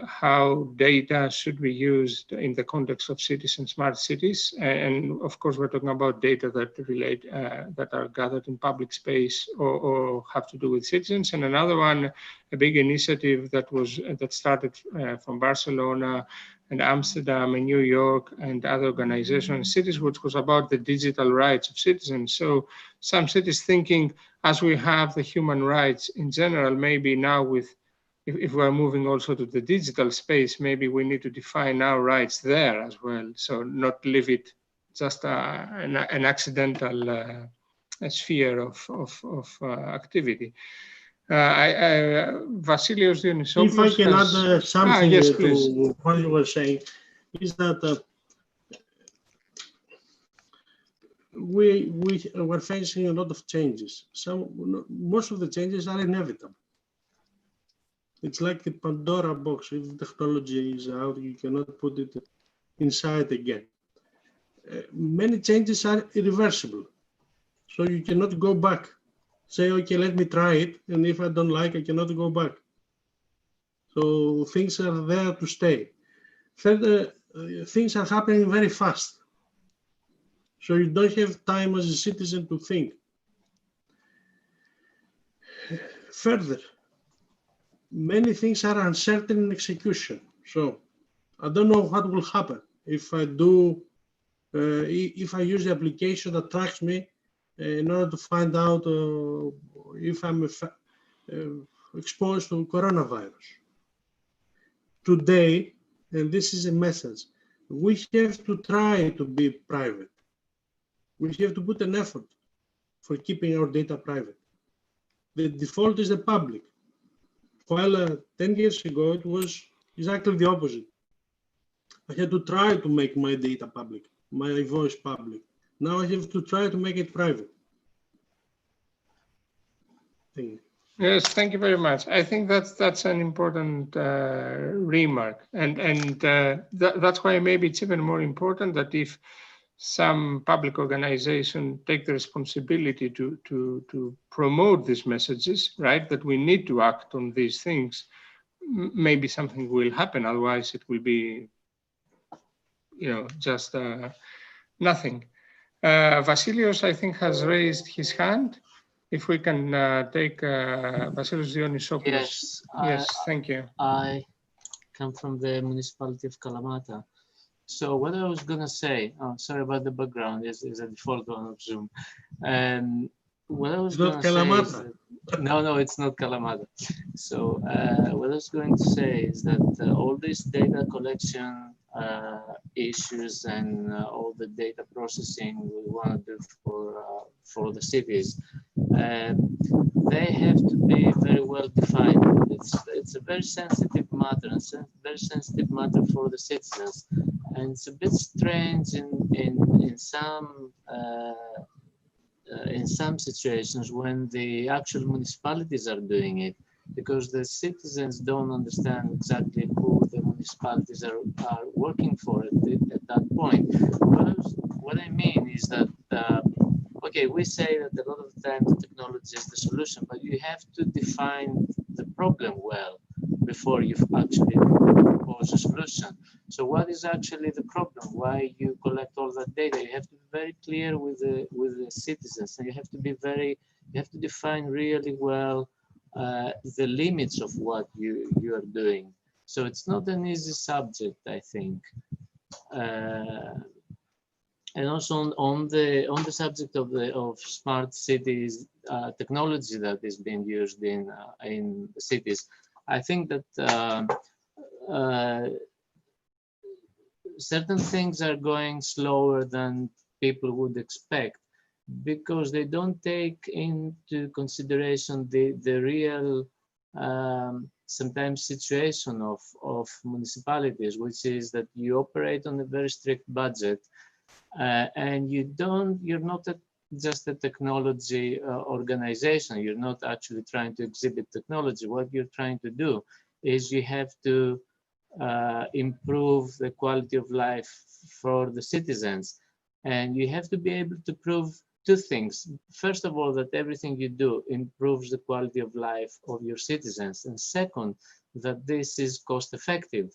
how data should be used in the context of cities and smart cities, and of course we're talking about data that relate that are gathered in public space or have to do with citizens. And another one, a big initiative that started from Barcelona and Amsterdam and New York and other organizations and cities, which was about the digital rights of citizens. So some cities thinking, as we have the human rights in general, maybe now if we're moving also to the digital space, maybe we need to define our rights there as well. So not leave it just an accidental sphere of activity. Vasilios Dionysopoulos. If I can add something yes, to what you were saying, is that we're facing a lot of changes. Most of the changes are inevitable. It's like the Pandora box. If technology is out, you cannot put it inside again. Many changes are irreversible, so you cannot go back. Say, okay, let me try it, and if I don't like, I cannot go back. So things are there to stay. Further, things are happening very fast. So you don't have time as a citizen to think. Further, many things are uncertain in execution. So I don't know what will happen if I do, if I use the application that tracks me in order to find out if I'm exposed to coronavirus. Today, and this is a message, we have to try to be private. We have to put an effort for keeping our data private. The default is the public. While 10 years ago, it was exactly the opposite. I had to try to make my data public, my voice public. Now I have to try to make it private. Thank you. Yes, thank you very much. I think that's an important remark, and that's why maybe it's even more important that if some public organization take the responsibility to promote these messages, right? That we need to act on these things. Maybe something will happen. Otherwise, it will be, just nothing. Vasilios, I think, has raised his hand. If we can take Vasilios Dionysopoulos. Yes, thank you. I come from the municipality of Kalamata. So what I was gonna say, sorry about the background, is a default one of Zoom. What I was gonna say is that, no, it's not Kalamata. So what I was going to say is that all this data collection issues and all the data processing we want to do for the cities, they have to be very well defined. It's a very sensitive matter, and very sensitive matter for the citizens. And it's a bit strange in some situations when the actual municipalities are doing it, because the citizens don't understand exactly who the municipalities are working for at that point. What I mean is that, okay, we say that a lot of the time the technology is the solution, but you have to define the problem well, before you've actually proposed a solution. So what is actually the problem? Why you collect all that data? You have to be very clear with the citizens, and you have to define really well the limits of what you are doing. So it's not an easy subject, I think. And also on the subject of smart cities technology that is being used in the cities, I think that certain things are going slower than people would expect, because they don't take into consideration the real sometimes situation of municipalities, which is that you operate on a very strict budget, and you're not just a technology organization. You're not actually trying to exhibit technology. What you're trying to do is you have to improve the quality of life for the citizens, and you have to be able to prove two things. First of all, that everything you do improves the quality of life of your citizens, and second, that this is cost effective.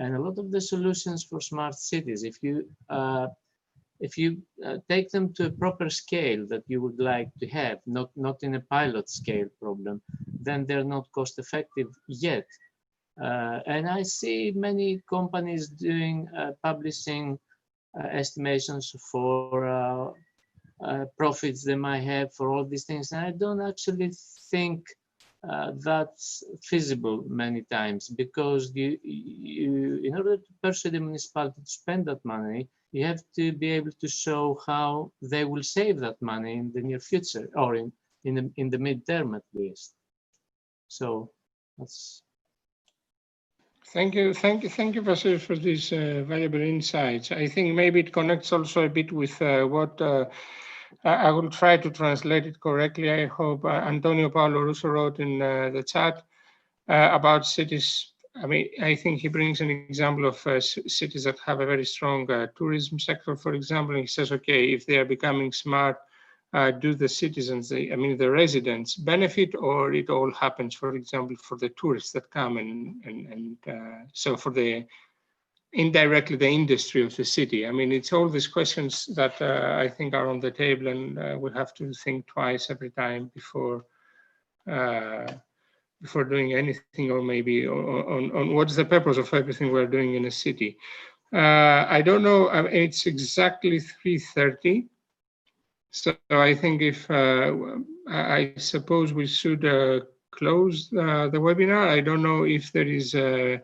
And a lot of the solutions for smart cities, if you take them to a proper scale that you would like to have, not in a pilot scale problem, then they're not cost effective yet. And I see many companies doing publishing estimations for profits they might have for all these things. And I don't actually think that's feasible many times, because you in order to persuade the municipality to spend that money, you have to be able to show how they will save that money in the near future, or in the midterm at least. So that's. Thank you, Vasil, for these valuable insights. I think maybe it connects also a bit with what I will try to translate it correctly. I hope Antonio Paolo Russo wrote in the chat about cities. I mean, I think he brings an example of cities that have a very strong tourism sector, for example. And he says, okay, if they are becoming smart, do the citizens, the residents benefit, or it all happens, for example, for the tourists that come and so for the indirectly the industry of the city. I mean, it's all these questions that I think are on the table, and we have to think twice every time before doing anything, or maybe on what's the purpose of everything we're doing in a city. I don't know, it's exactly 3:30. So I think if, I suppose we should close the webinar. I don't know if there is a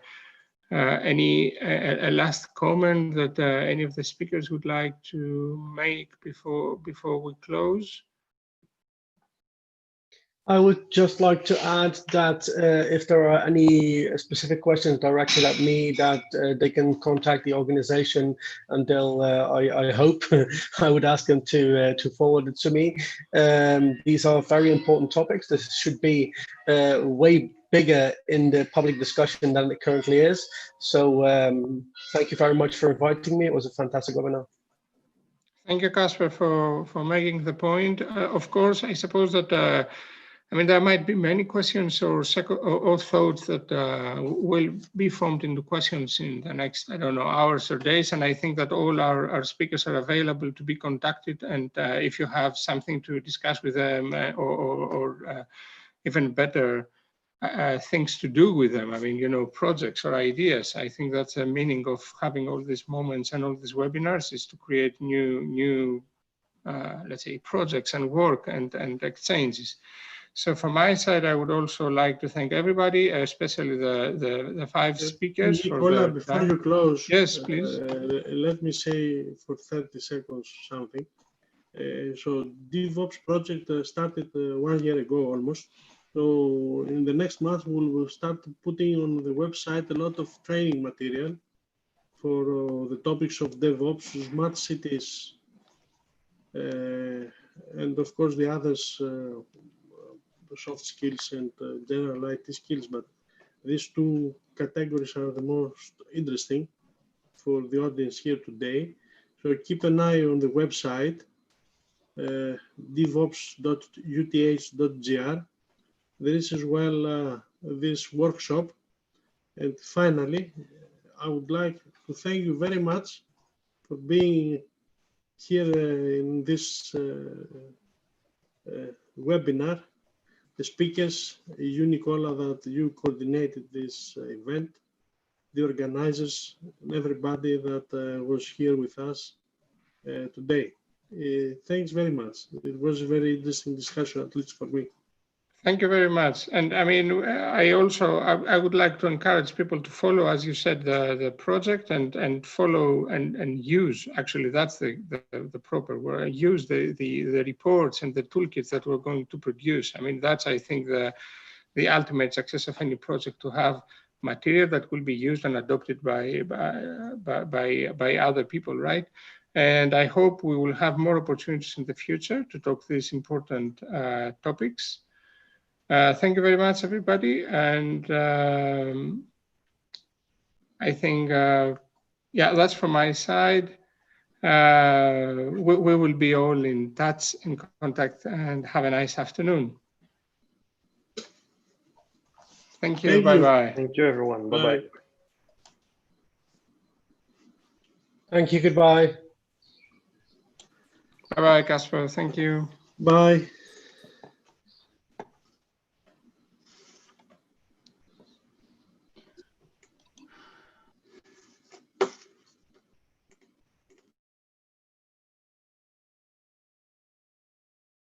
last comment that any of the speakers would like to make before we close. I would just like to add that if there are any specific questions directed at me, that they can contact the organization, and they'll, I hope, I would ask them to forward it to me. These are very important topics. This should be way bigger in the public discussion than it currently is. So thank you very much for inviting me. It was a fantastic webinar. Thank you, Casper, for making the point. Of course, I suppose that there might be many questions or thoughts that will be formed into questions in the next, I don't know, hours or days. And I think that all our speakers are available to be contacted. And if you have something to discuss with them, or even better, things to do with them, projects or ideas. I think that's the meaning of having all these moments and all these webinars, is to create new let's say, projects and work and exchanges. So from my side, I would also like to thank everybody, especially the 5 speakers. Nicola, before you close, yes, please. Let me say for 30 seconds something. So DevOps project started 1 year ago almost. So in the next month, we will start putting on the website a lot of training material for the topics of DevOps, smart cities, and of course the others, soft skills and general IT skills, but these 2 categories are the most interesting for the audience here today. So keep an eye on the website, devops.uth.gr. There is as well this workshop And finally, I would like to thank you very much for being here in this webinar. The speakers, you, Nicola, that you coordinated this event, the organizers, and everybody that was here with us today. Thanks very much. It was a very interesting discussion, at least for me. Thank you very much. And I mean, I would like to encourage people to follow, as you said, the project and follow and use, actually, that's the proper word, use the reports and the toolkits that we're going to produce. I mean, that's, I think, the ultimate success of any project, to have material that will be used and adopted by other people, right? And I hope we will have more opportunities in the future to talk these important topics. Thank you very much, everybody. And I think, yeah, that's from my side. We will be all in touch, in contact, and have a nice afternoon. Thank you. Bye-bye. Thank you, everyone. Bye-bye. Thank you. Goodbye. Bye-bye, Casper. Thank you. Bye.